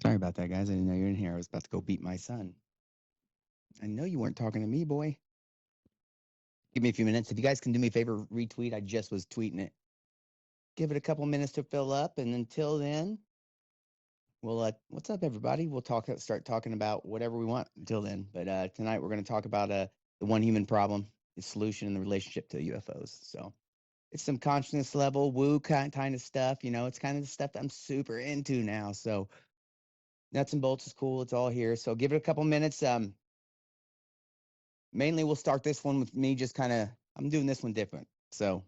Sorry about that, guys. I didn't know you were in here. I was about to go beat my son. I know you weren't talking to me, boy. Give me a few minutes. If you guys can do me a favor, retweet. I just was tweeting it. Give it a couple minutes to fill up, and until then, we'll what's up, everybody? We'll start talking about whatever we want until then. But tonight we're going to talk about the one human problem, the solution, and the relationship to UFOs. So it's some consciousness level, woo kind of stuff. You know, it's kind of the stuff that I'm super into now. So nuts and bolts is cool. It's all here. So give it a couple minutes. Mainly we'll start this one with me just kind of, I'm doing this one different. So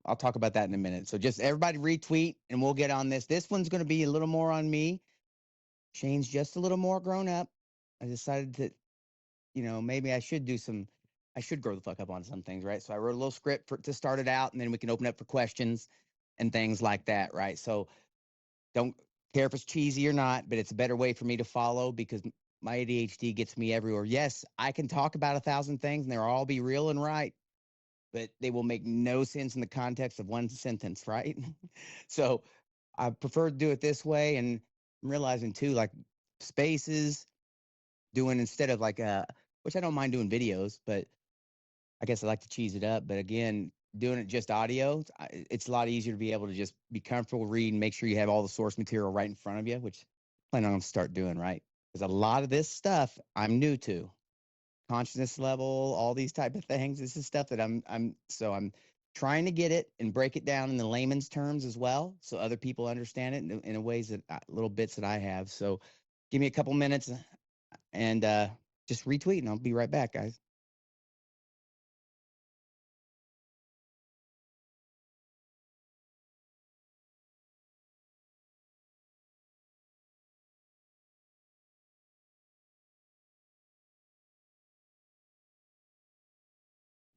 I'll talk about that in a minute. So just everybody retweet and we'll get on this. This one's going to be a little more on me. Shane's just a little more grown up. I decided that, maybe I should grow the fuck up on some things, right? So I wrote a little script to start it out, and then we can open up for questions and things like that, right? So don't care if it's cheesy or not, but it's a better way for me to follow because my ADHD gets me everywhere. Yes, I can talk about 1,000 things and they'll all be real and right, but they will make no sense in the context of one sentence, right? So I prefer to do it this way. And I'm realizing too, like spaces doing instead of like, which I don't mind doing videos, but I guess I like to cheese it up. But again, doing it just audio, it's a lot easier to be able to just be comfortable reading, make sure you have all the source material right in front of you, which I plan on to start doing, right? Because a lot of this stuff I'm new to, consciousness level, all these type of things. This is stuff that I'm trying to get it and break it down in the layman's terms as well, so other people understand it in a ways that little bits that I have. So give me a couple minutes and just retweet, and I'll be right back, guys.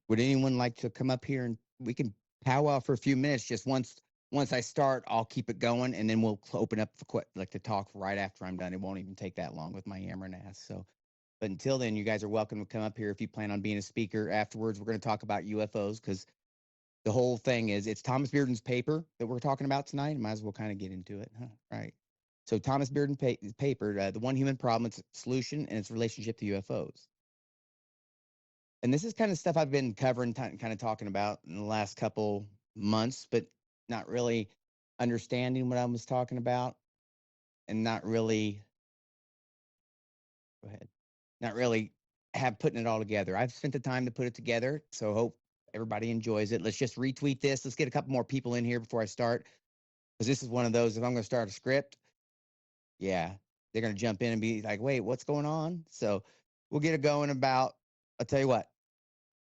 Would anyone like to come up here and we can powwow for a few minutes? Just once I start, I'll keep it going, and then we'll open up for like to talk right after I'm done. It won't even take that long with my yammering ass. So, but until then, you guys are welcome to come up here if you plan on being a speaker. Afterwards, we're going to talk about UFOs because the whole thing is it's Thomas Bearden's paper that we're talking about tonight. Might as well kind of get into it, huh? Right. So Thomas Bearden's paper, the one human problem, its solution, and its relationship to UFOs. And this is kind of stuff I've been covering, kind of talking about in the last couple months, but not really understanding what I was talking about, and not really, go ahead, not really have putting it all together. I've spent the time to put it together, so hope everybody enjoys it. Let's just retweet this. Let's get a couple more people in here before I start, because this is one of those. If I'm going to start a script, yeah, they're going to jump in and be like, "Wait, what's going on?" So we'll get it going about. I'll tell you what,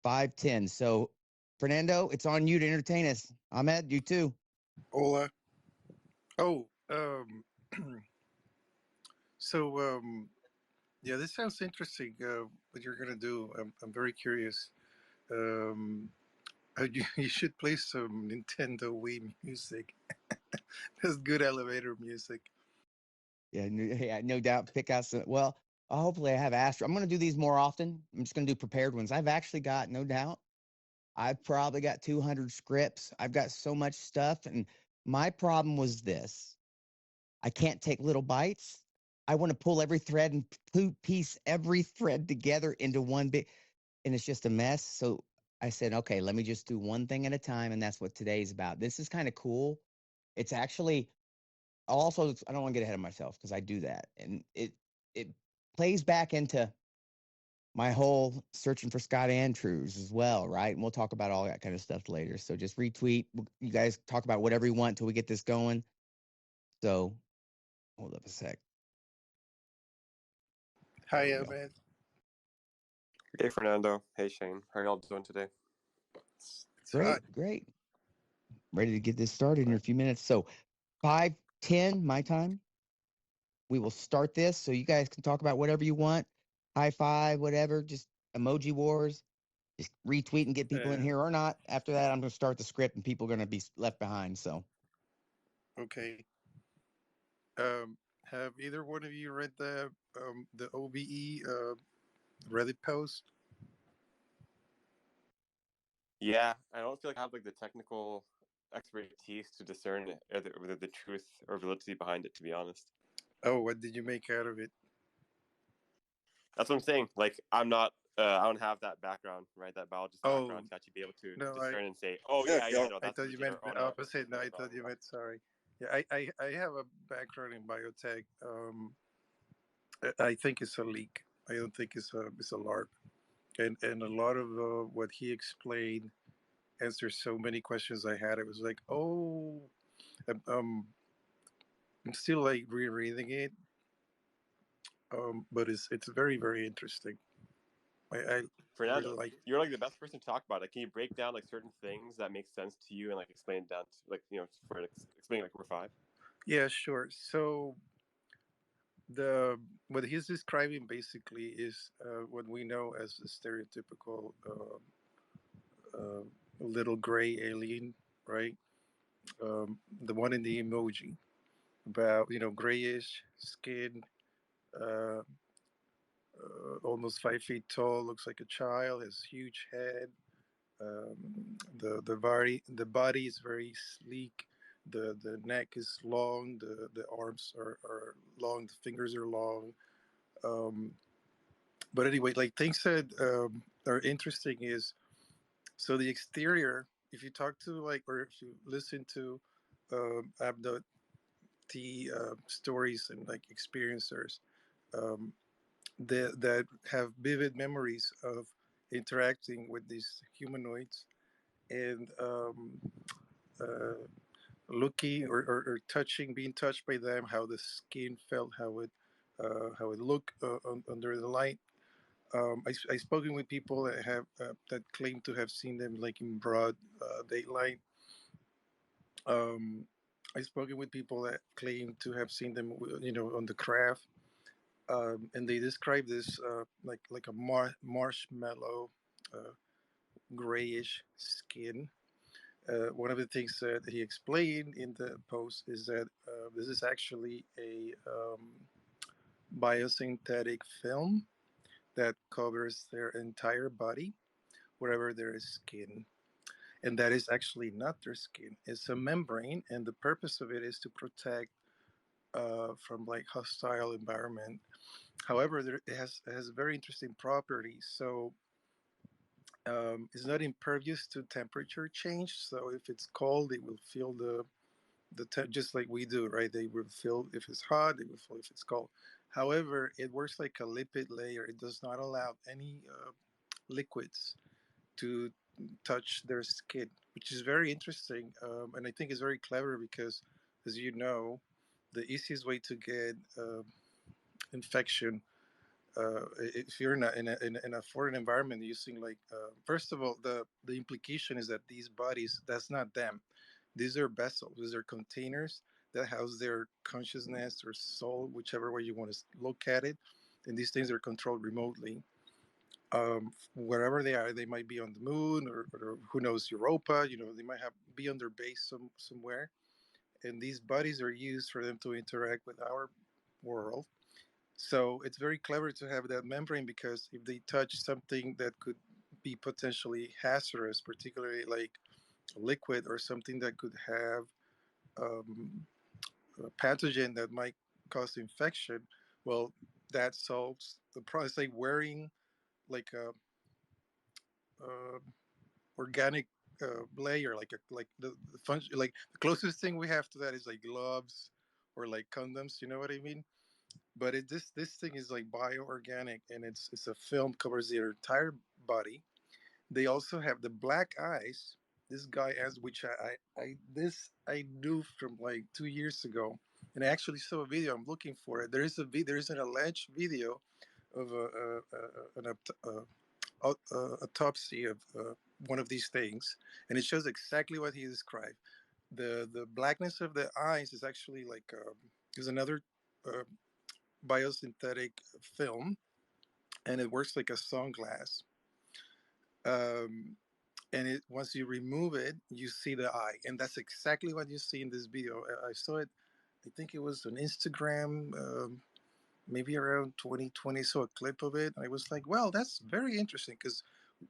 5:10. So, Fernando, it's on you to entertain us. Ahmed, you too. Hola. Oh, so yeah, this sounds interesting. What you're gonna do? I'm very curious. Um, you should play some Nintendo Wii music. That's good elevator music. Yeah, yeah, no doubt. Pick out some. Well, hopefully I have Astro. I'm going to do these more often. I'm just going to do prepared ones. I've actually got, no doubt, I've probably got 200 scripts. I've got so much stuff. And my problem was this: I can't take little bites. I want to pull every thread and piece every thread together into one big, and it's just a mess. So I said, okay, let me just do one thing at a time. And that's what today's about. This is kind of cool. It's actually also, I don't want to get ahead of myself because I do that. And it plays back into my whole searching for Scott Andrews as well, right? And we'll talk about all that kind of stuff later. So just retweet. You guys talk about whatever you want till we get this going. So hold up a sec. There Hi, we go. Ahmed. Hey Fernando. Hey Shane. How are y'all doing today? It's hot. Great, great. Ready to get this started in a few minutes. So 5:10 my time. We will start this so you guys can talk about whatever you want. High five, whatever, just emoji wars. Just retweet and get people in Uh, here or not. After that, I'm going to start the script and people are going to be left behind. So, okay. Have either one of you read the OBE Reddit post? Yeah, I don't feel like I have like the technical expertise to discern whether the truth or validity behind it, to be honest. Oh, what did you make out of it? That's what I'm saying. Like, I'm not. I don't have that background, right? That biologist Oh, background to actually be able to no, discern and say, "Oh yeah, no, I that's thought you legit," meant or "Oh the no, opposite. No, that's I thought wrong." you meant sorry. Yeah, I have a background in biotech. I think it's a leak. I don't think it's a LARP. And a lot of what he explained answers so many questions I had. It was like, oh, I'm still like rereading it, but it's very very interesting. I really Fernando, like. you're like the best person to talk about it. Can you break down like certain things that make sense to you and like explain it down to like for explaining like we're five? Yeah, sure. So the what he's describing basically is what we know as a stereotypical uh, little gray alien, right? The one in the emoji about grayish skin, uh, almost 5 feet tall, looks like a child, has huge head. The body is very sleek. The neck is long. The arms are long. The fingers are long. Um, but anyway, like things that are interesting is so the exterior. If you talk to like or if you listen to abductee stories and like experiencers, um, that have vivid memories of interacting with these humanoids and uh, looking or touching, being touched by them, how the skin felt, how it looked under the light. I spoken with people that have that claim to have seen them like in broad daylight. Um, I spoken with people that claim to have seen them, on the craft, and they describe this like a marshmallow, uh, grayish skin. One of the things that he explained in the post is that this is actually a biosynthetic film that covers their entire body wherever there is skin. And that is actually not their skin. It's a membrane, and the purpose of it is to protect from like hostile environment. However, it has very interesting properties. So it's not impervious to temperature change. So if it's cold, it will feel just like we do, right? They will feel if it's hot, they will feel if it's cold. However, it works like a lipid layer. It does not allow any liquids to touch their skin, which is very interesting. And I think it's very clever because, as you know, the easiest way to get infection, if you're in a foreign environment using like, first of all, the implication is that these bodies, that's not them. These are vessels, these are containers that house their consciousness or soul, whichever way you want to look at it. And these things are controlled remotely. Wherever they are, they might be on the moon or who knows, Europa. They might have be on their base somewhere. And these bodies are used for them to interact with our world. So it's very clever to have that membrane because if they touch something that could be potentially hazardous, particularly like a liquid or something that could have um, a pathogen that might cause infection, well, that solves the problem. It's like wearing like a organic layer, like like the closest thing we have to that is like gloves or like condoms. You know what I mean? But this thing is like bioorganic, and it's a film, covers their entire body. They also have the black eyes. This guy has, which I knew from like 2 years ago, and I actually saw a video. I'm looking for it. There is an alleged video of autopsy of one of these things, and it shows exactly what he described. The blackness of the eyes is actually like is another uh, biosynthetic film, and it works like a sunglass. Um, and once you remove it, you see the eye, and that's exactly what you see in this video. I saw it. I think it was on Instagram, maybe around 2020. Saw a clip of it, and I was like, "Well, that's very interesting." Because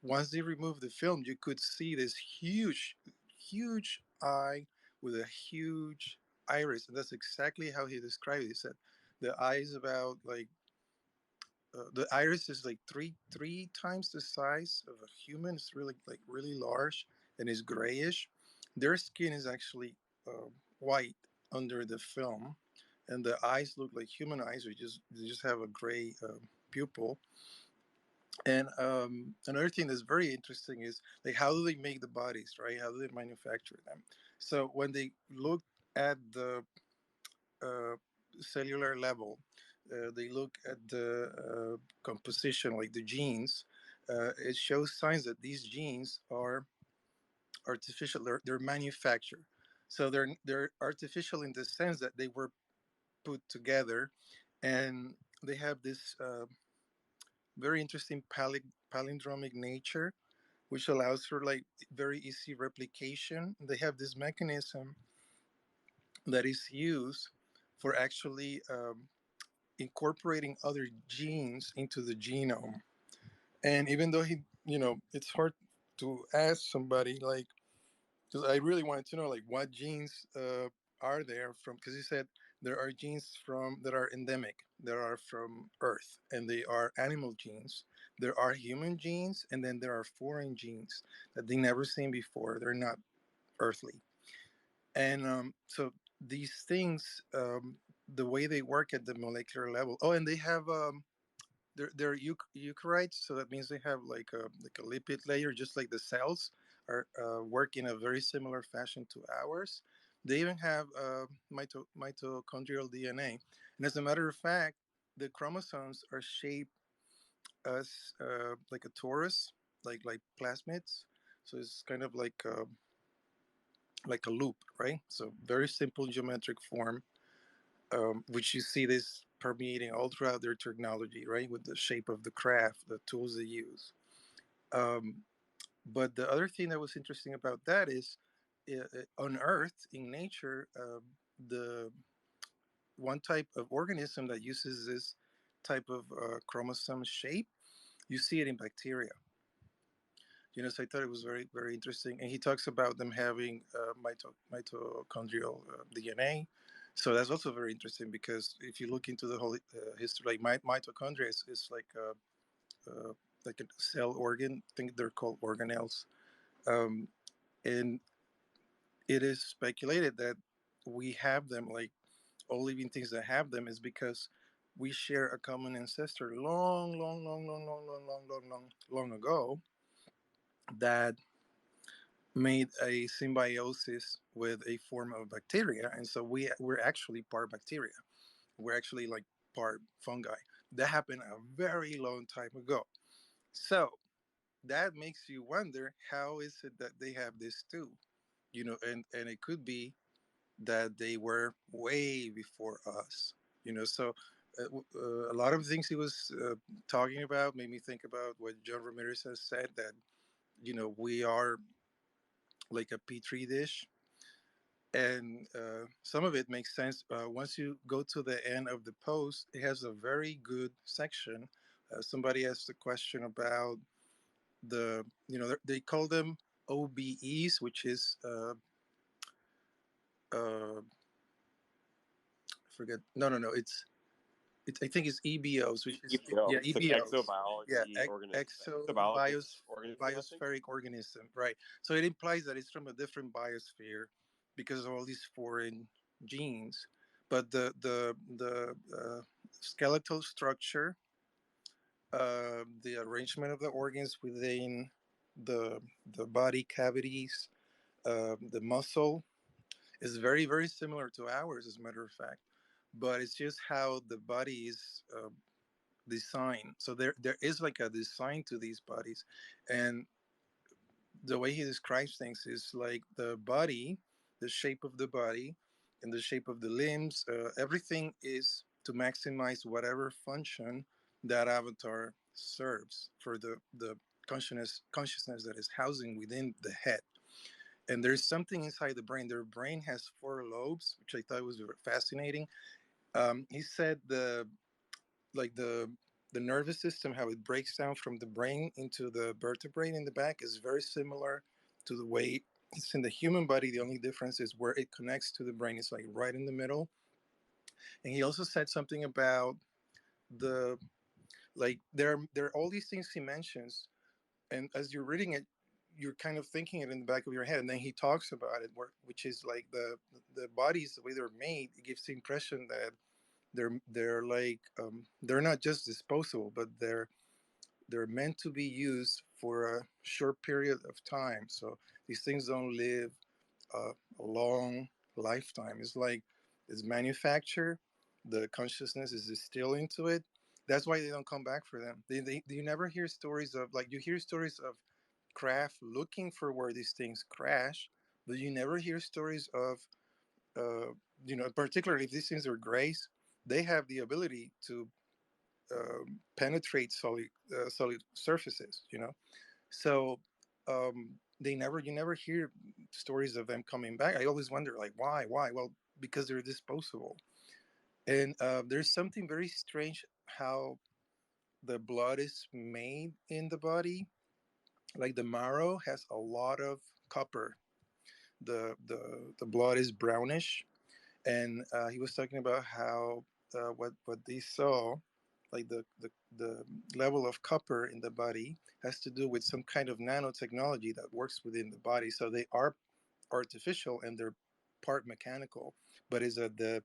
once they removed the film, you could see this huge, huge eye with a huge iris, and that's exactly how he described it. He said, The eye is about like the iris is like three times the size of a human. It's really like really large and is grayish. Their skin is actually white under the film, and the eyes look like human eyes. They just have a gray pupil. And another thing that's very interesting is like how do they make the bodies, right? How do they manufacture them? So when they look at the uh, cellular level, they look at the composition, like the genes. It shows signs that these genes are artificial. They're manufactured, so they're artificial in the sense that they were put together, and they have this very interesting palindromic nature, which allows for like very easy replication. They have this mechanism that is used for actually incorporating other genes into the genome. And even though it's hard to ask somebody like, because I really wanted to know like what genes are there from, because he said there are genes from that are endemic, that are from Earth, and they are animal genes. There are human genes, and then there are foreign genes that they never seen before. They're not earthly, and so these things, the way they work at the molecular level. Oh, and they have they're eukaryotes, so that means they have like a lipid layer, just like the cells are work in a very similar fashion to ours. They even have mitochondrial DNA, and as a matter of fact, the chromosomes are shaped as like a torus, like plasmids. So it's kind of like a loop, right? So very simple geometric form, which you see this permeating all throughout their technology, right? With the shape of the craft, the tools they use. Um, but the other thing that was interesting about that is on Earth, in nature, the one type of organism that uses this type of chromosome shape, you see it in bacteria. So I thought it was very, very interesting. And he talks about them having mitochondrial DNA. So that's also very interesting because if you look into the whole history, like mitochondria is like a cell organ. I think they're called organelles. Um, and it is speculated that we have them, like all living things that have them, is because we share a common ancestor long, long, long, long, long, long, long, long, long, long ago that made a symbiosis with a form of bacteria, and so we're actually part bacteria. We're actually like part fungi. That happened a very long time ago. So that makes you wonder, how is it that they have this too? And it could be that they were way before us. So a lot of things he was talking about made me think about what John Ramirez has said, that we are like a petri dish, and some of it makes sense. Once you go to the end of the post, it has a very good section. Somebody asked a question about they call them OBEs, which is uh, forget. No, it's I think it's EBOs, which is EBO. yeah, It's like EBOs. Yeah, exobiology organism. exobios Organism, I think. biospheric organism, right? So it implies that it's from a different biosphere because of all these foreign genes. But the skeletal structure, the arrangement of the organs within the body cavities, the muscle is very, very similar to ours, as a matter of fact. But it's just how the body is designed. So there is like a design to these bodies, and the way he describes things is like the body, the shape of the body, and the shape of the limbs. Everything is to maximize whatever function that avatar serves for the consciousness that is housing within the head. And there's something inside the brain. Their brain has four lobes, which I thought was fascinating. He said the nervous system, how it breaks down from the brain into the vertebrae in the back, is very similar to the way it's in the human body. The only difference is where it connects to the brain. It's like right in the middle. And he also said something about the, like, there are all these things he mentions, and as you're reading it, you're kind of thinking it in the back of your head, and then he talks about it, which is like the bodies, the way they're made, it gives the impression that they're like, they're not just disposable, but they're meant to be used for a short period of time. So these things don't live a long lifetime. It's like it's manufactured, the consciousness is still into it. That's why they don't come back for them. You never hear stories of, like, you hear stories of craft looking for where these things crash, but you never hear stories of, particularly if these things are grays, they have the ability to penetrate solid surfaces. So they never you never hear stories of them coming back. I always wonder, like, why? Well, because they're disposable. And there's something very strange how the blood is made in the body. Like the marrow has a lot of copper. The blood is brownish, and he was talking about how what they saw, like the level of copper in the body, has to do with some kind of nanotechnology that works within the body. So they are artificial and they're part mechanical, but is at the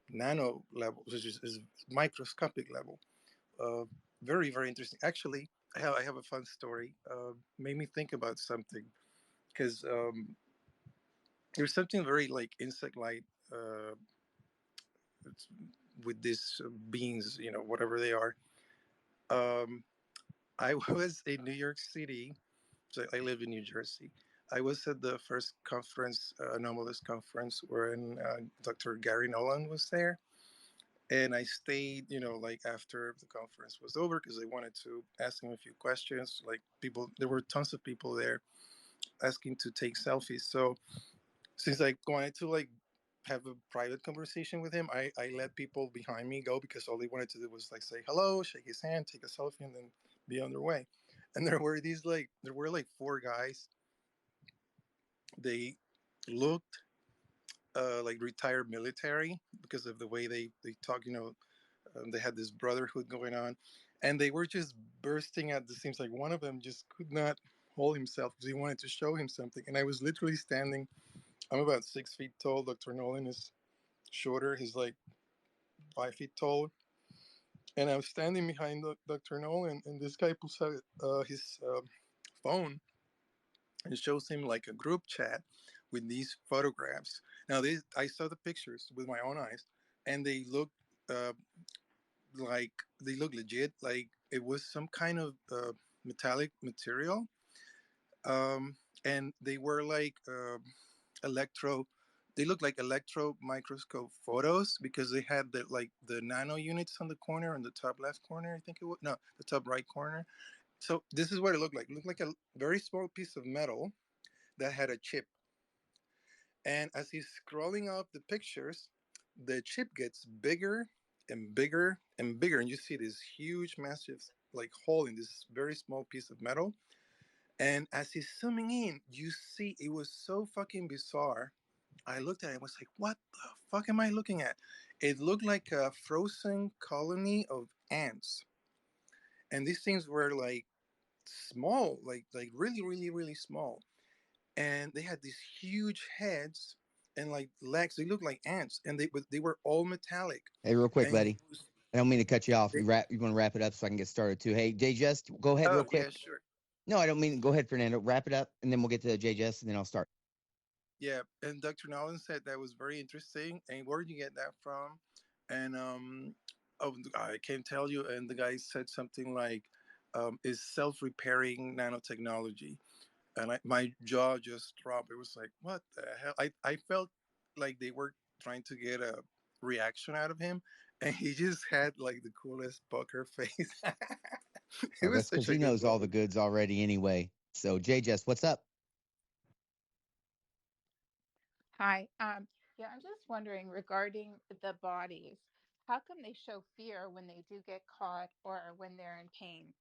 nano level, which is microscopic level. Uh, Very, very interesting. Actually, I have a fun story. Made me think about something, because there's something very like insect-like uh, with these beings, whatever they are. Um, I was in New York City, so I live in New Jersey. I was at the first conference, anomalous conference, when Dr. Gary Nolan was there. And I stayed, like after the conference was over, because I wanted to ask him a few questions. Like, there were tons of people there asking to take selfies. So since I wanted to like have a private conversation with him, I let people behind me go, because all they wanted to do was like say hello, shake his hand, take a selfie, and then be on their way. And there were like four guys. They looked like retired military because of the way they talk. They had this brotherhood going on, and they were just bursting at the seams. Like one of them just could not hold himself because he wanted to show him something. And I was literally standing. I'm about 6 feet tall. Dr. Nolan is shorter. He's like 5 feet tall. And I was standing behind Dr. Nolan, and this guy pulls out his phone and shows him like a group chat with these photographs. Now, I saw the pictures with my own eyes, and uh, they look legit. Like it was some kind of metallic material, um, and they were like electro. They look like electro microscope photos, because they had the nano units on the corner, on the top left corner, I think it was. No, the top right corner. So this is what it looked like. It looked like a very small piece of metal that had a chip. And as he's scrolling up the pictures, the chip gets bigger and bigger and bigger, and you see this huge, massive like hole in this very small piece of metal. And as he's zooming in, you see it was so fucking bizarre. I looked at it and was like, what the fuck am I looking at? It looked like a frozen colony of ants. And these things were like small, like really, really, really small. And they had these huge heads and like legs. They looked like ants, and they were all metallic. Hey, real quick, And buddy. I don't mean to cut you off. You want to wrap it up so I can get started too. Hey, Jay, just go ahead real oh quick. yeah, sure. No, I don't mean. Go ahead, Fernando. Wrap it up, and then we'll get to Jay Jess, and then I'll start. Yeah, and Dr. Nolan said that was very interesting. And where did you get that from? And oh, I can't tell you. And the guy said something like, "Is self-repairing nanotechnology." And my jaw just dropped. It was like, what the hell? I felt like they were trying to get a reaction out of him, and he just had like the coolest poker face. It Oh, was that's such because a he good knows all the moment. goods already anyway. So, Jay Jess, what's up? Hi. Yeah, I'm just wondering regarding the bodies. How come they show fear when they do get caught or when they're in pain?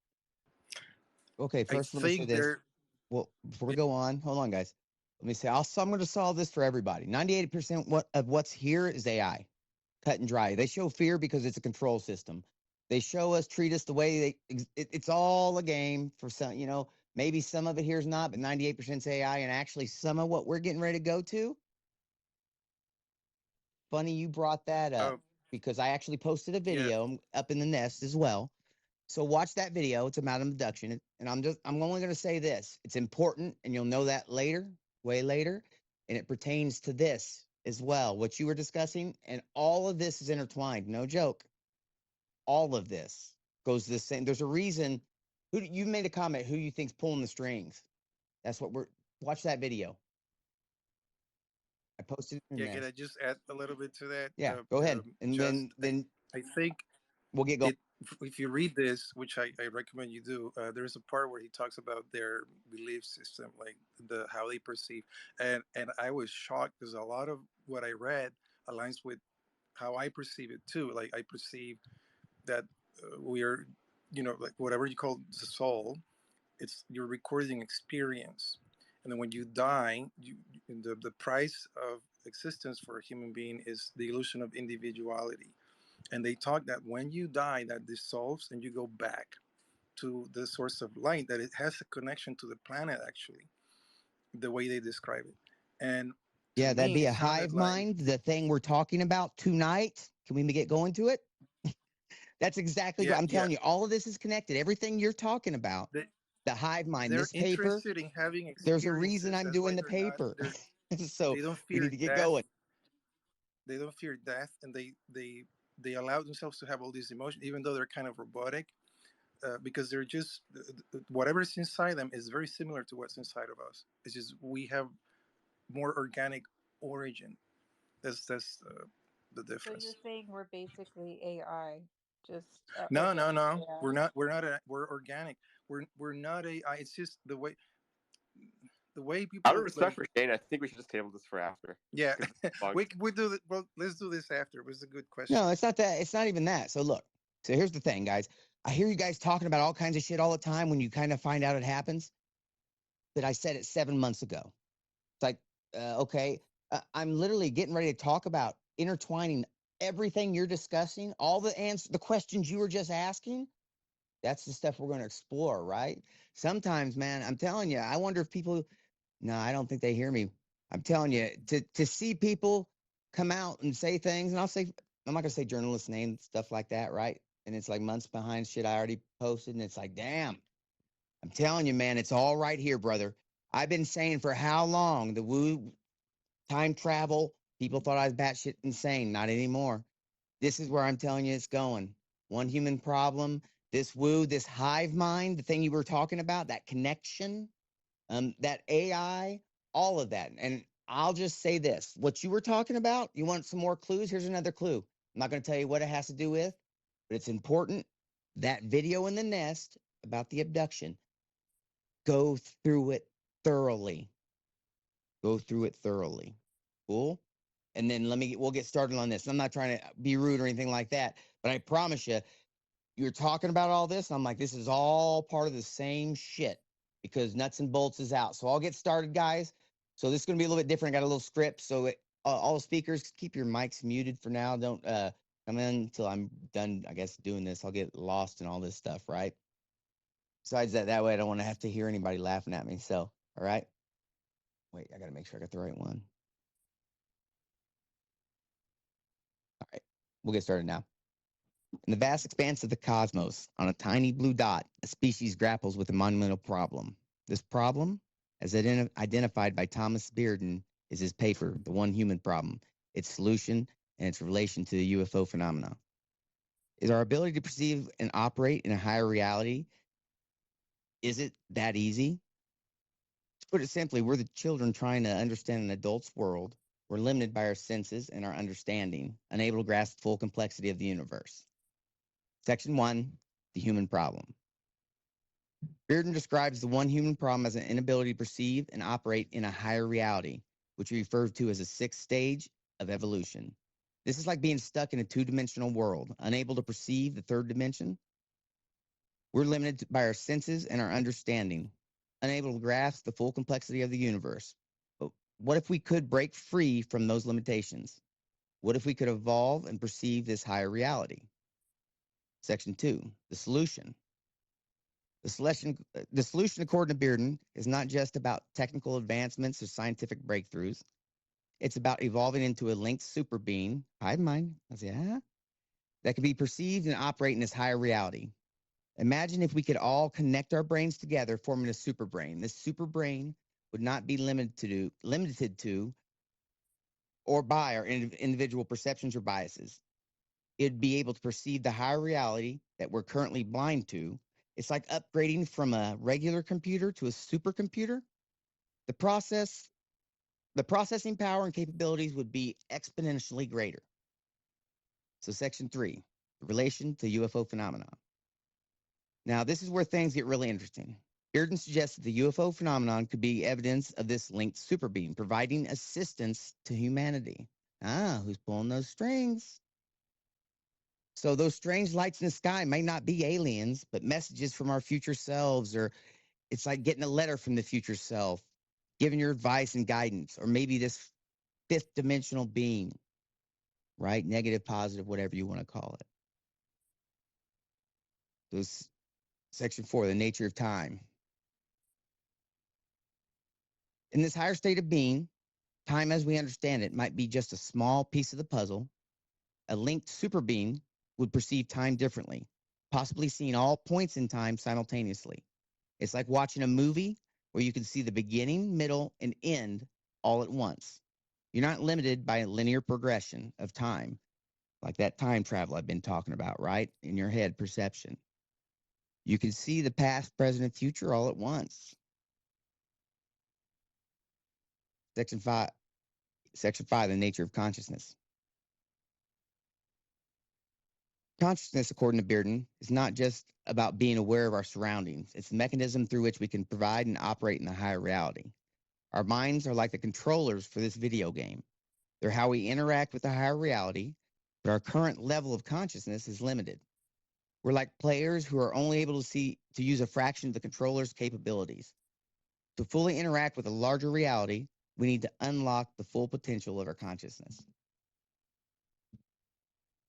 Okay, I first let me say think this. they're. Well, before we Yeah, go on, hold on, guys. Let me say, I'm going to solve this for everybody. 98% of what's here is AI. cut and dry. They show fear because it's a control system. They show us, treat us the way it's all a game for some, you know, maybe some of it here is not, but 98% is AI. And actually some of what we're getting ready to go to, funny you brought that up Oh, because I actually posted a yeah, video up in the nest as well. So watch that video. It's about abduction. And I'm only going to say this. It's important and you'll know that later, way later. And it pertains to this as well, what you were discussing. And all of this is intertwined. No joke. All of this goes the same. There's a reason. You made a comment. Who you think's pulling the strings? That's what watch that video. I posted it in yeah. the Can I nest. just add a little bit to that? Yeah, go ahead. And Just then I think we'll get going. it. If you read this, which I recommend you do, there's a part where he talks about their belief system, like how they perceive, and I was shocked because a lot of what I read aligns with how I perceive it too. Like I perceive that we are, like whatever you call the soul, it's your recording experience, and then when you die, the price of existence for a human being is the illusion of individuality. And they talk that when you die, that dissolves and you go back to the source of light, that it has a connection to the planet, actually, the way they describe it. And to Yeah, that'd me be it a sounded hive like, mind. The thing we're talking about tonight. Can we get going to it? That's exactly what yeah, I'm yeah, telling you. All of this is connected. Everything you're talking about, they, the hive mind, they're this paper, interested in having there's a reason experiences. I'm That's doing why the paper. So they don't we fear need to get death. going. They don't fear death, and they allow themselves to have all these emotions, even though they're kind of robotic, because they're just whatever's inside them is very similar to what's inside of us. It's just we have more organic origin. That's the So you're difference. saying we're basically AI, just No, no, organic no. AI. We're organic. We're not AI. It's just the way Out of people respect like. for Shane, I think we should just table this for after. Yeah, Because it's bugged. we do that. Well, let's do this after. It was a good question. No, it's not that. It's not even that. So look, so here's the thing, guys. I hear you guys talking about all kinds of shit all the time when you kind of find out it happens. But I said it 7 months ago. It's like, okay, I'm literally getting ready to talk about intertwining everything you're discussing, all the questions you were just asking. That's the stuff we're going to explore, right? Sometimes, man, I'm telling you, I wonder if people. No, I don't think they hear me. I'm telling you, to see people come out and say things, and I'm not gonna say journalist names, stuff like that, right? And it's like months behind shit I already posted, and it's like, damn, I'm telling you, man, it's all right here, brother. I've been saying for how long the woo time travel, people thought I was batshit insane. Not anymore. This is where I'm telling you it's going. One human problem, this hive mind, the thing you were talking about, that connection, that AI, all of that. And I'll just say this, what you were talking about, you want some more clues? Here's another clue. I'm not going to tell you what it has to do with, but it's important. That video in the nest about the abduction, go through it thoroughly. Go through it thoroughly. Cool. And then we'll get started on this. I'm not trying to be rude or anything like that, but I promise you, you're talking about all this. I'm like, this is all part of the same shit because nuts and bolts is out. So I'll get started, guys. So this is going to be a little bit different. I got a little script. So all the speakers, keep your mics muted for now. Don't come in until I'm done, I guess, doing this. I'll get lost in all this stuff, right? Besides that way I don't want to have to hear anybody laughing at me. So, all right. Wait, I got to make sure I got the right one. All right. We'll get started now. In the vast expanse of the cosmos, on a tiny blue dot, a species grapples with a monumental problem. This problem, as identified by Thomas Bearden, is his paper, The One Human Problem, its solution, and its relation to the UFO phenomena. Is our ability to perceive and operate in a higher reality, is it that easy? To put it simply, we're the children trying to understand an adult's world. We're limited by our senses and our understanding, unable to grasp the full complexity of the universe. Section 1, the human problem. Bearden describes the one human problem as an inability to perceive and operate in a higher reality, which he refers to as a sixth stage of evolution. This is like being stuck in a two-dimensional world, unable to perceive the third dimension. We're limited by our senses and our understanding, unable to grasp the full complexity of the universe. But what if we could break free from those limitations? What if we could evolve and perceive this higher reality? Section 2, the solution. The solution, according to Bearden, is not just about technical advancements or scientific breakthroughs. It's about evolving into a linked super being, hive mind, that can be perceived and operate in this higher reality. Imagine if we could all connect our brains together, forming a super brain. This super brain would not be limited to or by our individual perceptions or biases. It'd be able to perceive the higher reality that we're currently blind to. It's like upgrading from a regular computer to a supercomputer. The processing power and capabilities would be exponentially greater. So section 3, the relation to UFO phenomenon. Now, this is where things get really interesting. Bearden suggests that the UFO phenomenon could be evidence of this linked super being, providing assistance to humanity. Who's pulling those strings? So those strange lights in the sky may not be aliens, but messages from our future selves, or it's like getting a letter from the future self, giving your advice and guidance, or maybe this fifth dimensional being, right? Negative, positive, whatever you want to call it. So section 4, the nature of time. In this higher state of being, time as we understand it might be just a small piece of the puzzle. A linked super being would perceive time differently, possibly seeing all points in time simultaneously. It's like watching a movie where you can see the beginning, middle, and end all at once. You're not limited by a linear progression of time, like that time travel I've been talking about, right? In your head perception. You can see the past, present, and future all at once. Section 5, the nature of consciousness. Consciousness, according to Bearden, is not just about being aware of our surroundings. It's the mechanism through which we can provide and operate in a higher reality. Our minds are like the controllers for this video game. They're how we interact with the higher reality, but our current level of consciousness is limited. We're like players who are only able to use a fraction of the controller's capabilities. To fully interact with a larger reality, we need to unlock the full potential of our consciousness.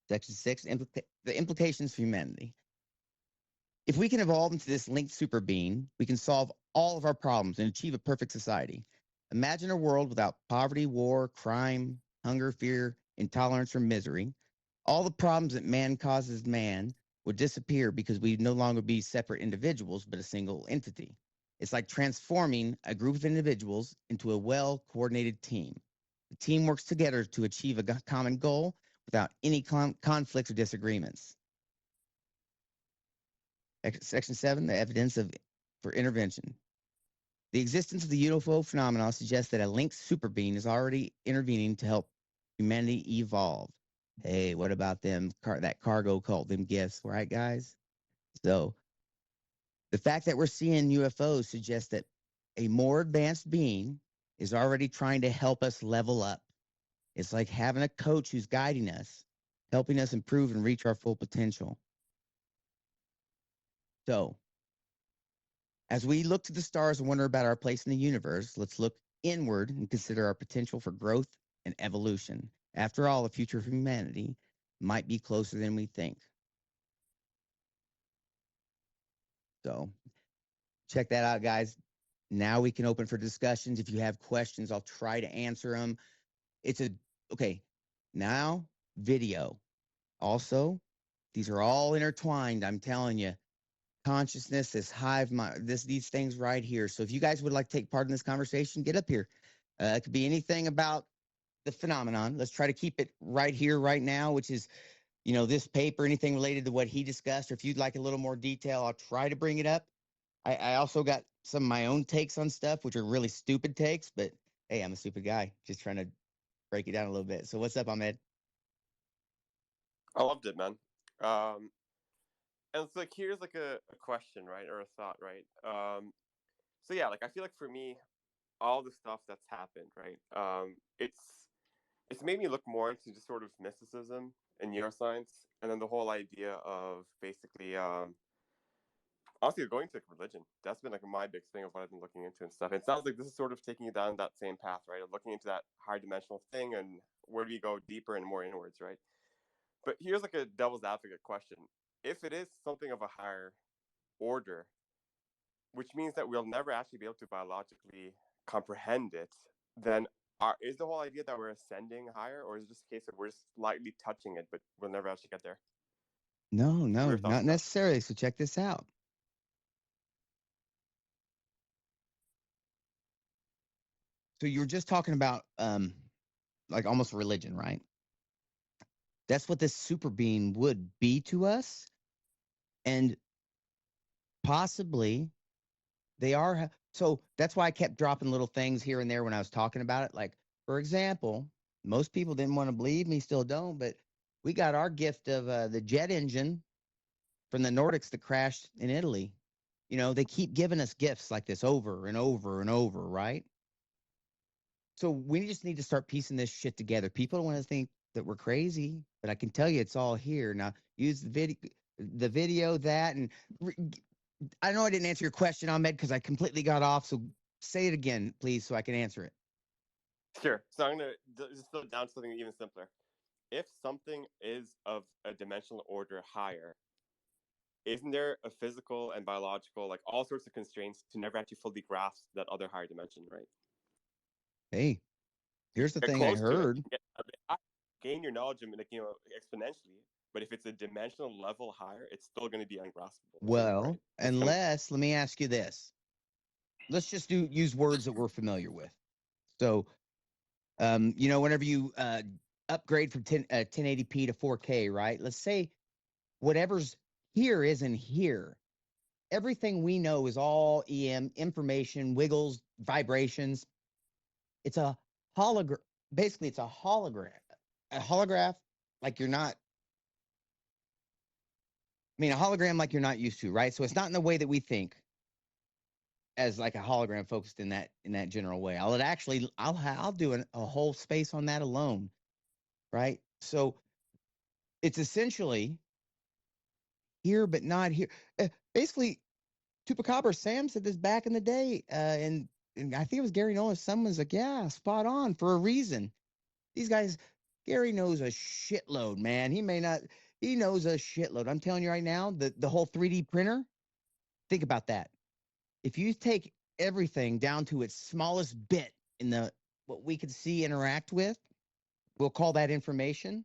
Section 6, the implications for humanity. If we can evolve into this linked super being, we can solve all of our problems and achieve a perfect society. Imagine a world without poverty, war, crime, hunger, fear, intolerance, or misery. All the problems that man causes man would disappear because we'd no longer be separate individuals, but a single entity. It's like transforming a group of individuals into a well-coordinated team. The team works together to achieve a common goal without any conflicts or disagreements. Section 7, the evidence for intervention. The existence of the UFO phenomenon suggests that a linked super being is already intervening to help humanity evolve. Hey, what about them, that cargo cult, them gifts, right, guys? So the fact that we're seeing UFOs suggests that a more advanced being is already trying to help us level up. It's like having a coach who's guiding us, helping us improve and reach our full potential. So, as we look to the stars and wonder about our place in the universe, let's look inward and consider our potential for growth and evolution. After all, the future of humanity might be closer than we think. So, check that out, guys. Now we can open for discussions. If you have questions, I'll try to answer them. Okay, now video. Also, these are all intertwined. I'm telling you, consciousness, this hive mind, these things right here. So if you guys would like to take part in this conversation, get up here. It could be anything about the phenomenon. Let's try to keep it right here, right now, which is, this paper, anything related to what he discussed. Or if you'd like a little more detail, I'll try to bring it up. I also got some of my own takes on stuff, which are really stupid takes, but hey, I'm a stupid guy, just trying to break it down a little bit. So what's up, Ahmed? I loved it, man. And it's like here's like a question, right, or a thought, right? So yeah, like I feel like for me, all the stuff that's happened, right? It's made me look more into just sort of mysticism and neuroscience, and then the whole idea of basically honestly, going to religion, that's been like my big thing of what I've been looking into and stuff. It sounds like this is sort of taking you down that same path, right? Of looking into that higher dimensional thing and where do you go deeper and more inwards, right? But here's like a devil's advocate question. If it is something of a higher order, which means that we'll never actually be able to biologically comprehend it, then is the whole idea that we're ascending higher, or is it just a case of we're slightly touching it, but we'll never actually get there? No, What are no, your thoughts not on that? necessarily. So check this out. So you were just talking about like almost religion, right? That's what this super being would be to us. And possibly they are. So that's why I kept dropping little things here and there when I was talking about it. Like, for example, most people didn't want to believe me, still don't, but we got our gift of the jet engine from the Nordics that crashed in Italy. You know, they keep giving us gifts like this over and over and over, right? So we just need to start piecing this shit together. People don't want to think that we're crazy, but I can tell you it's all here. Now use the video that, and I know I didn't answer your question, Ahmed, because I completely got off. So say it again, please, so I can answer it. Sure. So I'm going to just go down to something even simpler. If something is of a dimensional order higher, isn't there a physical and biological, like all sorts of constraints to never actually fully grasp that other higher dimension, right? Hey, here's the Get thing I close to it, heard. get a bit higher, gain your knowledge, like exponentially. But if it's a dimensional level higher, it's still going to be ungraspable to you, right? Well, unless, let me ask you this. Let's just use words that we're familiar with. So, you know, whenever you upgrade from 1080p to 4K, right? Let's say whatever's here isn't here. Everything we know is all information, wiggles, vibrations. It's a hologram. Basically, it's a hologram. A holograph, like you're not. I mean, a hologram like you're not used to, right? So it's not in the way that we think as like a hologram focused in that general way. I'll do a whole space on that alone, right? So it's essentially here but not here. Basically, Chupacabra Sam said this back in the day, and I think it was Gary Nolan. Someone was like, "Yeah, spot on for a reason." These guys, Gary knows a shitload, man. He may not, he knows a shitload. I'm telling you right now, the whole 3D printer. Think about that. If you take everything down to its smallest bit in the what we could see interact with, we'll call that information.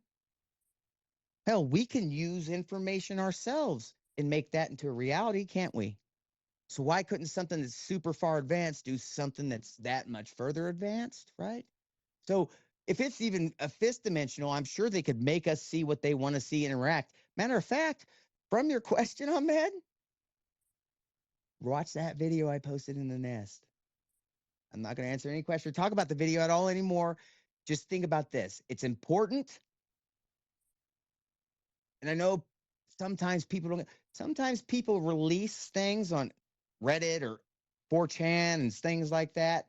Hell, we can use information ourselves and make that into a reality, can't we? So why couldn't something that's super far advanced do something that's that much further advanced, right? So if it's even a fifth dimensional, I'm sure they could make us see what they want to see interact. Matter of fact, from your question, Ahmed, watch that video I posted in the nest. I'm not going to answer any question or talk about the video at all anymore. Just think about this. It's important. And I know sometimes people release things on Reddit or 4chan and things like that,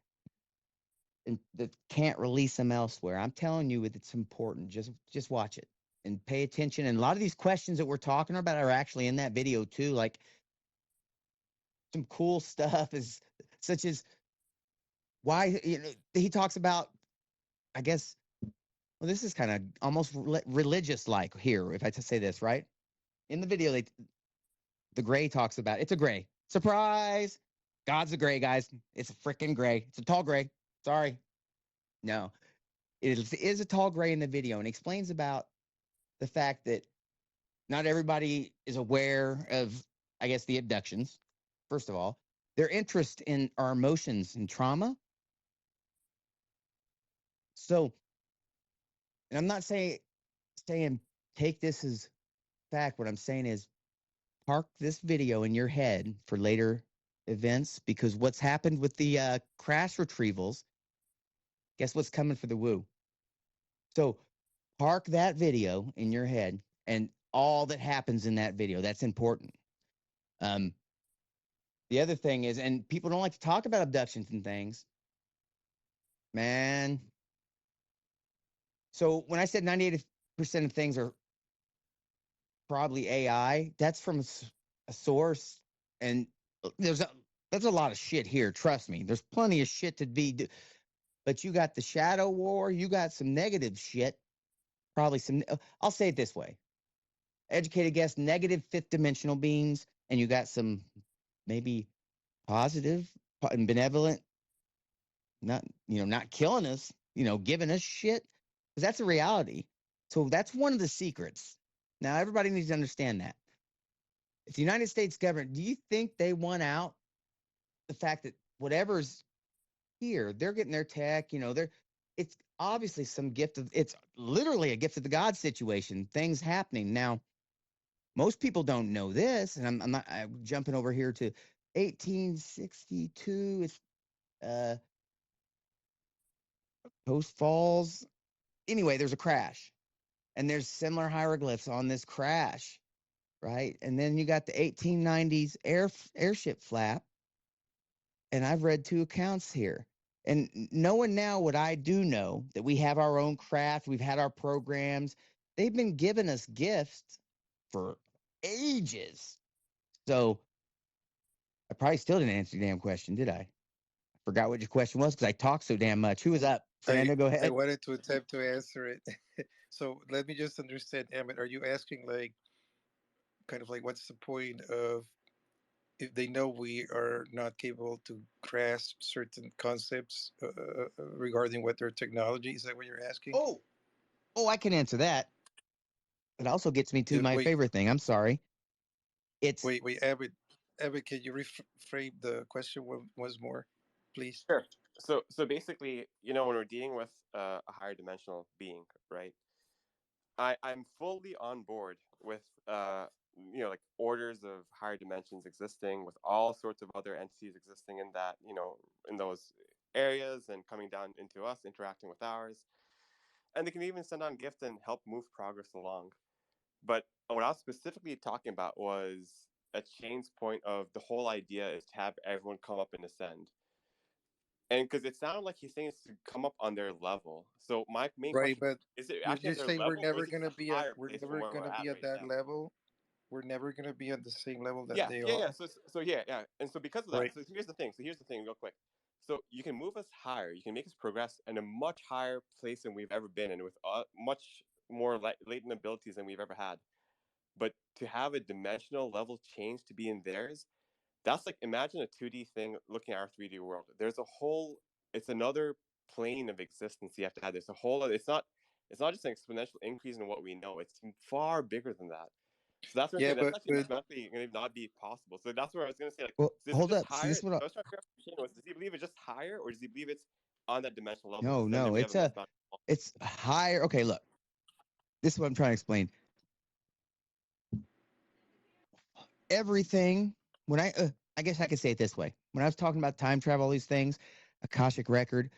and that can't release them elsewhere. I'm telling you, it's important. Just watch it and pay attention. And a lot of these questions that we're talking about are actually in that video too. Like some cool stuff is such as why, you know, he talks about, I guess, well, this is kind of almost religious like here, if I say this, right? In the video, the gray talks about it's a gray. Surprise! God's a gray, guys. It's a freaking gray. It's a tall gray. Sorry. No, it is a tall gray in the video, and explains about the fact that not everybody is aware of, I guess, the abductions. First of all, their interest in our emotions and trauma. So, and I'm not saying take this as fact. What I'm saying is park this video in your head for later events, because what's happened with the crash retrievals, guess what's coming for the woo? So park that video in your head and all that happens in that video. That's important. Um, the other thing is, and people don't like to talk about abductions and things, man. So when I said 98% of things are probably AI, that's from a source, And there's a lot of shit here. Trust me, there's plenty of shit to be. But you got the shadow war. You got some negative shit. Probably some. I'll say it this way: educated guess, negative fifth dimensional beings, and you got some maybe positive and benevolent, not not killing us, giving us shit, because that's a reality. So that's one of the secrets. Now everybody needs to understand that. If the United States government, do you think they want out the fact that whatever's here, they're getting their tech, they're it's obviously some gift of it's literally a gift of the God situation, things happening. Now, most people don't know this, and I'm jumping over here to 1862. It's uh Post Falls. Anyway, there's a crash, and there's similar hieroglyphs on this crash, right? And then you got the 1890s airship flap, and I've read two accounts here. And knowing now what I do know, that we have our own craft, we've had our programs, they've been giving us gifts for ages. So I probably still didn't answer your damn question, did I? Forgot what your question was because I talk so damn much. Who was up? Fernando, go I ahead. wanted to attempt to answer it. So let me just understand, Emmett. Are you asking like kind of like what's the point of if they know we are not capable to grasp certain concepts regarding what their technology is? That what you're asking? Oh, I can answer that. It also gets me to Yeah, my wait, favorite thing. I'm sorry. It's wait, Emmett. Emmett, can you reframe the question once more, please? Sure. So basically, when we're dealing with a higher dimensional being, right? I'm fully on board with like orders of higher dimensions existing, with all sorts of other entities existing in that, in those areas and coming down into us, interacting with ours. And they can even send on gifts and help move progress along. But what I was specifically talking about was a change point of the whole idea is to have everyone come up and ascend. And because it sounded like he's saying it's to come up on their level. So my main Right, question but is it you're actually on just their saying level or is it just a higher we're place from never where we're gonna at be at right that now? level. We're never gonna be at the same level that Yeah, they yeah, yeah. are. So yeah, yeah. And so because of that, Right. so here's the thing. So here's the thing, real quick. So you can move us higher. You can make us progress in a much higher place than we've ever been in, with much more latent abilities than we've ever had. But to have a dimensional level change to be in theirs, that's like imagine a 2D thing looking at our 3D world. There's a whole, it's another plane of existence you have to have. There's a whole other, it's not just an exponential increase in what we know. It's far bigger than that. So that's what I'm Yeah, saying. That's but actually mathematically going to not be possible. So that's where I was going to say, like, well, so is it hold just up. See, higher? this is what I was trying to figure out from Shane was, does he believe it's just higher, or does he believe it's on that dimensional level? no, Because then no, we have it's a mathematical. it's higher. Okay, look, this is what I'm trying to explain. Everything when I guess I could say it this way. When I was talking about time travel, all these things, Akashic record,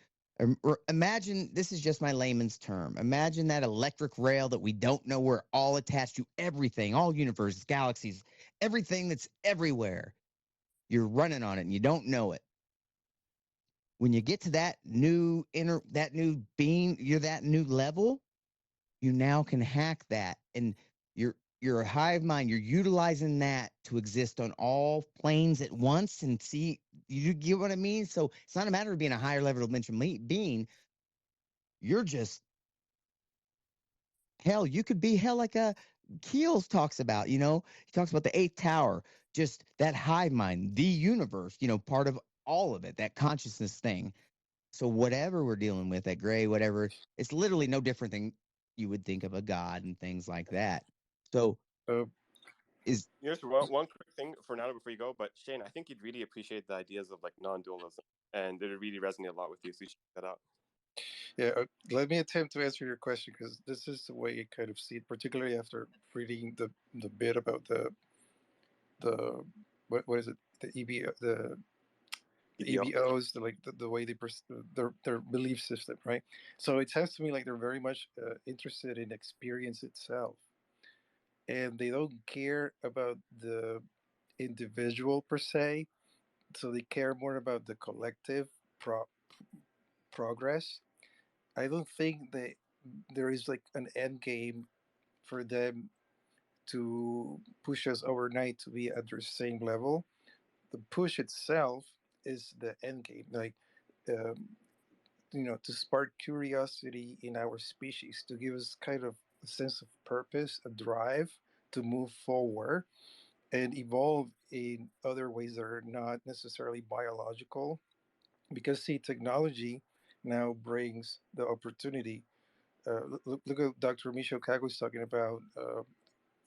or imagine this is just my layman's term. Imagine that electric rail that we don't know we're all attached to everything, all universes, galaxies, everything that's everywhere. You're running on it and you don't know it. When you get to that new being, you're that new level, you now can hack that, and you're a hive mind, you're utilizing that to exist on all planes at once and see, you get what I mean? So it's not a matter of being a higher level dimension being, you're just hell, you could be hell like a Keels talks about, he talks about the eighth tower, just that hive mind, the universe, part of all of it, that consciousness thing. So whatever we're dealing with, that gray, whatever, it's literally no different than you would think of a god and things like that. So uh, is Here's one quick thing for now before you go. But Shane, I think you'd really appreciate the ideas of like non-dualism, and it would really resonate a lot with you. So you should check that out. yeah, let me attempt to answer your question because this is the way I kind of see it, particularly after reading the bit about the what is it, the EBO. EBOs, the way they their belief system, right? So it sounds to me like they're very much interested in experience itself, and they don't care about the individual per se. So they care more about the collective progress. I don't think that there is like an end game for them to push us overnight to be at the same level. the push itself is the end game. Like, um, to spark curiosity in our species, to give us kind of a sense of purpose, a drive to move forward and evolve in other ways that are not necessarily biological. Because, see, technology now brings the opportunity. Look at Dr. Michio Kaku was talking about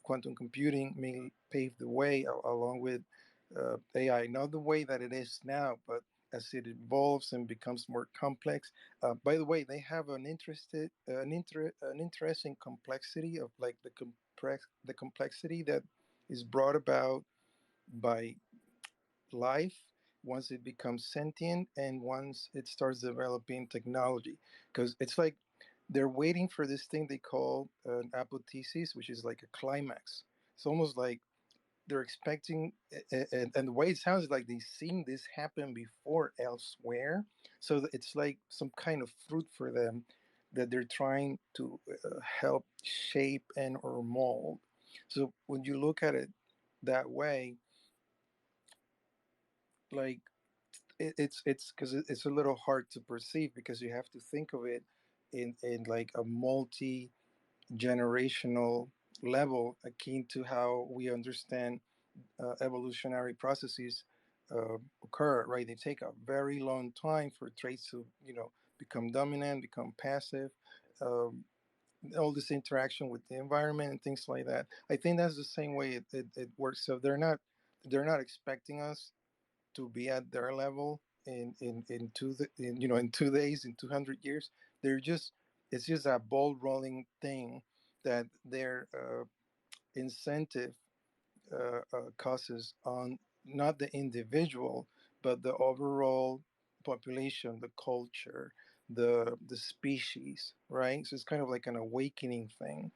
quantum computing may pave the way along with AI, not the way that it is now, but as it evolves and becomes more complex. By the way, they have an interesting complexity of like the complexity that is brought about by life once it becomes sentient and once it starts developing technology, because it's like they're waiting for this thing they call an apotheosis, which is like a climax. It's almost like they're expecting, and the way it sounds is like they've seen this happen before elsewhere. So it's like some kind of fruit for them that they're trying to help shape and or mold. So when you look at it that way, like it's because it's a little hard to perceive, because you have to think of it in like a multi generational level, akin to how we understand evolutionary processes occur, right? They take a very long time for traits to, become dominant, become passive, um, all this interaction with the environment and things like that. I think that's the same way it works. So they're not expecting us to be at their level in 2 days, in 200 years. They're just It's just a ball rolling thing that their incentive causes on not the individual but the overall population, the culture, the species, right? So it's kind of like an awakening thing,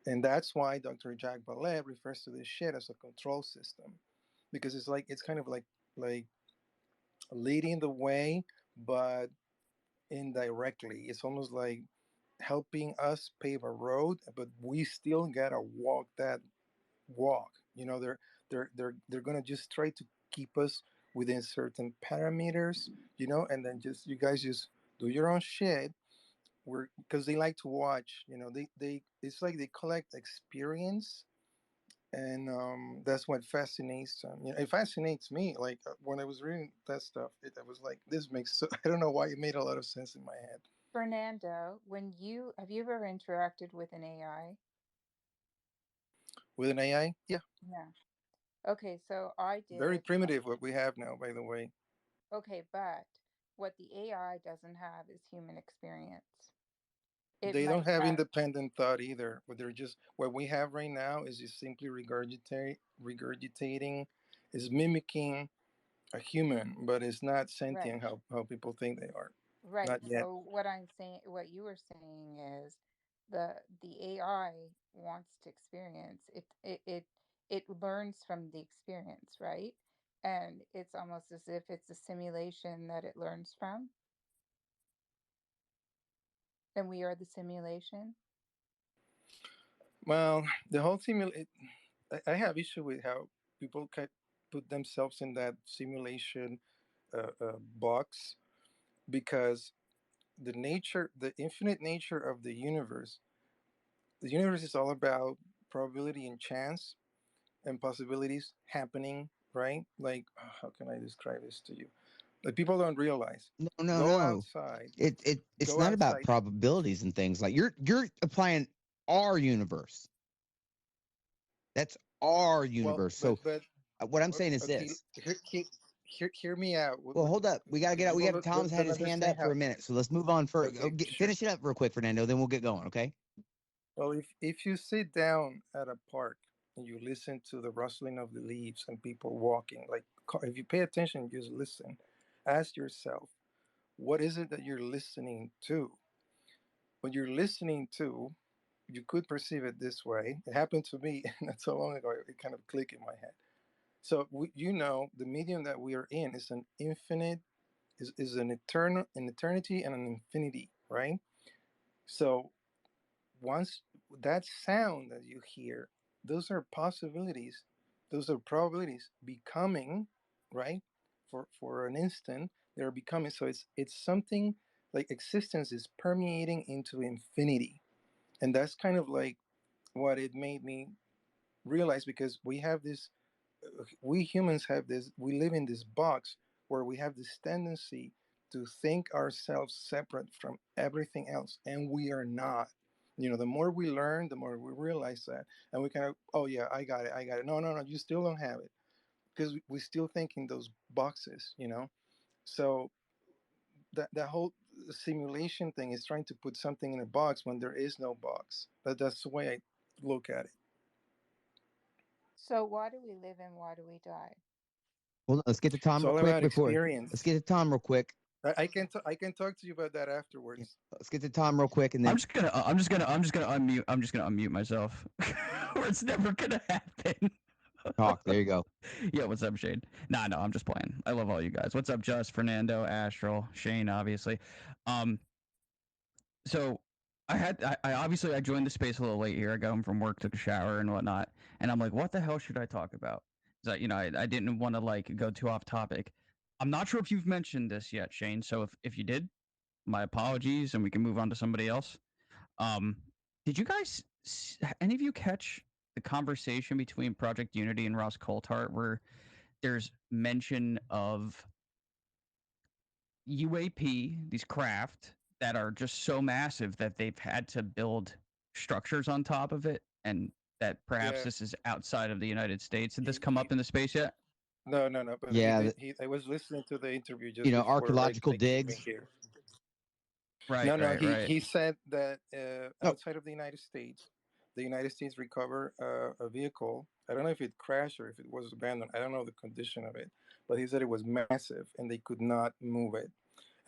and that's why Dr. Jack Ballet refers to this shit as a control system, because it's kind of like leading the way, but indirectly. It's almost like helping us pave a road, but we still gotta walk that walk. They're gonna just try to keep us within certain parameters, and then just you guys just do your own shit. We're Because they like to watch. They it's like they collect experience, and that's what fascinates them. It fascinates me. Like when I was reading that stuff, I was like, this makes I don't know why it made a lot of sense in my head. Fernando, when you have you ever interacted with an AI? With an AI, yeah, Yeah. Okay, so I very did. primitive what we have now, by the way. Okay, but what the AI doesn't have is human experience. It They don't might have have, independent thought either. What we have right now is just simply regurgitating, is mimicking a human, but it's not right. sentient how people think they are. Right. Not yet. So what I'm saying, what you were saying is the AI wants to experience. It learns from the experience, right? And it's almost as if it's a simulation that it learns from, and we are the simulation. Well, the whole I have issue with how people can put themselves in that simulation box, because the infinite nature of the universe is all about probability and chance and possibilities happening, right? Like, how can I describe this to you? Like, people don't realize. No, no, Go no. outside. It's Go not about outside. probabilities and things. Like you're applying our universe. That's our Well, universe. So but what I'm saying is okay, this. hear me out. Well, hold up. We got to get out. We People have Tom's had don't his hand understand up for how. a minute. So let's move on for Okay, sure. finish it up real quick, Fernando. Then we'll get going. Okay. Well, if you sit down at a park and you listen to the rustling of the leaves and people walking, like if you pay attention, just listen. Ask yourself, what is it that you're listening to? What you're listening to, you could perceive it this way. It happened to me not so long ago. It kind of clicked in my head. So the medium that we are in is an infinite, is an eternity and an infinity, right? So once that sound that you hear, those are possibilities, those are probabilities becoming right? For an instant, they're becoming. So it's something like existence is permeating into infinity, and that's kind of like what it made me realize, because we have this, we humans have this, we live in this box where we have this tendency to think ourselves separate from everything else, and we are not. The more we learn, the more we realize that, and we kind of, oh yeah, I got it. No, no, no, you still don't have it, because we still think in those boxes. So that whole simulation thing is trying to put something in a box when there is no box. That's the way I look at it. So why do we live and why do we die? Hold on, let's get to Tom It's real all quick about before. experience. Let's get to Tom real quick. I can talk to you about that afterwards. Yeah, let's get to Tom real quick, and then I'm just gonna unmute myself, or it's never gonna happen. talk. There you go. Yeah, what's up, Shane? Nah, no, I'm just playing. I love all you guys. What's up, Just, Fernando, Astral, Shane, obviously. So I obviously I joined the space a little late here. I got home from work, took a shower and whatnot, and I'm like, what the hell should I talk about? So I didn't want to like go too off topic. I'm not sure if you've mentioned this yet, Shane. So if you did, my apologies, and we can move on to somebody else. Um, did you guys, any of you catch the conversation between Project Unity and Ross Coulthart where there's mention of UAP, these craft that are just so massive that they've had to build structures on top of it, and that perhaps Yeah. this is outside of the United States? Did this He- come he- up in the space yet? No, no, no. But Yeah, I was listening to the interview just before archaeological I came in digs. here. Right, No, no. right, He right. he said that No. outside of the United States recovered a vehicle. I don't know if it crashed or if it was abandoned. I don't know the condition of it, but he said it was massive and they could not move it.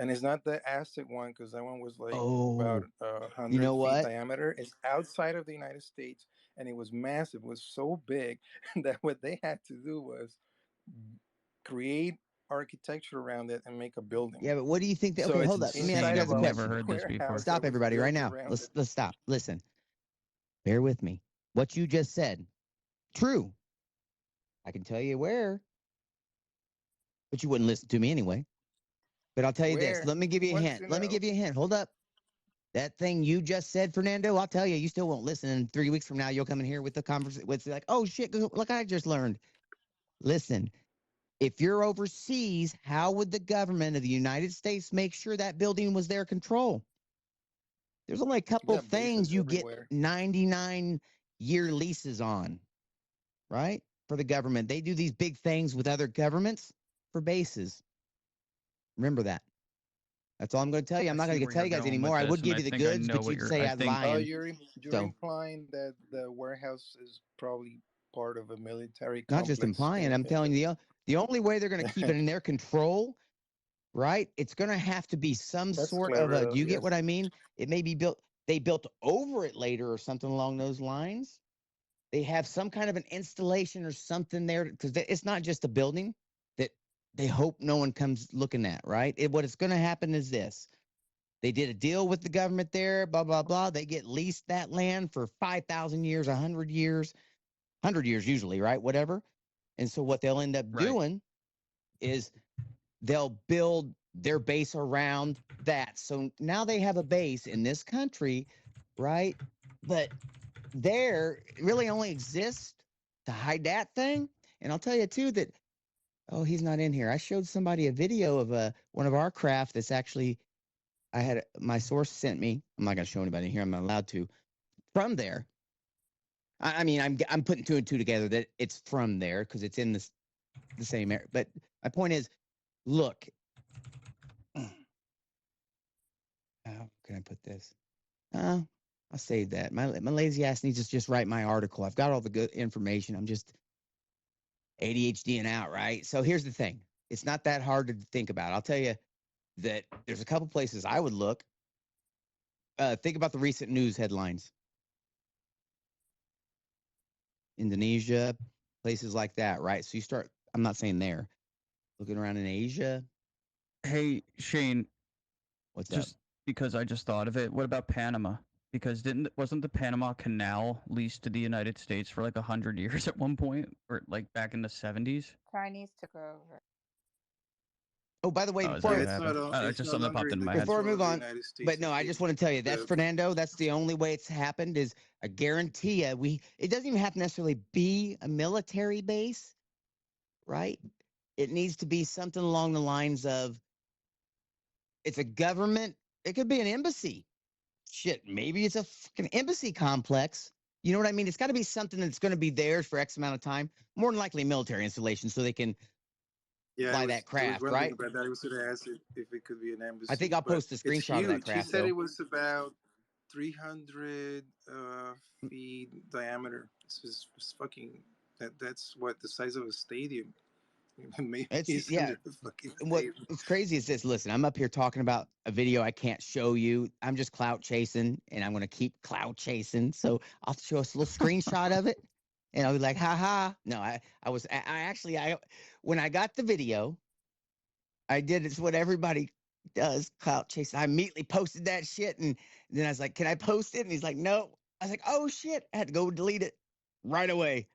And it's not the Aztec one, because that one was like about Oh, 100 you know feet what? diameter. It's outside of the United States, and it was massive. It was so big that what they had to do was create architecture around it and make a building. Yeah, but what do you think? So Okay, it's hold up. Let me ask you inside Insane. guys I've of a a never question. heard this before. warehouse Stop, that was everybody, right built now. around it. Let's stop. Listen, bear with me. What you just said, true. I can tell you where, but you wouldn't listen to me anyway. But I'll tell you this. Where? Let me give you a Want hint. to Let me know? give you a hint. Hold up. That thing you just said, Fernando, I'll tell you, you still won't listen. And 3 weeks from now, you'll come in here with the conversation with like, oh shit, look, I just learned. Listen, if you're overseas, how would the government of the United States make sure that building was their control? There's only a couple Yeah, things bases you get everywhere. 99-year leases on, right? For the government. They do these big things with other governments for bases. Remember that. That's all I'm going to tell you. I'm not going to tell you guys anymore. I would give you the goods, but you'd say I'm Oh, lying. you're So implying that the warehouse is probably part of a military not just complex. implying, I'm telling you, the only way they're going to keep it in their control, right? It's going to have to be some That's sort of clever, a, though. do you get Yes. what I mean? It may be built, they built over it later or something along those lines. They have some kind of an installation or something there, because it's not just a building that they hope no one comes looking at, right? What is going to happen is this. They did a deal with the government there, blah, blah, blah. They get leased that land for 5,000 years, 100 years, 100 years usually, right? Whatever. And so what they'll end up doing is they'll build their base around that. So now they have a base in this country, right? But there really only exists to hide that thing. And I'll tell you too that, oh, he's not in here. I showed somebody a video of one of our craft that's actually, I had my source sent me. I'm not going to show anybody here. I'm not allowed to. From there. I mean, I'm putting two and two together that it's from there because it's in the same area. But my point is, look. How can I put this? I'll save that. My lazy ass needs to just write my article. I've got all the good information. I'm just ADHD and out, right? So here's the thing. It's not that hard to think about. I'll tell you that there's a couple places I would look. Think about the recent news headlines. Indonesia, places like that, right? So you start, I'm not saying there, looking around in Asia. Hey, Shane, What's just up? because I just thought of it, what about Panama? Because wasn't the Panama Canal leased to the United States for like 100 years at one point, or like back in the 70s? Chinese took over. Oh, by the way, Oh, is that Yeah, what before it's not. happened? It's Just no something that longer popped in into the my head. before I control move of the on, United States. but no, It's I been just want to tell you that's the Fernando. That's the only way it's happened. Is I guarantee you, it doesn't even have to necessarily be a military base, right? It needs to be something along the lines of it's a government. It could be an embassy. Shit, maybe it's a fucking embassy complex. You know what I mean? It's got to be something that's going to be theirs for X amount of time. More than likely, military installation, so they can Yeah, fly that I was craft, wondering right? about that. I was going to ask if it could be an I think embassy, I'll but post a it's screenshot of that huge. He craft, said though. it was about 300 feet diameter. It's fucking. That's what the size of a stadium. Maybe It's it's yeah. under the fucking And what's crazy is this. Listen, I'm up here talking about a video I can't show you. I'm just clout chasing, and I'm going to keep clout chasing. So I'll show us a little screenshot of it, and I'll be like, "Ha ha!" No, when I got the video, I did. It's what everybody does, clout chasing. I immediately posted that shit, and then I was like, "Can I post it?" And he's like, "No." I was like, "Oh shit!" I had to go delete it right away.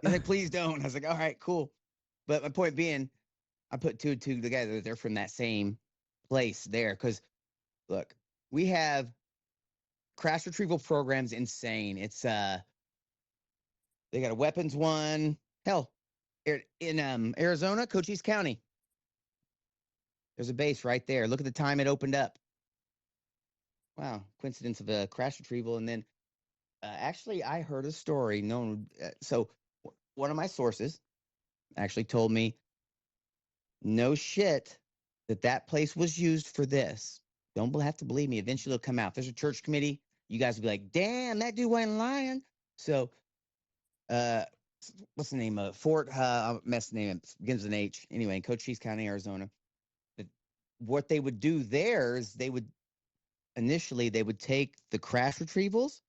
He's like, "Please don't." I was like, "All right, cool." But my point being, I put two and two together. They're from that same place there. Because look, we have crash retrieval programs insane. It's they got a weapons one. Hell, in Arizona, Cochise County, there's a base right there. Look at the time it opened up. Wow, coincidence of a crash retrieval. And then actually, I heard a story. One of my sources actually told me no shit that place was used for this. Don't have to believe me. Eventually, it'll come out. There's a church committee. You guys will be like, damn, that dude wasn't lying. So, uh, what's the name of it? Fort? I'll mess the name. It begins with an H. Anyway, in Cochise County, Arizona. The, what they would do there is they would take the crash retrievals,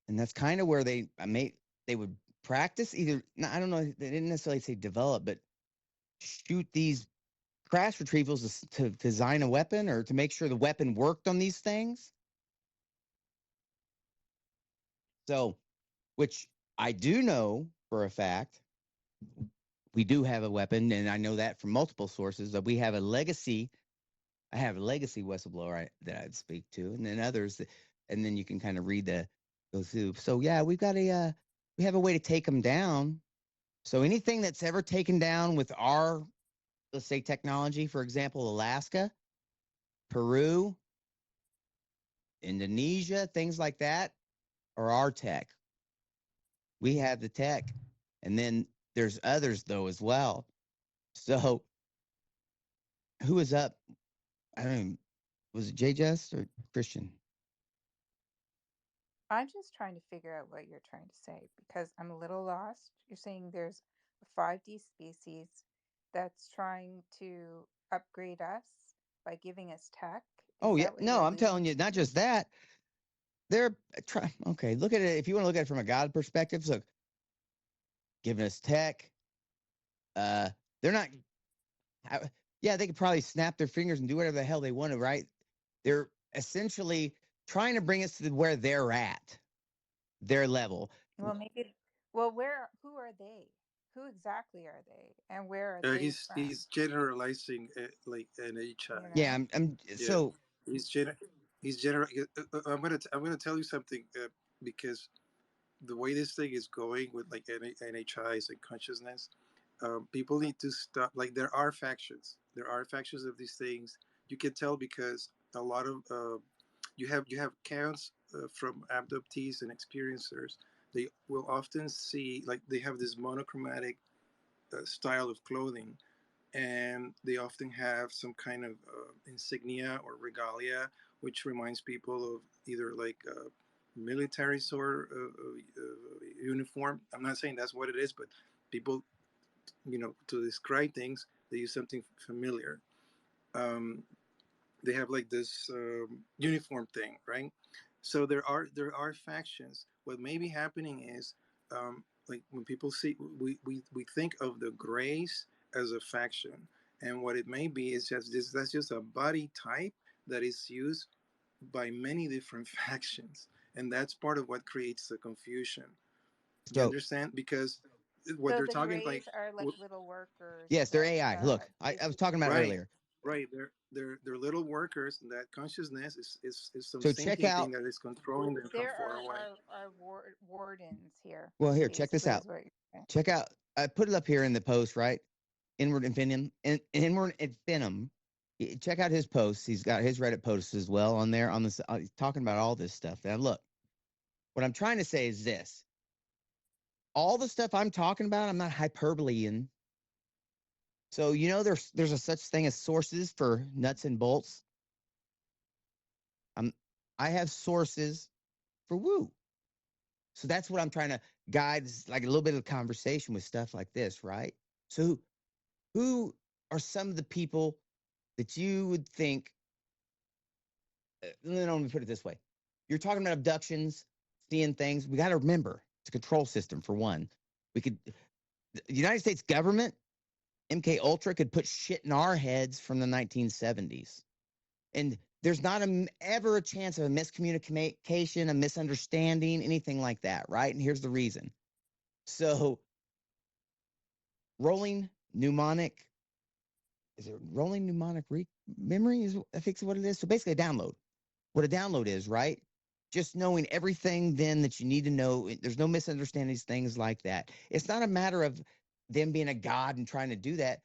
and that's kind of where they would practice either. I don't know. They didn't necessarily say develop, but shoot these crash retrievals to design a weapon or to make sure the weapon worked on these things. So, which I do know for a fact, we do have a weapon, and I know that from multiple sources that we have a legacy. I have a legacy whistleblower that I'd speak to, and then others, and then you can kind of go through. So yeah, we have a way to take them down. So anything that's ever taken down with our, let's say, technology, for example, Alaska, Peru, Indonesia, things like that, are our tech. We have the tech. And then there's others though as well. So who is up? I don't know. Was it J Jess or Christian? I'm just trying to figure out what you're trying to say because I'm a little lost. You're saying there's a 5D species that's trying to upgrade us by giving us tech. Is Oh yeah. that what No, you're I'm alluding telling you, not to? just that. They're trying. Okay, look at it. If you want to look at it from a God perspective, look, giving us tech. They're not. Yeah, they could probably snap their fingers and do whatever the hell they want to, right? They're essentially trying to bring us to where they're at, their level. Well, maybe. Well, who are they? Who exactly are they? And where are they from? he's generalizing like an HI. You Yeah, know? I'm Yeah, so he's gener he's general. I'm gonna tell you something because the way this thing is going with like NHIs and consciousness, people need to stop. Like there are factions of these things. You can tell because a lot of you have counts from abductees and experiencers. They will often see like they have this monochromatic style of clothing, and they often have some kind of insignia or regalia, which reminds people of either like military sort of uniform. I'm not saying that's what it is, but people, to describe things, they use something familiar. Um, they have like this uniform thing, right? So there are factions. What may be happening is like when people see we think of the Greys as a faction, and what it may be is just this that's just a body type that is used by many different factions, and that's part of what creates the confusion. You So understand? Because what So they're the talking grays like, are like little workers yes, they're that AI. Look, I was talking about right, earlier. right, they're little workers, and that consciousness is some So check thinking thing out. that is controlling them from there far away. are wardens here. Well, here, check this Basically, out. is what you're saying. Check out. I put it up here in the post, right? Inward Infinitum. Inward Infinitum. Check out his posts. He's got his Reddit posts as well on there. On this, he's talking about all this stuff. Now, look, what I'm trying to say is this: all the stuff I'm talking about, I'm not hyperbole. So there's a such thing as sources for nuts and bolts. I have sources for woo. So that's what I'm trying to guide, like a little bit of conversation with stuff like this, right? So who are some of the people that you would think, let me put it this way. You're talking about abductions, seeing things. We got to remember it's a control system for one. The United States government, MK Ultra could put shit in our heads from the 1970s. And there's not ever a chance of a miscommunication, a misunderstanding, anything like that, right? And here's the reason. So rolling mnemonic, is it rolling mnemonic memory? I think is what it is. So basically a download. What a download is, right? Just knowing everything then that you need to know. There's no misunderstandings, things like that. It's not a matter of them being a god and trying to do that.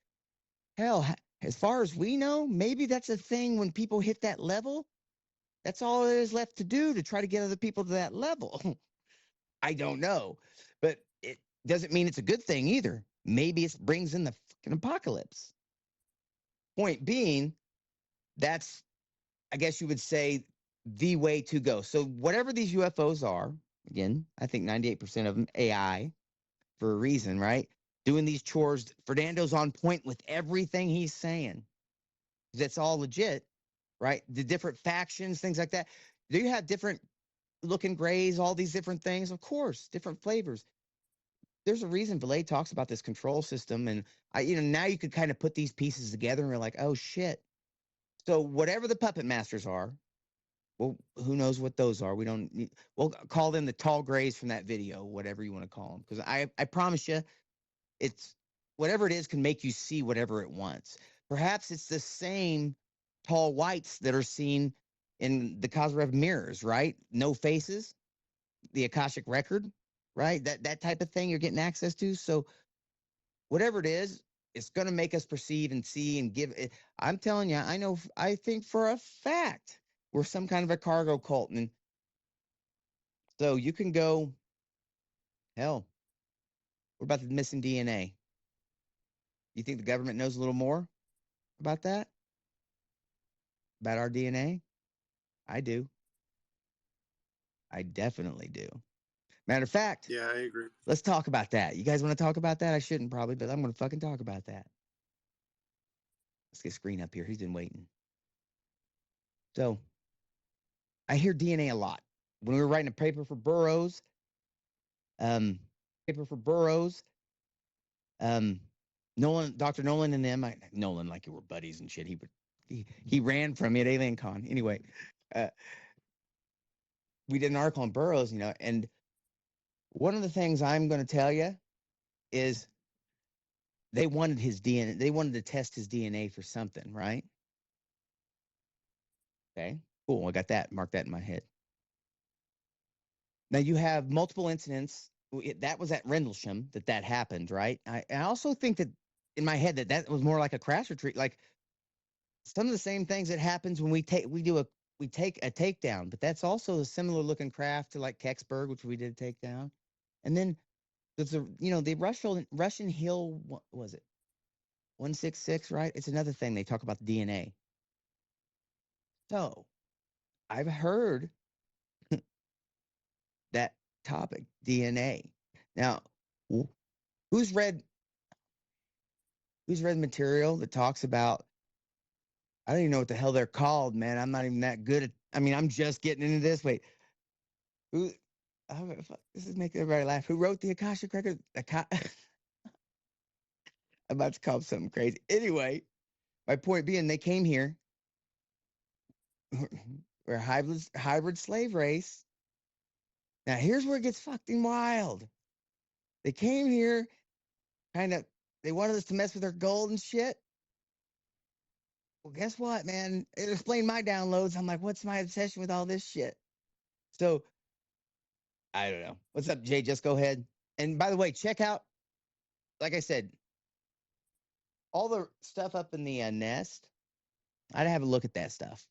Hell, as far as we know, maybe that's a thing when people hit that level. That's all there is left to do to try to get other people to that level. I don't know. But it doesn't mean it's a good thing either. Maybe it brings in the fucking apocalypse. Point being, that's, I guess you would say, the way to go. So whatever these UFOs are, again, I think 98% of them AI for a reason, right? Doing these chores. Fernando's on point with everything he's saying. That's all legit, right? The different factions, things like that. Do you have different looking grays, all these different things? Of course, different flavors. There's a reason Valet talks about this control system. And now you could kind of put these pieces together and you're like, oh shit. So whatever the puppet masters are, well, who knows what those are? We'll call them the tall grays from that video, whatever you want to call them. Because I promise you, it's whatever it is can make you see whatever it wants. Perhaps it's the same tall whites that are seen in the Kozrev mirrors, right? No faces, the Akashic record, right? That type of thing you're getting access to. So whatever it is, it's going to make us perceive and see and give it. I'm telling you, I think for a fact we're some kind of a cargo cult. And so you can go, hell, what about the missing DNA? You think the government knows a little more about that? About our DNA? I do. I definitely do. Matter of fact, Yeah, I agree. let's talk about that. You guys want to talk about that? I shouldn't probably, but I'm going to fucking talk about that. Let's get screen up here. He's been waiting. So I hear DNA a lot. When we were writing a paper for Burroughs, um, Dr. Nolan and them, Nolan like you were buddies and shit. He ran from me at Alien Con. Anyway, we did an article on Burroughs, and one of the things I'm going to tell you is they wanted his DNA. They wanted to test his DNA for something, right? Okay, cool. I got that. Mark that in my head. Now you have multiple incidents. That was at Rendlesham that happened, right? I also think that in my head that was more like a crash retreat, like some of the same things that happens when we take a takedown, but that's also a similar looking craft to like Kecksburg, which we did a takedown, and then there's the Russian Hill. What was it? 166, right? It's another thing they talk about the DNA. So I've heard that topic, DNA. Now, who's read material that talks about, I don't even know what the hell they're called, man. I'm not even that good at, I'm just getting into this. Wait, who, this is making everybody laugh. Who wrote the Akashic Record? I'm about to call something crazy. Anyway, my point being, they came here. We're a hybrid slave race. Now, here's where it gets fucking wild. They came here, they wanted us to mess with their gold and shit. Well, guess what, man? It explained my downloads. I'm like, what's my obsession with all this shit? So, I don't know. What's up, Jay? Just go ahead. And by the way, check out, like I said, all the stuff up in the nest. I'd have a look at that stuff.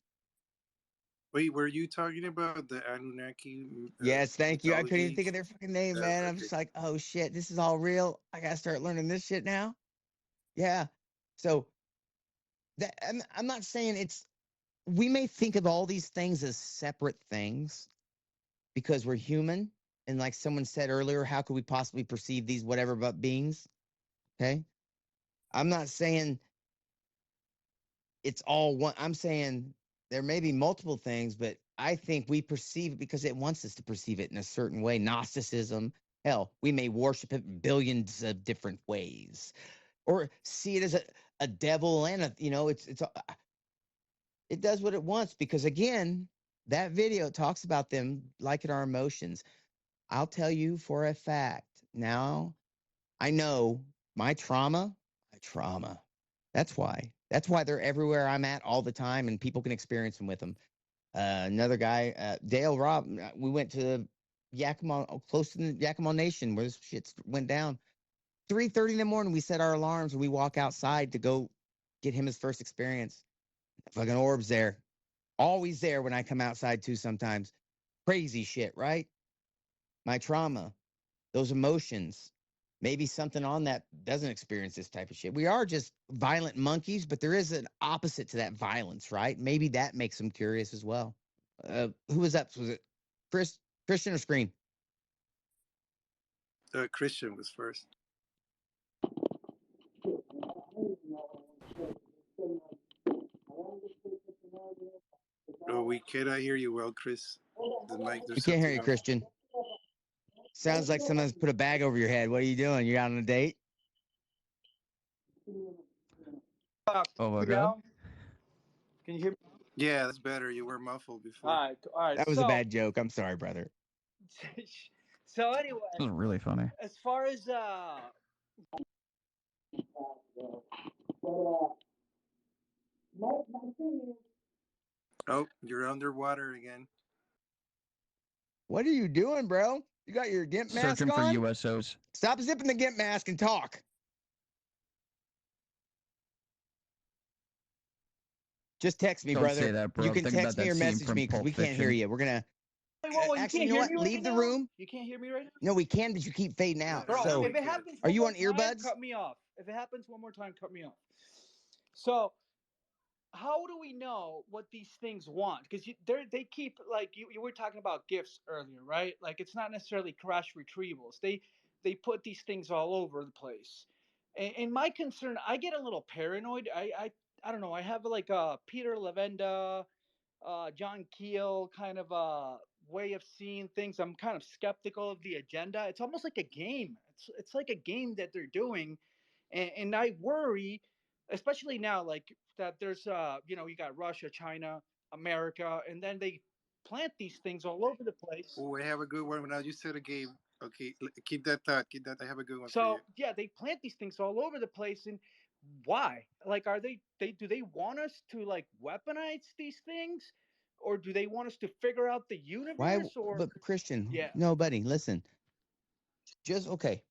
Wait, were you talking about the Anunnaki? Yes, thank you. I couldn't even mythology? think of their fucking name, man. I'm just like, oh shit, this is all real. I gotta start learning this shit now. Yeah. So that I'm not saying it's. We may think of all these things as separate things because we're human, and like someone said earlier, how could we possibly perceive these whatever but beings? Okay. I'm not saying it's all one. I'm saying there may be multiple things, but I think we perceive it because it wants us to perceive it in a certain way. Gnosticism, hell, we may worship it billions of different ways, or see it as a devil and it does what it wants because again, that video talks about them liking our emotions. I'll tell you for a fact. Now, I know my trauma. That's why. That's why they're everywhere I'm at all the time, and people can experience them with them. Another guy, Dale Rob, we went to Yakima, close to the Yakima Nation, where this shit went down. 3:30 in the morning, we set our alarms, and we walk outside to go get him his first experience. Fucking orbs there, always there when I come outside too. Sometimes, crazy shit, right? My trauma, those emotions. Maybe something on that doesn't experience this type of shit. We are just violent monkeys, but there is an opposite to that violence, right? Maybe that makes them curious as well. Who was that? Was it Christian or Screen? Christian was first. Oh, we cannot hear you well, Chris. The mic, We there's can't hear something you, on. Christian. Sounds like someone's put a bag over your head. What are you doing? You out on a date? Oh my god. Now? Can you hear me? Yeah, that's better. You were muffled before. All right. That was a bad joke. I'm sorry, brother. So anyway, This is really funny. as far as Oh, you're underwater again. What are you doing, bro? You got your GIMP mask Searching for on? USOs. Stop zipping the GIMP mask and talk. Just text me, Don't brother. say that, bro. You can Think text about me that or scene message from me because Pulp we can't hear Fiction. you. We're gonna. whoa, you Actually, can't you know hear what? me right Leave the now? room. You can't hear me right now? No, we can, but you keep fading out. Bro, So, if it happens are one you more on time, earbuds? cut me off. If it happens one more time, cut me off. So how do we know what these things want? Because they keep, like, you were talking about gifts earlier, right? Like, it's not necessarily crash retrievals. They put these things all over the place. And my concern, I get a little paranoid. I don't know. I have like a Peter Lavenda, John Keel kind of a way of seeing things. I'm kind of skeptical of the agenda. It's almost like a game. It's like a game that they're doing, and I worry, especially now, like that there's you got Russia, China, America, and then they plant these things all over the place. Oh, I have a good one. Now you said a game. Okay, keep that thought. Keep that. I have a good one for So you. yeah, they plant these things all over the place, and why? Like, are they do they want us to like weaponize these things, or do they want us to figure out the Why? universe? Or But Christian, yeah, no, buddy, listen. Just okay.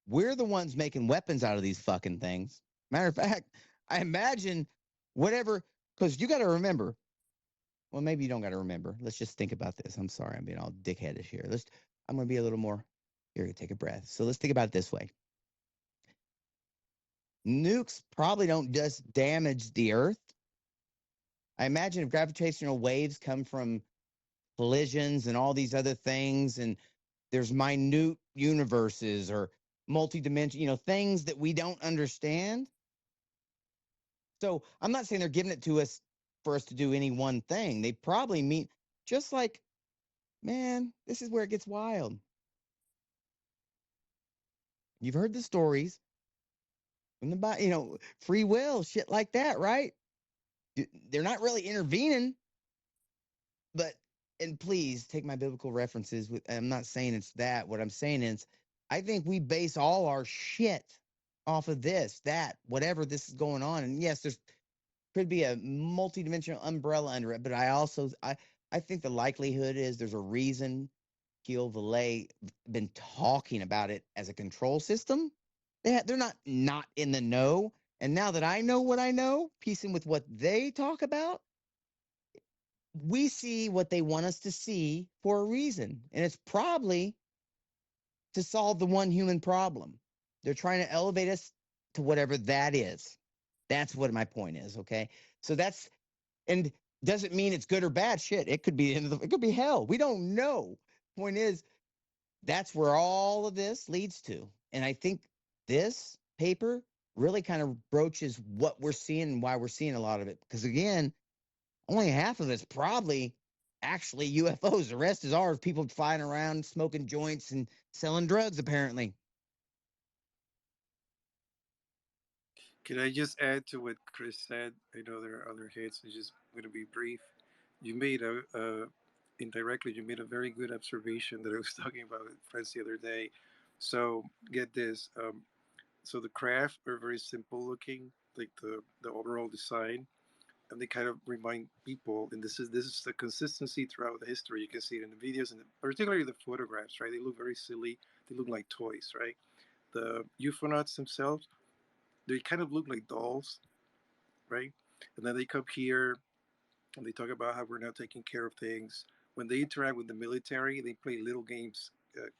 We're the ones making weapons out of these fucking things. Matter of fact, I imagine whatever, because you got to remember. Well, maybe you don't got to remember. Let's just think about this. I'm sorry, I'm being all dickheadish here. I'm going to be a little more. Here, take a breath. So let's think about it this way. Nukes probably don't just damage the Earth. I imagine if gravitational waves come from collisions and all these other things, and there's minute universes or multi-dimensional, things that we don't understand. So I'm not saying they're giving it to us for us to do any one thing. They probably mean just like, man, this is where it gets wild. You've heard the stories from the, free will, shit like that, right? They're not really intervening. But and please take my biblical references with. I'm not saying it's that. What I'm saying is, I think we base all our shit off of this, that, whatever this is going on. And yes, there's could be a multidimensional umbrella under it, but I think the likelihood is there's a reason Gil Valet been talking about it as a control system. They're not in the know. And now that I know what I know, piecing with what they talk about, we see what they want us to see for a reason. And it's probably to solve the one human problem. They're trying to elevate us to whatever that is. That's what my point is. Okay. So that's, and doesn't mean it's good or bad shit. It could be it could be hell. We don't know. Point is, that's where all of this leads to. And I think this paper really kind of broaches what we're seeing and why we're seeing a lot of it. Because again, only half of it's probably actually UFOs. The rest is ours. People flying around, smoking joints and selling drugs, apparently. Can I just add to what Chris said? I know there are other hits. I'm just going to be brief. You made indirectly, you made a very good observation that I was talking about with friends the other day. So get this. So the craft are very simple looking, like the overall design, and they kind of remind people. And this is the consistency throughout the history. You can see it in the videos and particularly the photographs. Right? They look very silly. They look like toys. Right? The UFOnauts themselves, they kind of look like dolls, right? And then they come here and they talk about how we're not taking care of things. When they interact with the military, they play little games,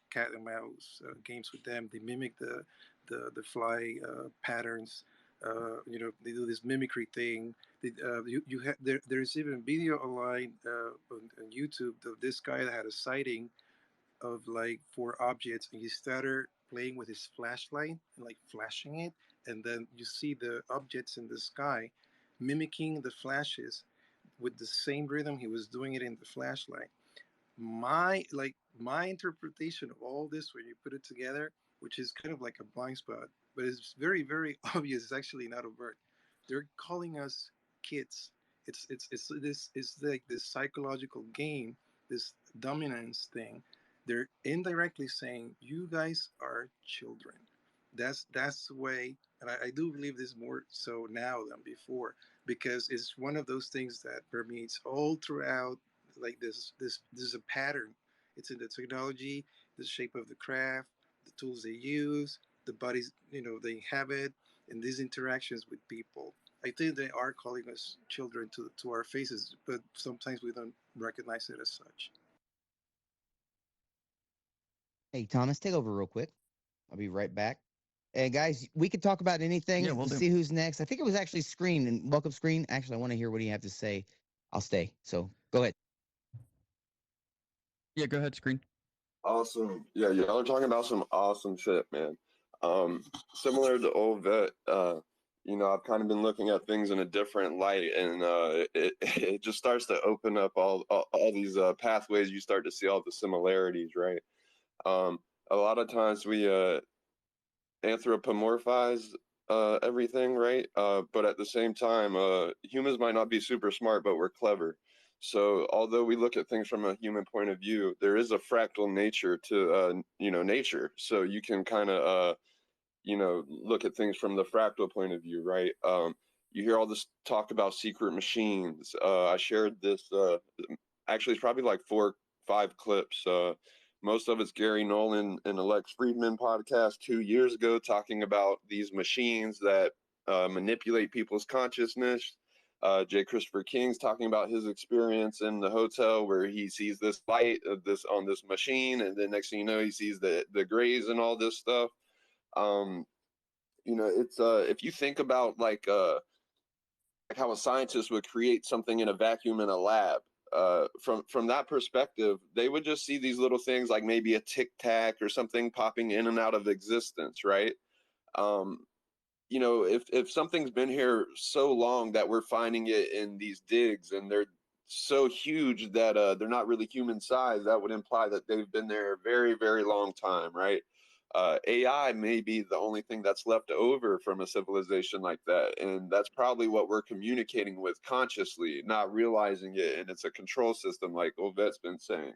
cat and mouse games with them. They mimic the fly patterns. They do this mimicry thing. There's even video online on YouTube of this guy that had a sighting of like four objects, and he started playing with his flashlight and like flashing it, and then you see the objects in the sky mimicking the flashes with the same rhythm he was doing it in the flashlight. My interpretation of all this when you put it together, which is kind of like a blind spot, but it's very very obvious. It's actually not overt. They're calling us kids. It's like this psychological game, this dominance thing. They're indirectly saying you guys are children. That's the way, and I do believe this more so now than before, because it's one of those things that permeates all throughout. Like this is a pattern. It's in the technology, the shape of the craft, the tools they use, the bodies they inhabit, and these interactions with people. I think they are calling us children to our faces, but sometimes we don't recognize it as such. Hey, Thomas, take over real quick. I'll be right back. And guys, we could talk about anything. Yeah, we'll Let's do. see who's next. I think it was actually Screen and welcome Screen. Actually, I want to hear what you have to say. I'll stay. So go ahead. Yeah, go ahead, Screen. Awesome. Yeah, y'all are talking about some awesome shit, man. Similar to old vet, I've kind of been looking at things in a different light, and it just starts to open up all these pathways. You start to see all the similarities, right? A lot of times we anthropomorphize everything, right? But at the same time, humans might not be super smart, but we're clever. So although we look at things from a human point of view, there is a fractal nature to nature. So you can kind of look at things from the fractal point of view, right? You hear all this talk about secret machines. I shared this. Actually, it's probably like 4, 5 clips. Most of it's Gary Nolan and Alex Friedman podcast 2 years ago, talking about these machines that manipulate people's consciousness. J. Christopher King's talking about his experience in the hotel where he sees this light of this on this machine, and then next thing you know, he sees the grays and all this stuff. It's if you think about like how a scientist would create something in a vacuum in a lab. From that perspective, they would just see these little things like maybe a tic tac or something popping in and out of existence, right? If something's been here so long that we're finding it in these digs and they're so huge that they're not really human size, that would imply that they've been there a very, very long time, right? AI may be the only thing that's left over from a civilization like that. And that's probably what we're communicating with consciously, not realizing it. And it's a control system, like Ovet's been saying.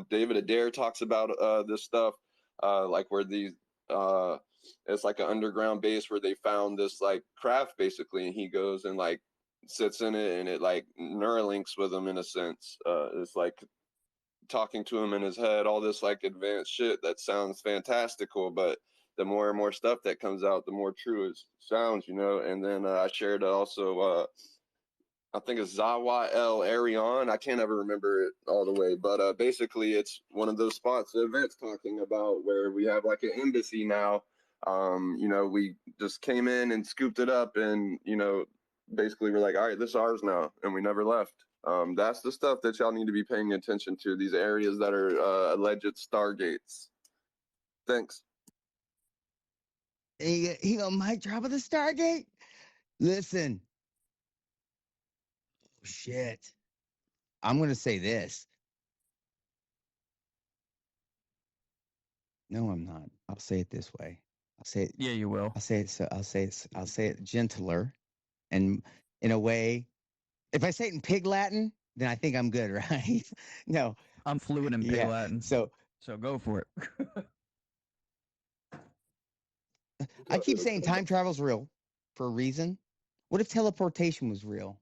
David Adair talks about this stuff, like where these, it's like an underground base where they found this like craft basically, and he goes and like sits in it, and it like Neuralinks with him in a sense. It's like talking to him in his head, all this like advanced shit that sounds fantastical, but the more and more stuff that comes out, the more true it sounds, you know. And then I shared also, I think it's Zawa El Arion. I can't ever remember it all the way, but basically it's one of those spots the event's talking about where we have like an embassy now. You know, we just came in and scooped it up, and you know, basically we're like, all right, this is ours now, and we never left. That's the stuff that y'all need to be paying attention to. These areas that are alleged stargates. Thanks. He go, mic drop of the Stargate. Listen, shit. I'm gonna say this. No, I'm not. I'll say it this way. I'll say it. Yeah, you will. I'll say it. So I'll say it gentler, and in a way. If I say it in Pig Latin, then I think I'm good, right? No, I'm fluent in Pig yeah. Latin, So go for it. I keep saying time travel's real for a reason. What if teleportation was real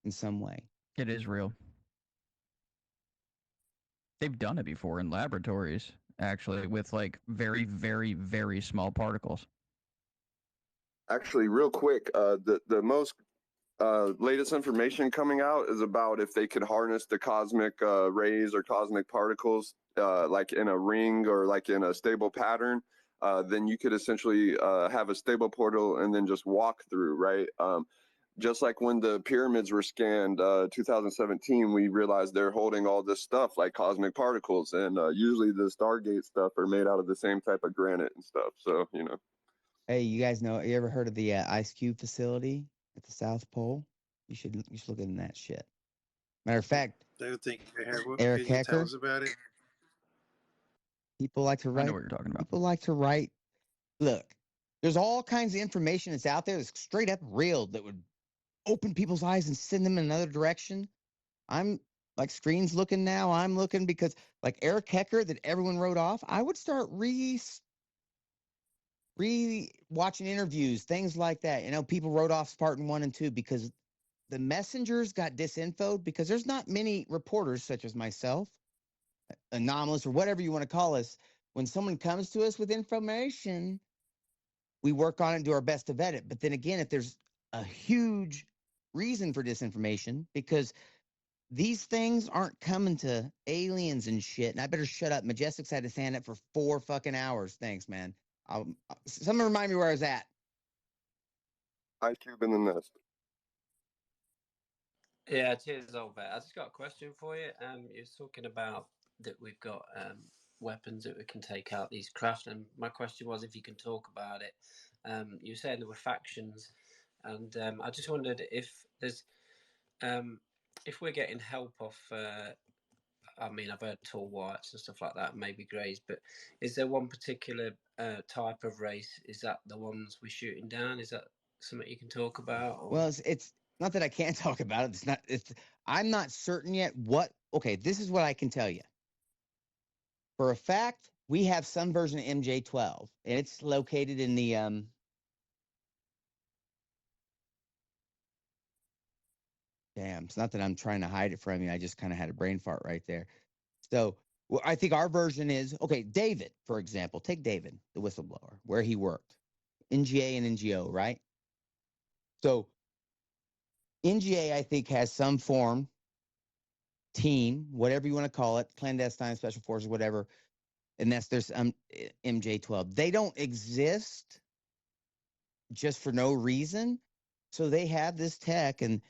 in some way? It is real. They've done it before in laboratories, actually, with like very, very, very small particles. Actually, real quick, the most latest information coming out is about if they could harness the cosmic rays or cosmic particles, like in a ring or like in a stable pattern. Then you could essentially have a stable portal and then just walk through, right? Just like when the pyramids were scanned, 2017, we realized they're holding all this stuff like cosmic particles, and usually the Stargate stuff are made out of the same type of granite and stuff. So, you know. Hey, you guys know? You ever heard of the Ice Cube facility at the South Pole? You should look into that shit. Matter of fact, I don't think I have. What Eric can you tell Hecker. us about it? People like to I write. know what you're talking about. People like to write. Look, there's all kinds of information that's out there that's straight up real that would open people's eyes and send them in another direction. I'm like screens looking now. I'm looking because like Eric Hecker that everyone wrote off. I would start watching interviews, things like that. You know, people wrote off Spartan 1 and 2 because the messengers got disinfoed because there's not many reporters such as myself, anomalous or whatever you want to call us. When someone comes to us with information, we work on it and do our best to vet it. But then again, if there's a huge reason for disinformation, because these things aren't coming to aliens and shit. And I better shut up. Majestic's had his hand up for 4 fucking hours. Thanks, man. Someone remind me where I was at. Ice Cube in the nest. Yeah, cheers, Albert. I just got a question for you. You're talking about that we've got weapons that we can take out these craft, and my question was if you can talk about it. You were saying there were factions, and I just wondered if there's if we're getting help off. I mean, I've heard tall whites and stuff like that, maybe greys, but is there one particular type of race? Is that the ones we're shooting down? Is that something you can talk about? Or? Well, it's not that I can't talk about it. I'm not certain yet what. Okay, this is what I can tell you. For a fact, we have some version of MJ12, and it's located in the Damn, it's not that I'm trying to hide it from you. I just kind of had a brain fart right there. So well, I think our version is okay. David, for example, take David, the whistleblower, where he worked, NGA and NGO, right? So NGA, I think, has some form, team, whatever you want to call it, clandestine special forces, whatever. And there's MJ12. They don't exist just for no reason. So they have this tech, and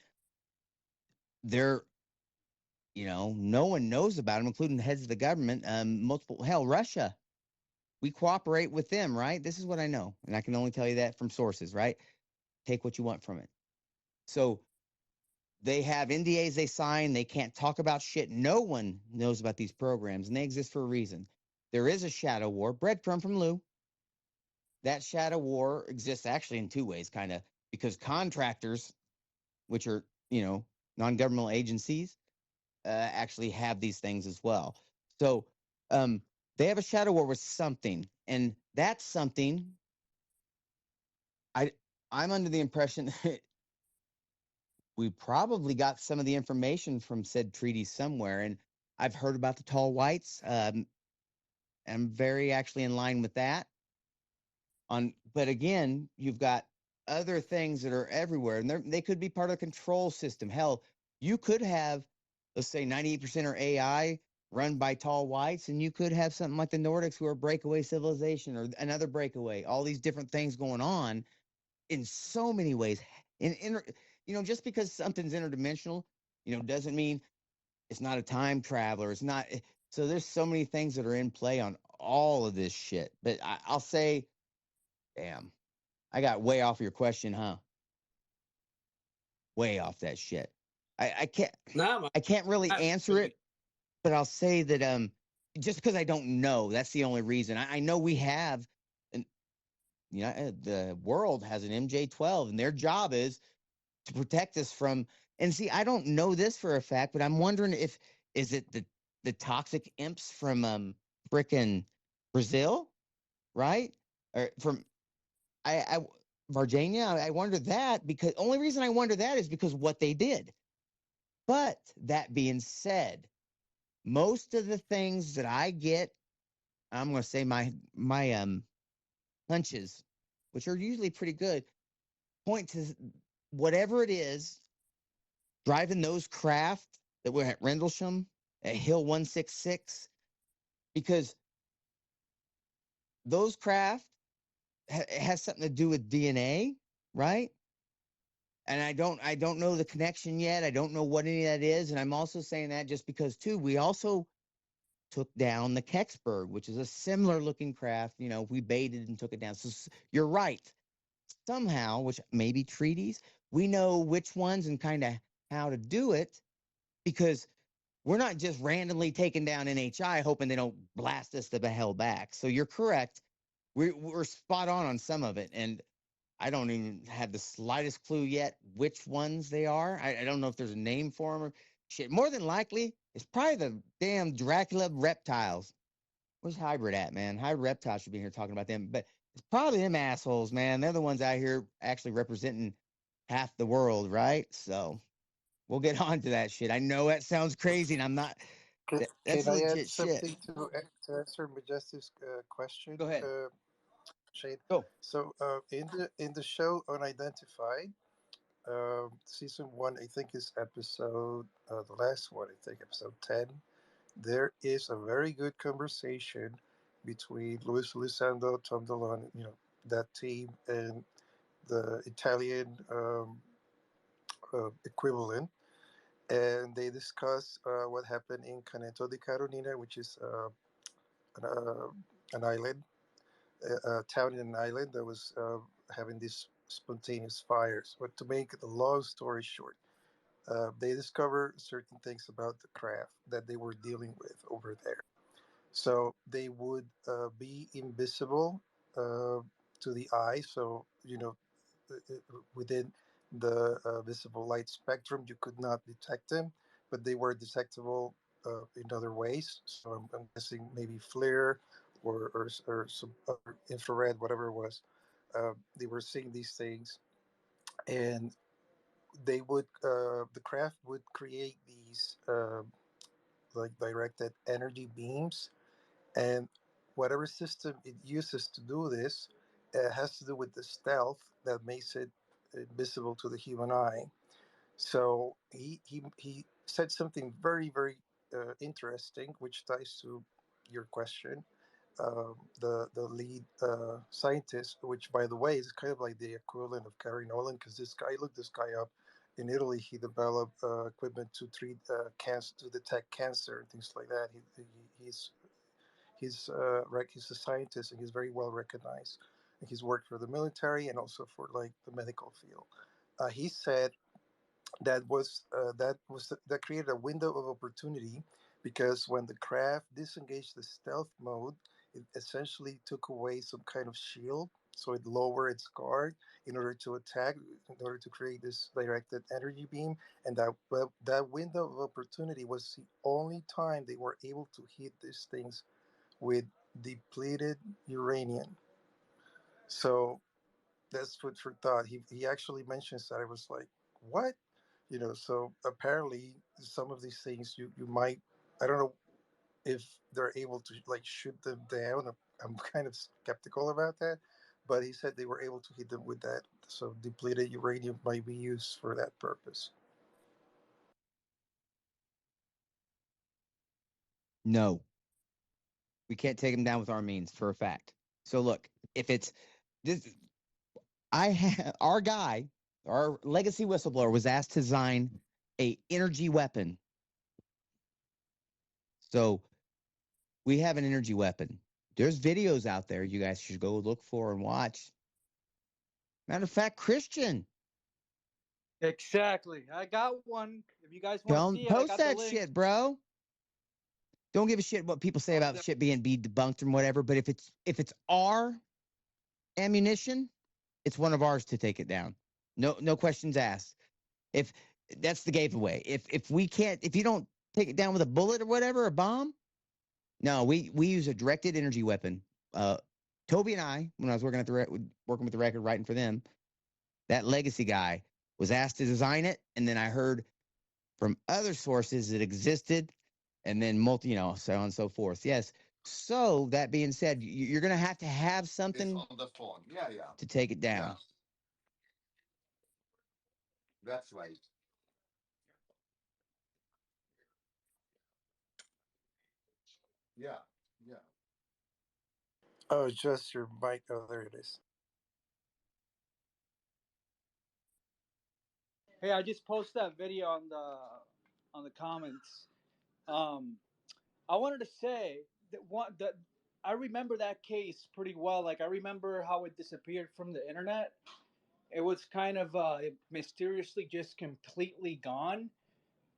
they're, no one knows about them, including the heads of the government. Russia. We cooperate with them, right? This is what I know, and I can only tell you that from sources, right? Take what you want from it. So they have NDAs they sign. They can't talk about shit. No one knows about these programs, and they exist for a reason. There is a shadow war, breadcrumb from Lou, that shadow war exists actually in two ways, kind of, because contractors, which are, non-governmental agencies, actually have these things as well. So they have a shadow war with something, and that something, I'm under the impression we probably got some of the information from said treaty somewhere, and I've heard about the tall whites. I'm very actually in line with that. But again, you've got other things that are everywhere, and they could be part of the control system. Hell, you could have, let's say, 98% are AI run by tall whites, and you could have something like the Nordics, who are a breakaway civilization, or another breakaway. All these different things going on in so many ways. Just because something's interdimensional, doesn't mean it's not a time traveler. It's not. So there's so many things that are in play on all of this shit. But I'll say, damn, I got way off your question, huh? Way off that shit. I can't No, man. I can't really That's answer really it, but I'll say that just because I don't know, that's the only reason. I know we have, and the world has an MJ-12, and their job is to protect us from. And see, I don't know this for a fact, but I'm wondering if is it the toxic imps from frickin' Brazil, right? Or from I Virginia. I wonder that, because only reason I wonder that is because what they did. But that being said, most of the things that I get, I'm going to say my hunches, which are usually pretty good, point to whatever it is driving those craft that were at Rendlesham at Hill 166, because those craft has something to do with DNA, right? And I don't know the connection yet. I don't know what any of that is, and I'm also saying that just because too we also took down the Kecksburg, which is a similar looking craft. We baited and took it down. So you're right. Somehow, which maybe treaties, we know which ones and kind of how to do it, because we're not just randomly taking down NHI hoping they don't blast us the hell back. So you're correct. We're spot on some of it, and I don't even have the slightest clue yet which ones they are. I don't know if there's a name for them or shit. More than likely, it's probably the damn Dracula reptiles. Where's Hybrid at, man? Hybrid reptiles should be here talking about them, but it's probably them assholes, man. They're the ones out here actually representing half the world, right? So we'll get on to that shit. I know that sounds crazy, and I'm not. That's Can I add legit shit. something to answer Majesty's question, Go ahead. Shade? Go. So in the show Unidentified, season one, I think is episode the last one. I think episode 10. There is a very good conversation between Luis Elizondo, Tom DeLonge, that team, and the Italian equivalent, and they discuss what happened in Caneto di Caronina, which is an island, a town in an island that was having these spontaneous fires. But to make the long story short, they discover certain things about the craft that they were dealing with over there. So they would be invisible to the eye. So, within the visible light spectrum, you could not detect them, but they were detectable in other ways. So I'm guessing maybe FLIR or some other infrared, whatever it was. They were seeing these things, and the craft would create these like directed energy beams, and whatever system it uses to do this has to do with the stealth that makes it visible to the human eye. So he said something very, very interesting, which ties to your question. The lead scientist, which by the way is kind of like the equivalent of Gary Nolan, because this guy, look this guy up. In Italy, he developed equipment to treat cancer, to detect cancer and things like that. He's a scientist, and he's very well recognized. And he's worked for the military and also for like the medical field. He said that created a window of opportunity, because when the craft disengaged the stealth mode, it essentially took away some kind of shield so it lowered its guard in order to attack, in order to create this directed energy beam. And that window of opportunity was the only time they were able to hit these things with depleted uranium. So that's food for thought. He actually mentions that. I was like, what? So apparently some of these things you might, I don't know if they're able to like shoot them down. I'm kind of skeptical about that, but he said they were able to hit them with that. So depleted uranium might be used for that purpose. No, we can't take them down with our means for a fact. So look, if it's this, our guy, our legacy whistleblower was asked to design a energy weapon. So we have an energy weapon. There's videos out there you guys should go look for and watch. Matter of fact, Christian, Exactly. I got one. If you guys want to see it, I post got that the link. shit, bro. Don't give a shit what people say about shit being debunked and whatever. But if it's our ammunition, it's one of ours to take it down. No questions asked. If that's the giveaway. If we can't, if you don't take it down with a bullet or whatever, a bomb. No, we use a directed energy weapon. Toby and I, when I was working with the record, writing for them, that legacy guy was asked to design it, and then I heard from other sources it existed, and then so on and so forth. Yes. So that being said, you're gonna have to have something on the phone. Yeah. to take it down. Yeah. That's right. Yeah. Oh, it's just your mic. Oh, there it is. Hey, I just posted that video on the comments. I wanted to say that I remember that case pretty well. Like I remember how it disappeared from the internet. It was kind of mysteriously just completely gone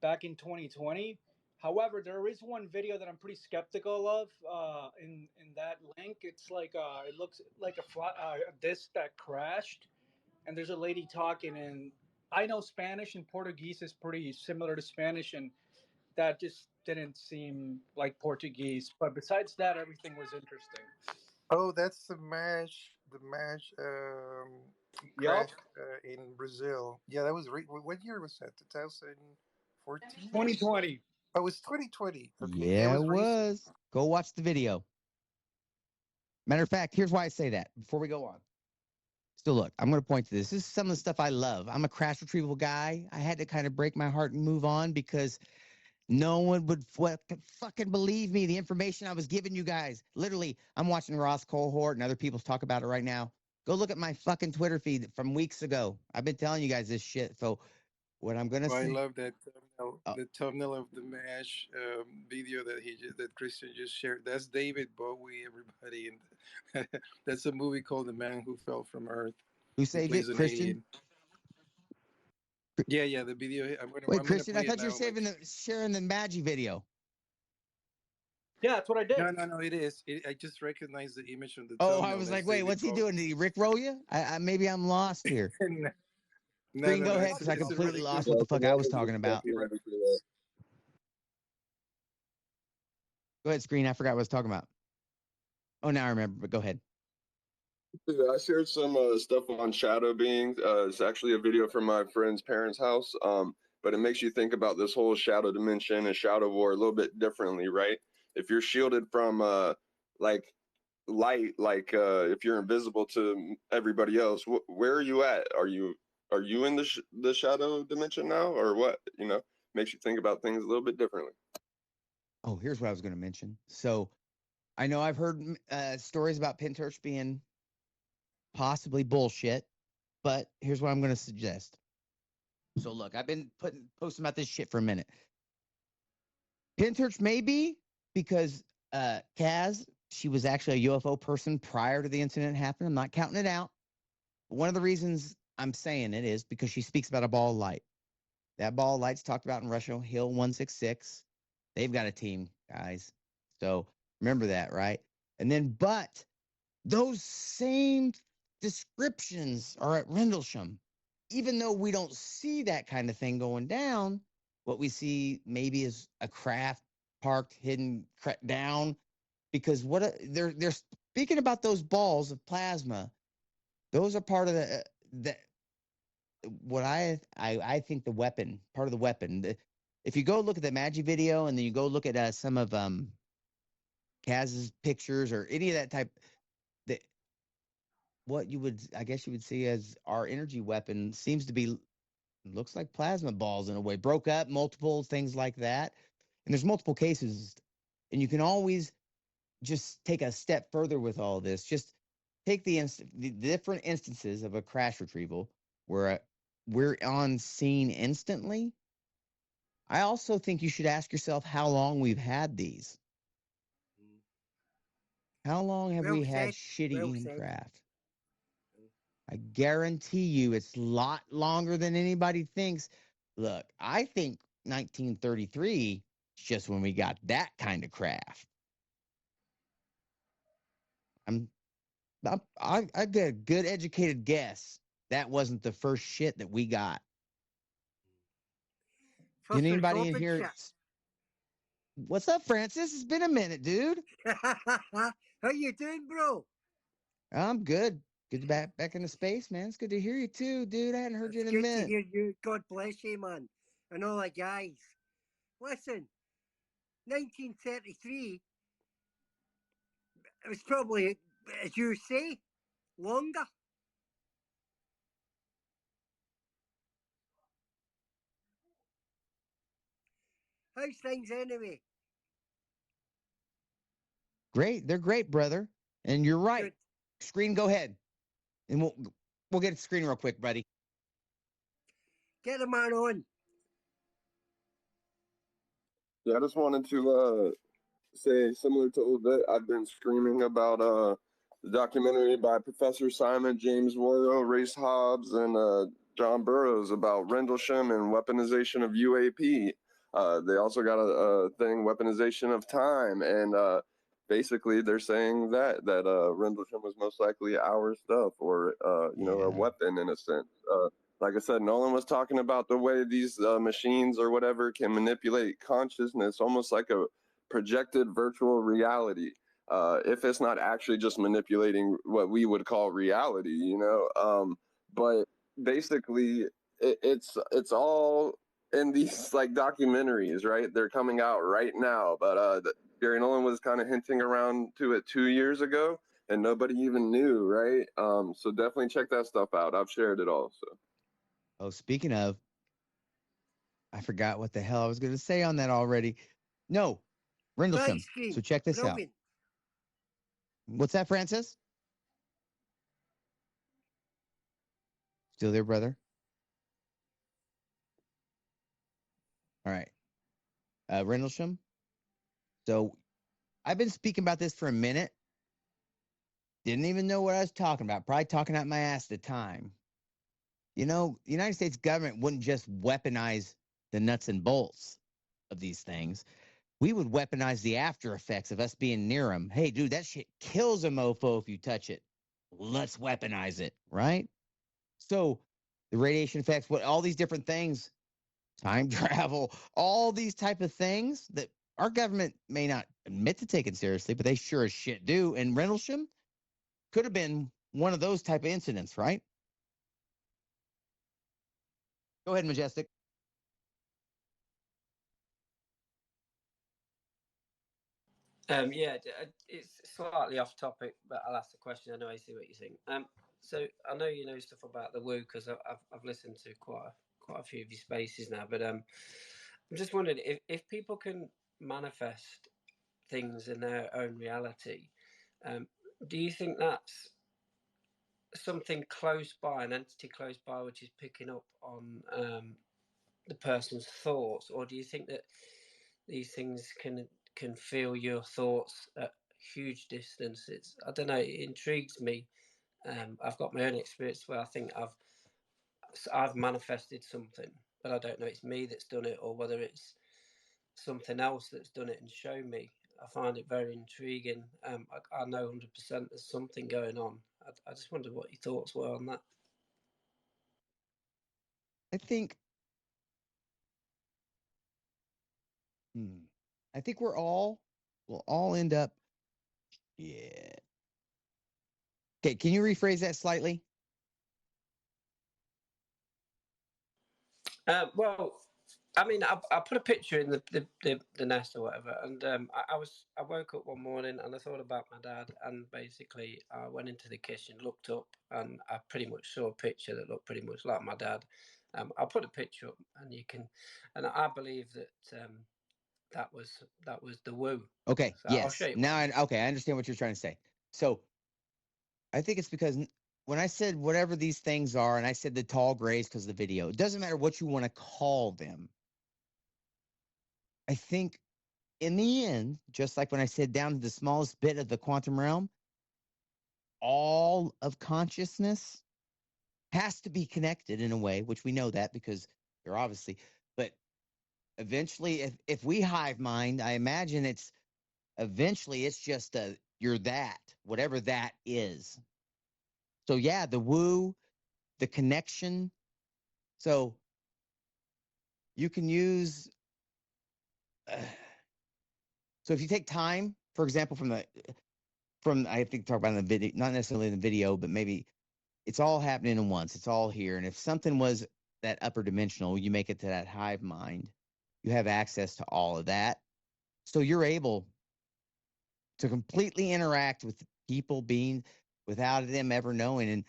back in 2020. However, there is one video that I'm pretty skeptical of in that link. It's like it looks like a disc that crashed, and there's a lady talking. And I know Spanish and Portuguese is pretty similar to Spanish, and that just didn't seem like Portuguese. But besides that, everything was interesting. Oh, that's the match. The match Yup. crashed in Brazil. Yeah, that was what year was that? 2014. 2020. Oh, it was 2020. Okay, Yeah, it it was recent. was. Go watch the video. Matter of fact, here's why I say that before we go on. So look, I'm going to point to this. This is some of the stuff I love. I'm a crash retrieval guy. I had to kind of break my heart and move on because no one would fucking believe me. The information I was giving you guys. Literally, I'm watching Ross Cohort and other people talk about it right now. Go look at my fucking Twitter feed from weeks ago. I've been telling you guys this shit. So what I'm going to I say. love that thumbnail, the thumbnail of the MASH video that Christian just shared. That's David Bowie, everybody, and that's a movie called The Man Who Fell from Earth. Who saved it, Christian? Alien. Yeah, the video. Wait, Christian, I thought you were sharing the Maggie video. Yeah, that's what I did. No, it is. I just recognized the image on the thumbnail. Oh, I was like, wait, what's he doing? Did he rickroll you? Maybe I'm lost here. Screen, go ahead, because I completely lost what the fuck I was talking about. Go ahead, Screen. I forgot what I was talking about. Oh, now I remember, but go ahead. I shared some stuff on shadow beings. It's actually a video from my friend's parents' house, but it makes you think about this whole shadow dimension and shadow war a little bit differently, right? If you're shielded from like light, like if you're invisible to everybody else, where are you at? Are you in the shadow dimension now, or what? Makes you think about things a little bit differently. Oh, here's what I was going to mention. So I know I've heard stories about Pinterest being possibly bullshit, but here's what I'm going to suggest. So look, I've been posting about this shit for a minute. Pinterest may be because Kaz, she was actually a UFO person prior to the incident happening. I'm not counting it out. But one of the reasons I'm saying it is because she speaks about a ball of light. That ball of light's talked about in Russian Hill 166. They've got a team, guys. So remember that, right? And then, but those same descriptions are at Rendlesham. Even though we don't see that kind of thing going down, what we see maybe is a craft parked hidden down, because they're speaking about those balls of plasma. Those are part of the what I think the weapon, part of the weapon. If you go look at the Magi video and then you go look at some of Kaz's pictures or any of that type, that what you would, I guess you would see as our energy weapon seems to be, looks like plasma balls in a way, broke up, multiple things like that. And there's multiple cases, and you can always just take a step further with all this. Just take the different instances of a crash retrieval where we're on scene instantly. I also think you should ask yourself how long we've had these. How long have we had shitty aircraft? I guarantee you it's a lot longer than anybody thinks. Look, I think 1933 is just when we got that kind of craft. I get a good educated guess that wasn't the first shit that we got. Did anybody in here? What's up, Francis? It's been a minute, dude. How you doing, bro? I'm good. Good to back into space, man. It's good to hear you too, dude. I hadn't heard you in a minute. Good to hear you. God bless you, man. And all the guys. Listen, 1933, it was probably, as you say, longer. How's things anyway? Great. They're great, brother. And you're right. Good. Screen, go ahead. And we'll get a screen real quick, buddy. Get a man on. Yeah, I just wanted to say, similar to Obit, I've been screaming about the documentary by Professor Simon James Worrell, Race Hobbs, and John Burroughs about Rendlesham and weaponization of UAP. They also got a thing, weaponization of time, and basically they're saying that Rendlesham was most likely our stuff, or a weapon in a sense. Like I said, Nolan was talking about the way these machines or whatever can manipulate consciousness, almost like a projected virtual reality. If it's not actually just manipulating what we would call reality, but basically it's all in these like documentaries, right? They're coming out right now, but Gary Nolan was kind of hinting around to it 2 years ago, and nobody even knew, right? So definitely check that stuff out. I've shared it all. So. Oh, speaking of, I forgot what the hell I was going to say on that already. No, Rendlesham. So check this out. What's that, Francis? Still there, brother? All right. Rendlesham. So I've been speaking about this for a minute. Didn't even know what I was talking about. Probably talking out my ass at the time. The United States government wouldn't just weaponize the nuts and bolts of these things. We would weaponize the after effects of us being near them. Hey, dude, that shit kills a mofo if you touch it. Let's weaponize it, right? So the radiation effects, all these different things, time travel, all these type of things that our government may not admit to taking seriously, but they sure as shit do. And Rendlesham could have been one of those type of incidents, right? Go ahead, Majestic. Yeah, it's slightly off topic, but I'll ask the question anyway. See what you think. So I know you know stuff about the Woo because I've listened to quite a few of your spaces now. But I'm just wondering if people can manifest things in their own reality, do you think that's something close by, an entity close by, which is picking up on the person's thoughts, or do you think that these things can feel your thoughts at huge distances? I don't know. It intrigues me. I've got my own experience where I think I've manifested something, but I don't know it's me that's done it or whether it's something else that's done it and shown me. I find it very intriguing. I know 100% there's something going on. I just wondered what your thoughts were on that. I think I think we'll all end up. Yeah. Okay, can you rephrase that slightly? Well, I mean, I put a picture in the nest or whatever, and I woke up one morning and I thought about my dad, and basically I went into the kitchen, looked up, and I pretty much saw a picture that looked pretty much like my dad. I'll put a picture up, and you can, and I believe that that was the woo. Okay. So I'll Yes. show you. Now I understand what you're trying to say. So I think it's because when I said whatever these things are, and I said the tall grays because of the video, it doesn't matter what you want to call them. I think in the end, just like when I said down to the smallest bit of the quantum realm, all of consciousness has to be connected in a way, which we know that because they're obviously, but eventually, if we hive mind, I imagine eventually it's just you're that, whatever that is. So yeah, the woo, the connection. So you can use, so if you take time, for example, from I think talk about in the video, not necessarily in the video, but maybe it's all happening at once. It's all here. And if something was that upper dimensional, you make it to that hive mind, you have access to all of that. So you're able to completely interact with people being without them ever knowing, and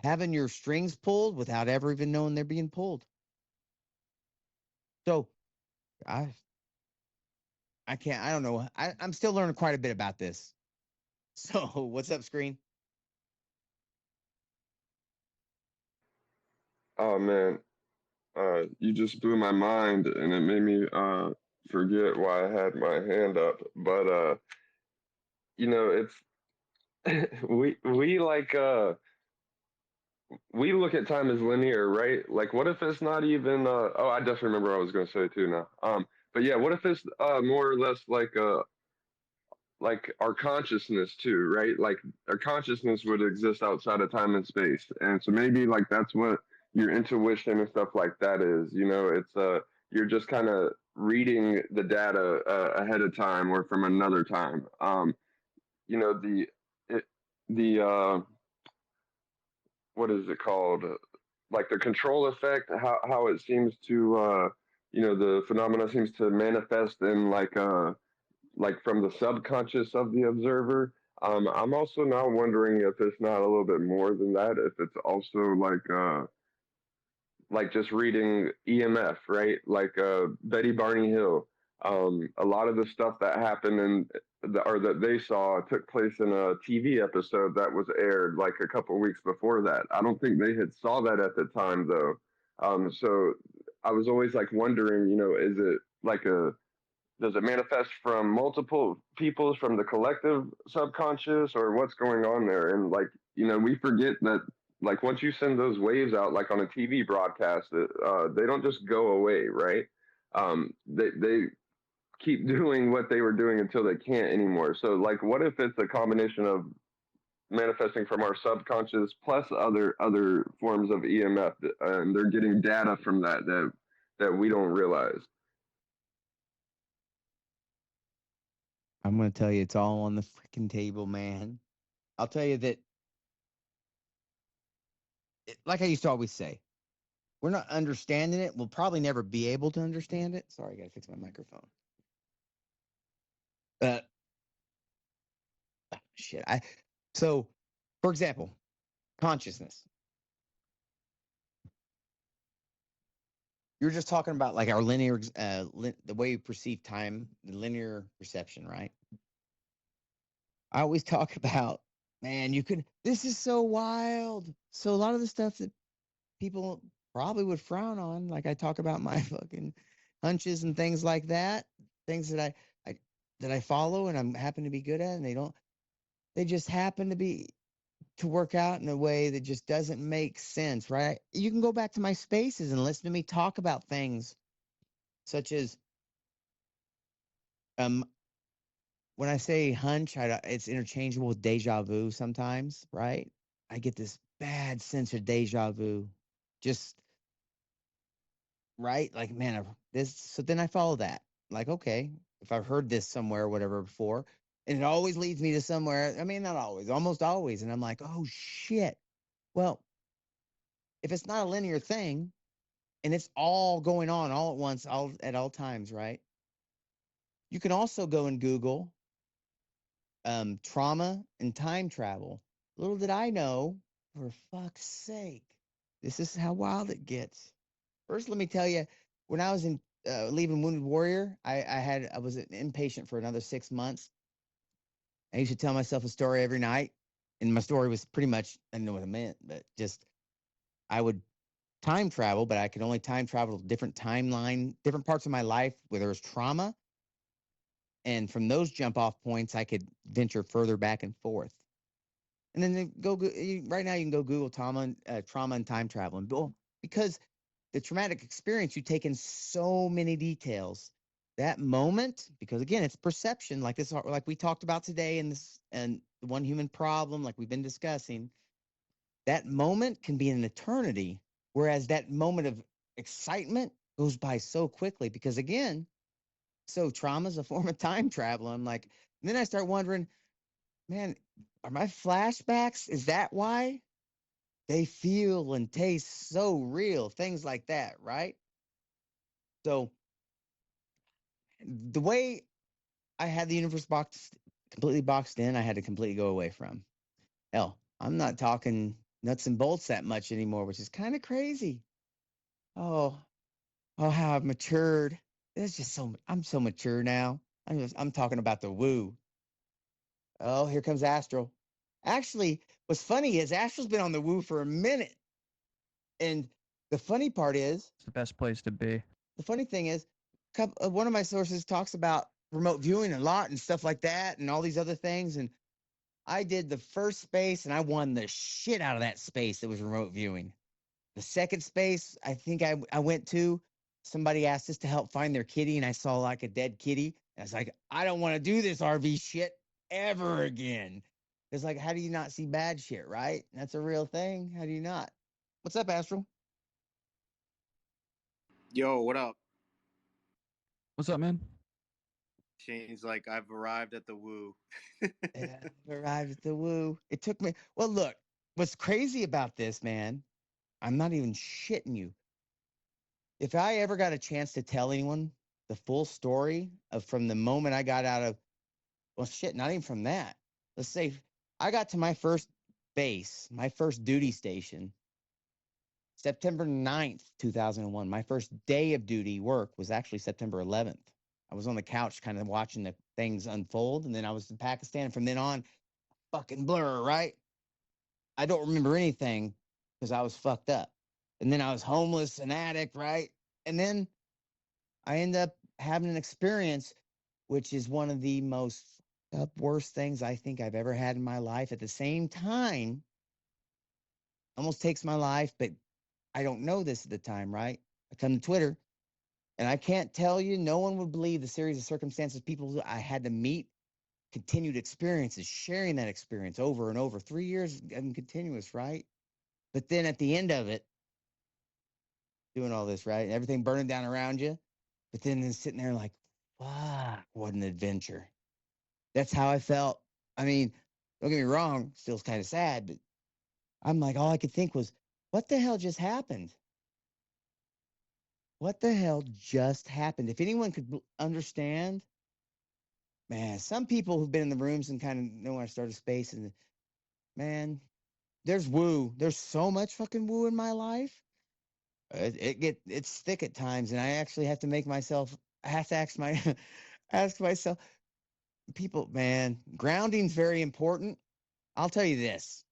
having your strings pulled without ever even knowing they're being pulled. So I don't know. I'm still learning quite a bit about this. So what's up, Screen? Oh man, you just blew my mind, and it made me forget why I had my hand up. But it's we like we look at time as linear, right? Like, what if it's not even? Oh, I definitely remember what I was going to say too now. But yeah, what if it's more or less like our consciousness too, right? Like our consciousness would exist outside of time and space, and so maybe like that's what your intuition and stuff like that is. It's you're just kind of reading the data ahead of time or from another time. You know the it, the what is it called? Like the control effect, how it seems to the phenomena seems to manifest in like from the subconscious of the observer. I'm also now wondering if it's not a little bit more than that, if it's also like just reading EMF, right? Like Betty Barney Hill. A lot of the stuff that happened or that they saw took place in a TV episode that was aired like a couple weeks before that. I don't think they had saw that at the time though. So I was always like wondering, is it like does it manifest from multiple peoples from the collective subconscious, or what's going on there? And like, we forget that like once you send those waves out like on a TV broadcast, they don't just go away, right? They keep doing what they were doing until they can't anymore. So like, what if it's a combination of manifesting from our subconscious plus other forms of EMF, and they're getting data from that we don't realize. I'm going to tell you, it's all on the freaking table, man. I'll tell you that, like I used to always say, we're not understanding it. We'll probably never be able to understand it. Sorry, I got to fix my microphone. Shit. So, for example, consciousness. You're just talking about like our linear, the way you perceive time, the linear perception, right? I always talk about, man, this is so wild. So a lot of the stuff that people probably would frown on, like I talk about my fucking hunches and things like that, things that I follow and I'm happen to be good at, and they just happen to work out in a way that just doesn't make sense, right? You can go back to my spaces and listen to me talk about things such as when I say hunch, it's interchangeable with deja vu sometimes, right? I get this bad sense of deja vu. Just right? Like, man, this. So then I follow that. Like, okay, if I've heard this somewhere or whatever before, and it always leads me to somewhere. I mean, not always, almost always. And I'm like, oh shit. Well, if it's not a linear thing and it's all going on all at once, all at all times, right? You can also go and Google trauma and time travel. Little did I know, for fuck's sake, this is how wild it gets. First, let me tell you, when I was in leaving Wounded Warrior, I was an inpatient for another 6 months. I used to tell myself a story every night, and my story was pretty much, I didn't know what it meant, but just I would time travel, but I could only time travel to different timeline, different parts of my life where there was trauma, and from those jump off points, I could venture further back and forth. And then right now you can go Google trauma and time travel, and because the traumatic experience, you take in so many details. That moment, because again, it's perception, like this, like we talked about today, and the one human problem, like we've been discussing. That moment can be an eternity, whereas that moment of excitement goes by so quickly. Because again, so trauma is a form of time travel. I'm like, and then I start wondering, man, are my flashbacks? Is that why they feel and taste so real? Things like that, right? So the way I had the universe completely boxed in, I had to completely go away from. Hell, I'm not talking nuts and bolts that much anymore, which is kind of crazy. Oh, how I've matured. It's just I'm so mature now. I'm talking about the woo. Oh, here comes Astral. Actually, what's funny is Astral's been on the woo for a minute. And the funny part is, It's the best place to be. the funny thing is, one of my sources talks about remote viewing a lot and stuff like that and all these other things. And I did the first space and I won the shit out of that space that was remote viewing. The second space, I think I went to, somebody asked us to help find their kitty, and I saw like a dead kitty. And I was like, I don't want to do this RV shit ever again. It's like, how do you not see bad shit, right? That's a real thing. How do you not? What's up, Astral? Yo, what up? What's up, man? Shane's like, I've arrived at the woo. Yeah, I've arrived at the woo. It took me. Well, look, what's crazy about this, man? I'm not even shitting you. If I ever got a chance to tell anyone the full story of from the moment I got out of, well, shit, not even from that. Let's say I got to my first base, my first duty station, September 9th, 2001. My first day of duty work was actually September 11th. I was on the couch kind of watching the things unfold, and then I was in Pakistan. And from then on, fucking blur, right? I don't remember anything because I was fucked up. And then I was homeless, an addict, right? And then I end up having an experience, which is one of the most worst things I think I've ever had in my life. At the same time, almost takes my life, but I don't know this at the time, right? I come to Twitter, and I can't tell you, no one would believe the series of circumstances, people I had to meet, continued experiences, sharing that experience over and over. 3 years and continuous, right? But then at the end of it, doing all this, right? Everything burning down around you. But then sitting there like, fuck, what an adventure. That's how I felt. I mean, don't get me wrong, still kind of sad, but I'm like, all I could think was, what the hell just happened? What the hell just happened? If anyone could understand, man, some people who've been in the rooms and kind of know when I started space, and man, there's woo. There's so much fucking woo in my life. It's thick at times, and I actually have to make myself. I have to ask myself, people, man, grounding's very important. I'll tell you this: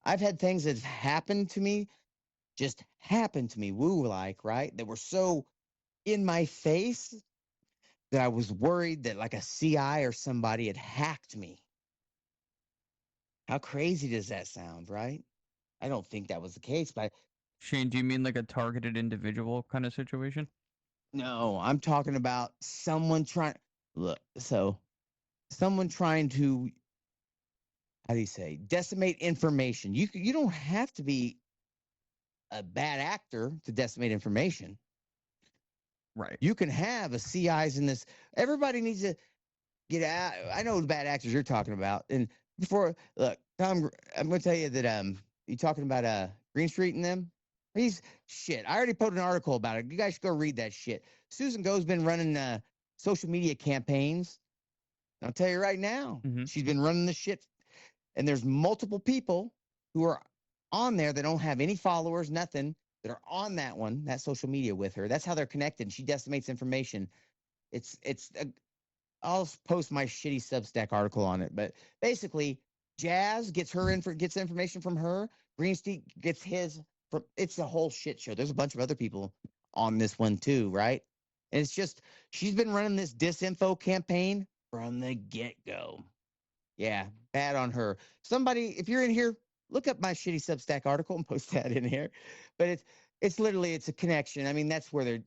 I've had things that have happened to me, just happened to me, woo like, right? That were so in my face that I was worried that like a CI or somebody had hacked me. How crazy does that sound, right? I don't think that was the case, but Shane, do you mean like a targeted individual kind of situation? no, I'm talking about someone trying. Look, so someone trying to, how do you say, decimate information. You don't have to be a bad actor to decimate information. Right. You can have a CIs in this. Everybody needs to get out. I know the bad actors you're talking about. And before, look, Tom, I'm going to tell you that you talking about Green Street and them. He's shit. I already put an article about it. You guys should go read that shit. Susan Go's been running social media campaigns. I'll tell you right now, she's been running the shit. And there's multiple people who are on there that don't have any followers, nothing, that are on that social media with her. That's how they're connected. She decimates information. I'll post my shitty Substack article on it, but basically, Jazz gets information from her. Greenstein gets his from. It's a whole shit show. There's a bunch of other people on this one too, right? And it's just she's been running this disinfo campaign from the get-go. Yeah, bad on her. Somebody, if you're in here, look up my shitty Substack article and post that in here. But it's literally it's a connection. I mean, that's where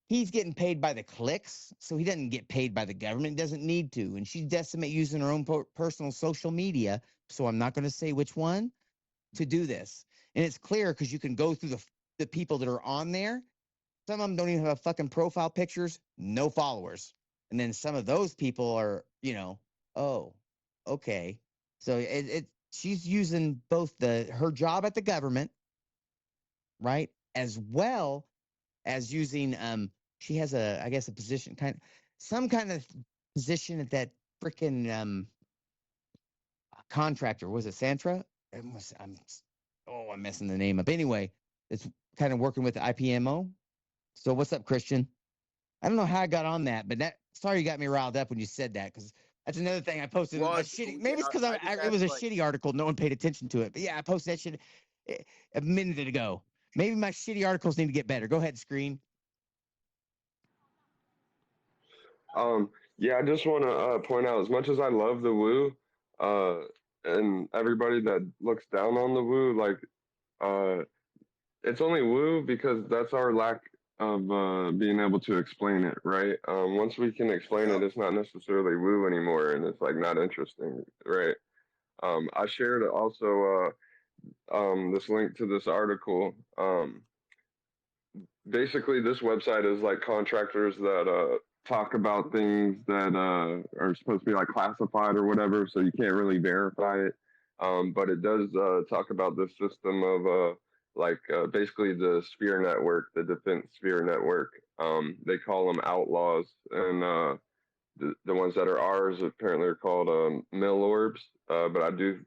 he's getting paid by the clicks, so he doesn't get paid by the government. Doesn't need to. And she's decimate using her own personal social media. So I'm not going to say which one to do this. And it's clear because you can go through the people that are on there. Some of them don't even have fucking profile pictures, no followers. And then some of those people are, oh, okay. So she's using both her job at the government, right, as well as using she has I guess a position some kind of position at that freaking contractor. Was it Santra? I'm messing the name up. Anyway, it's kind of working with the IPMO. So what's up, Christian? I don't know how I got on that, but sorry you got me riled up when you said that, because that's another thing I posted. Well, Maybe it's because it was a shitty article. No one paid attention to it. But yeah, I posted that shit a minute ago. Maybe my shitty articles need to get better. Go ahead, Screen. Yeah, I just want to point out, as much as I love the woo, and everybody that looks down on the woo, like, it's only woo because that's our lack of being able to explain it, right? Once we can explain it, it's not necessarily woo anymore, and it's like not interesting, right? I shared also this link to this article. Basically, this website is like contractors that talk about things that are supposed to be like classified or whatever, so you can't really verify it. But it does talk about this system of basically the Sphere Network, the Defense Sphere Network. They call them outlaws, and the ones that are ours apparently are called mill orbs. But I do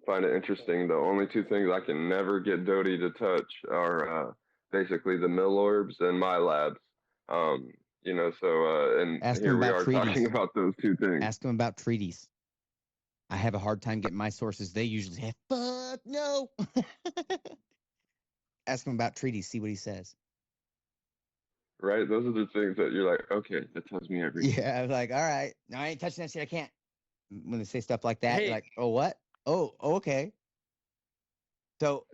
find it interesting. The only two things I can never get Doty to touch are basically the mill orbs and my labs. And Ask here him we about are treaties. talking about those two things. Ask him about treaties. I have a hard time getting my sources. They usually say, fuck no. Ask him about treaties. See what he says. Right? Those are the things that you're like, okay, that tells me everything. Yeah, I was like, all right. No, I ain't touching that shit. I can't. When they say stuff like that, you're like, oh, what? Oh, okay. So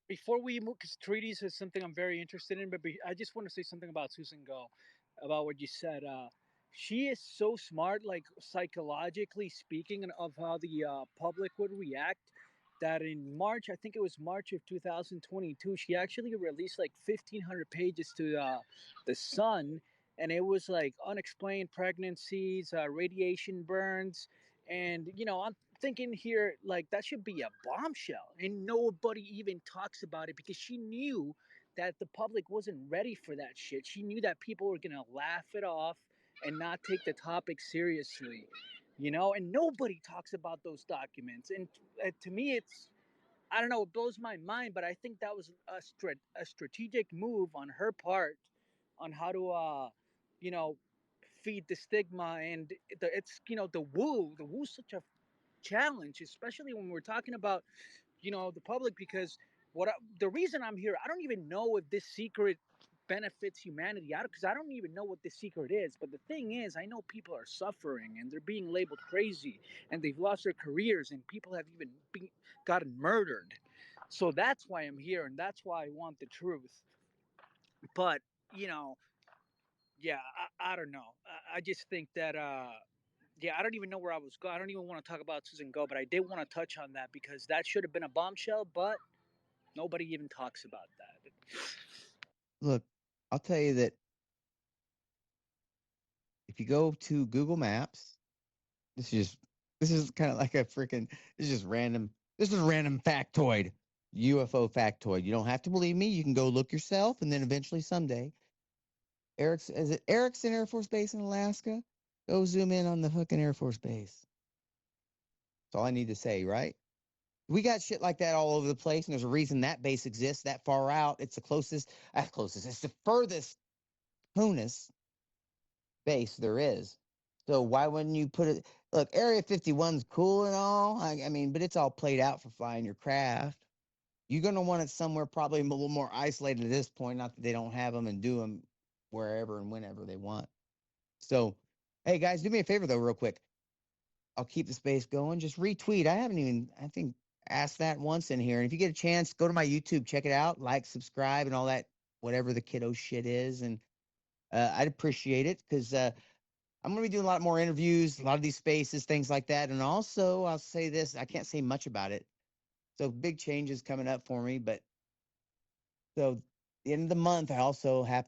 before we move, because treaties is something I'm very interested in, but I just want to say something about Susan Go, about what you said. She is so smart, like psychologically speaking, and of how the public would react. That in March, I think it was March of 2022, she actually released like 1,500 pages to the Sun, and it was like unexplained pregnancies, radiation burns, and I'm thinking here like that should be a bombshell, and nobody even talks about it because she knew that the public wasn't ready for that shit. She knew that people were gonna laugh it off and not take the topic seriously, and nobody talks about those documents. And to me, it's, I don't know, it blows my mind, but I think that was a strategic move on her part on how to you know feed the stigma. And it's the woo's such a challenge, especially when we're talking about the public, because the reason I'm here, I don't even know if this secret benefits humanity out, because I don't even know what this secret is. But the thing is, I know people are suffering and they're being labeled crazy and they've lost their careers and people have even gotten murdered. So that's why I'm here, and that's why I want the truth. But yeah, I don't know. I just think that Yeah, I don't even know where I was going. I don't even want to talk about Susan Go, but I did want to touch on that because that should have been a bombshell, but nobody even talks about that. Look, I'll tell you that if you go to Google Maps, this is kind of like a freaking this is just random. This is a random factoid, UFO factoid. You don't have to believe me. You can go look yourself, and then eventually someday, is it Erickson Air Force Base in Alaska? Go zoom in on the fucking Air Force Base. That's all I need to say, right? We got shit like that all over the place, and there's a reason that base exists that far out. It's the closest. It's the furthest Honus base there is. So why wouldn't you put it? Look, Area 51's cool and all. I mean, but it's all played out for flying your craft. You're going to want it somewhere probably a little more isolated at this point. Not that they don't have them and do them wherever and whenever they want. So, hey guys, do me a favor though, real quick. I'll keep the space going. Just retweet. I haven't even, I think, asked that once in here. And if you get a chance, go to my YouTube, check it out, like, subscribe, and all that, whatever the kiddo shit is. And I'd appreciate it because I'm going to be doing a lot more interviews, a lot of these spaces, things like that. And also, I'll say this, I can't say much about it. So big changes coming up for me. But so the end of the month, I also I'm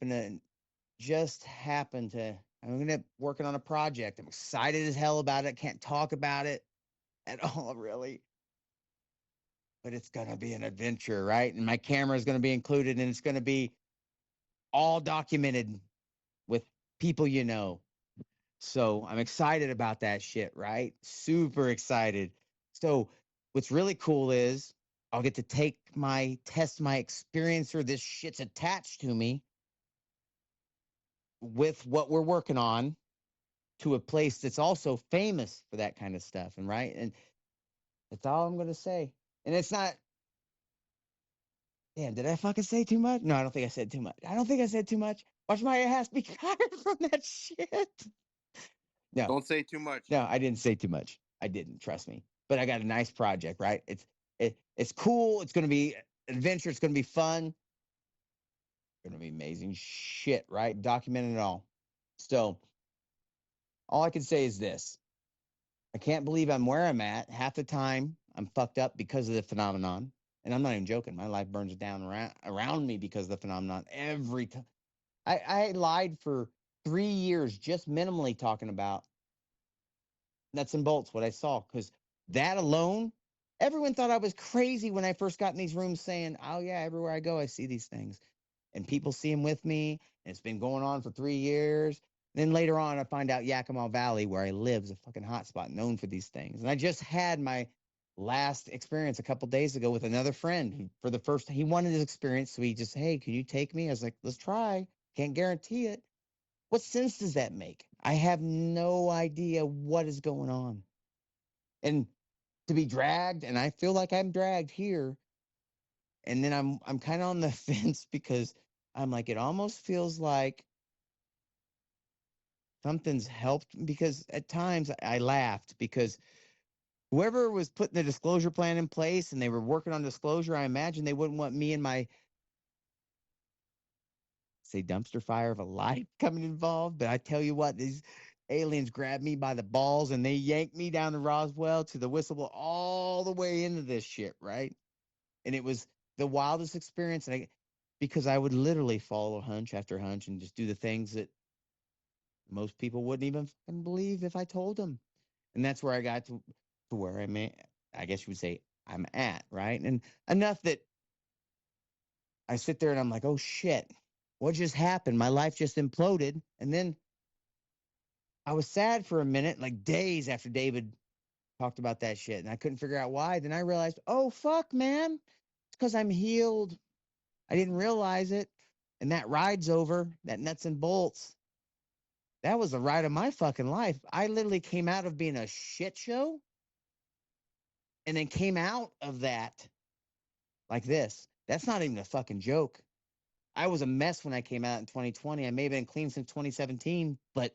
going to working on a project. I'm excited as hell about it. Can't talk about it at all, really. But it's going to be an adventure, right? And my camera is going to be included, and it's going to be all documented with people you know. So I'm excited about that shit, right? Super excited. So what's really cool is I'll get to test my experiencer. This shit's attached to me with what we're working on to a place that's also famous for that kind of stuff. And right. And that's all I'm going to say. And it's not, damn, did I fucking say too much? No, I don't think I said too much. I don't think I said too much. Watch my ass be fired from that shit. No. Don't say too much. No, I didn't say too much. I didn't, trust me. But I got a nice project, right? It's cool. It's going to be adventure. It's going to be fun. It's going to be amazing shit, right? Documenting it all. So all I can say is this. I can't believe I'm where I'm at. Half the time I'm fucked up because of the phenomenon. And I'm not even joking. My life burns down around me because of the phenomenon every time. I lied for 3 years just minimally talking about nuts and bolts, what I saw, because that alone, everyone thought I was crazy when I first got in these rooms saying, oh, yeah, everywhere I go, I see these things. And people see them with me. And it's been going on for 3 years. And then later on, I find out Yakima Valley, where I live, is a fucking hotspot known for these things. And I just had my last experience a couple days ago with another friend who, for the first, he wanted his experience. So he just, hey, can you take me? I was like, let's try. Can't guarantee it. What sense does that make? I have no idea what is going on. And to be dragged, and I feel like I'm dragged here. And then I'm kind of on the fence because I'm like, it almost feels like something's helped, because at times I laughed because whoever was putting the disclosure plan in place and they were working on disclosure, I imagine they wouldn't want me and my dumpster fire of a life coming involved. But I tell you what, these aliens grabbed me by the balls and they yanked me down to Roswell to the whistleblower all the way into this shit, right? And it was the wildest experience. And because I would literally follow hunch after hunch and just do the things that most people wouldn't even believe if I told them. And that's where I got to where I guess you would say I'm at, right? And enough that I sit there and I'm like, oh shit, what just happened? My life just imploded. And then I was sad for a minute, like days after David talked about that shit. And I couldn't figure out why. Then I realized, oh, fuck, man. It's because I'm healed. I didn't realize it. And that ride's over, that nuts and bolts. That was the ride of my fucking life. I literally came out of being a shit show and then came out of that like this. That's not even a fucking joke. I was a mess when I came out in 2020. I may have been clean since 2017, but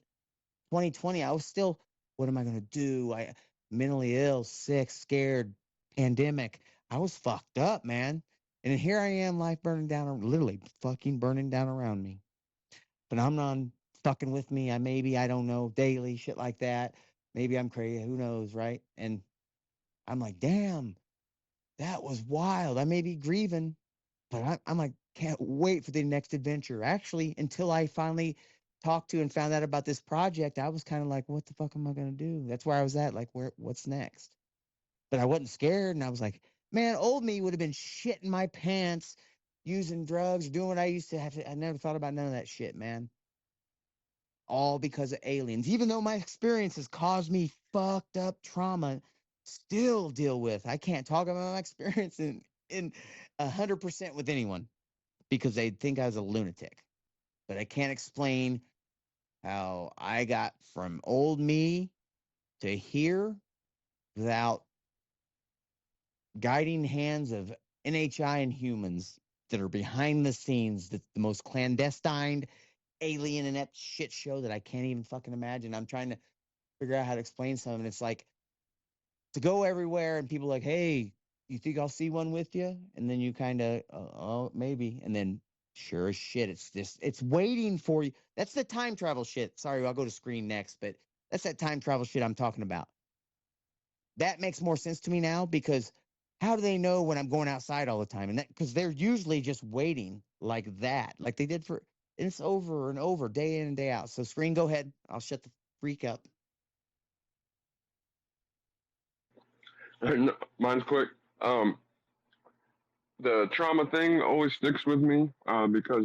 2020, I was still, what am I going to do? I mentally ill, sick, scared, pandemic. I was fucked up, man. And here I am, life burning down, literally fucking burning down around me. Phenomenon fucking with me. I don't know, daily, shit like that. Maybe I'm crazy. Who knows, right? And I'm like, damn, that was wild. I may be grieving, but I'm like, can't wait for the next adventure. Actually, until I finally talked to and found out about this project, I was kind of like, what the fuck am I gonna do? That's where I was at. Like, what's next? But I wasn't scared, and I was like, man, old me would have been shitting my pants, using drugs, doing what I used to have to. I never thought about none of that shit, man. All because of aliens. Even though my experiences caused me fucked up trauma, still deal with. I can't talk about my experience in 100% with anyone because they think I was a lunatic. But I can't explain how I got from old me to here without guiding hands of NHI and humans that are behind the scenes. That's the most clandestine alien inept shit show that I can't even fucking imagine. I'm trying to figure out how to explain something. It's like to go everywhere and people are like, hey, you think I'll see one with you? And then you kind of, oh, maybe. And then sure as shit, it's waiting for you. That's the time travel shit. Sorry, I'll go to screen next, but that's that time travel shit I'm talking about. That makes more sense to me now because how do they know when I'm going outside all the time? And that because they're usually just waiting like that, like they did for, and it's over and over, day in and day out. So screen, go ahead. I'll shut the freak up. No, mine's quick. The trauma thing always sticks with me because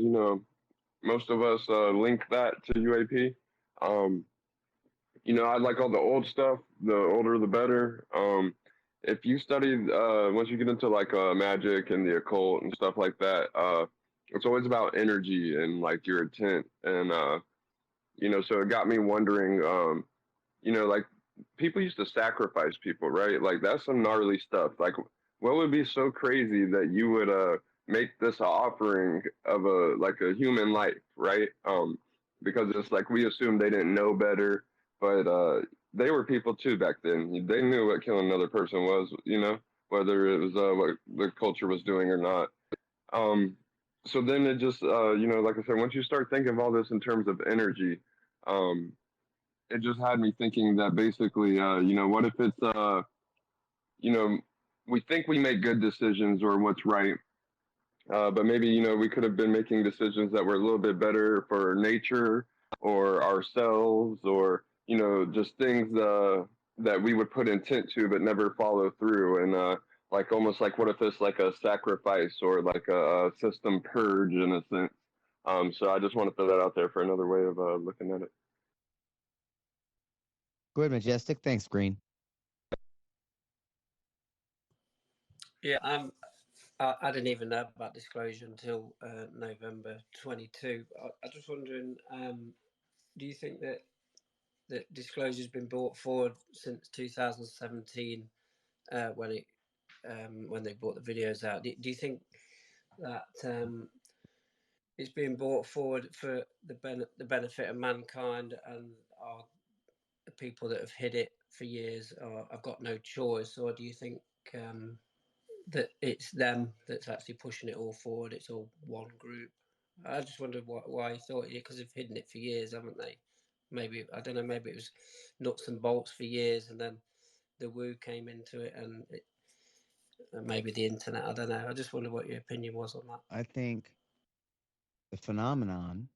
most of us link that to UAP. Um, I like all the old stuff. The older, the better. If you study, once you get into like magic and the occult and stuff like that, it's always about energy and like your intent. And so it got me wondering. Like people used to sacrifice people, right? Like that's some gnarly stuff. Like, what would be so crazy that you would make this a offering of a human life, right? Because it's like we assumed they didn't know better, but they were people too back then. They knew what killing another person was, whether it was what the culture was doing or not. Um, so then it just, like I said, once you start thinking of all this in terms of energy, um, it just had me thinking that basically, what if it's, you know, we think we make good decisions or what's right, but maybe, we could have been making decisions that were a little bit better for nature or ourselves or, just things that we would put intent to but never follow through. And like almost like what if it's like a sacrifice or like a system purge in a sense. So I just want to throw that out there for another way of looking at it. Go ahead, Majestic. Thanks, Green. Yeah, I didn't even know about disclosure until November 22. I just wondering, do you think that disclosure's been brought forward since 2017 when they brought the videos out? Do you think that it's being brought forward for the benefit of mankind and our the people that have hid it for years or have got no choice, or do you think that it's them that's actually pushing it all forward? It's all one group. I just wondered why you thought, because they've hidden it for years, haven't they? Maybe, I don't know, maybe it was nuts and bolts for years and then the woo came into it and maybe the internet. I don't know. I just wonder what your opinion was on that. I think the phenomenon,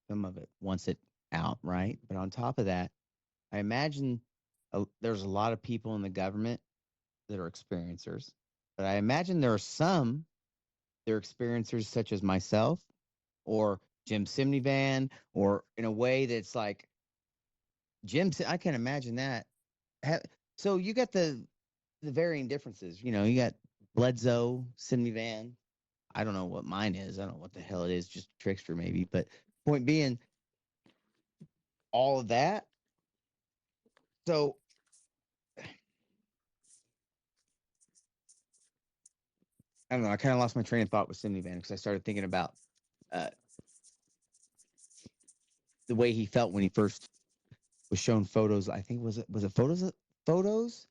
some of it wants it out, right? But on top of that, I imagine there's a lot of people in the government that are experiencers, but I imagine there are some that are experiencers, such as myself or Jim Simnivan, or in a way that's like I can imagine that. So you got the varying differences. You got Bledsoe, Simnivan. I don't know what mine is. I don't know what the hell it is. Just trickster maybe. But point being, all of that. So I don't know. I kind of lost my train of thought with Simnivan because I started thinking about uh, the way he felt when he first was shown photos. I think was it photos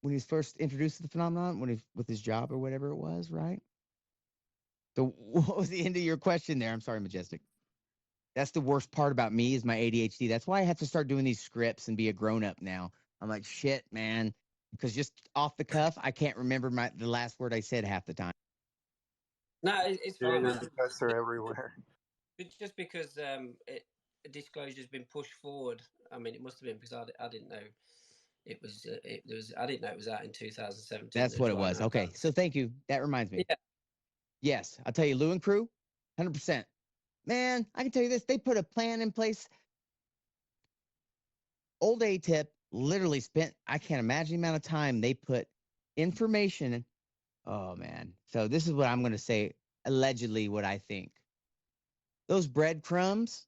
when he was first introduced to the phenomenon with his job or whatever it was, right? So what was the end of your question there? I'm sorry, Majestic. That's the worst part about me is my ADHD. That's why I have to start doing these scripts and be a grown up now. I'm like, shit, man, because just off the cuff, I can't remember the last word I said half the time. No, it's Yeah, fine, your man. guys are everywhere. It's just because a disclosure's been pushed forward. I mean, it must have been because I didn't know it was. I didn't know it was out in 2017. That's what it was. Okay, so thank you. That reminds me. Yeah. Yes, I'll tell you, Lou and crew, 100%. Man, I can tell you this. They put a plan in place. Old A-Tip literally spent, I can't imagine the amount of time they put information in. Oh, man. So this is what I'm going to say, allegedly what I think. Those breadcrumbs,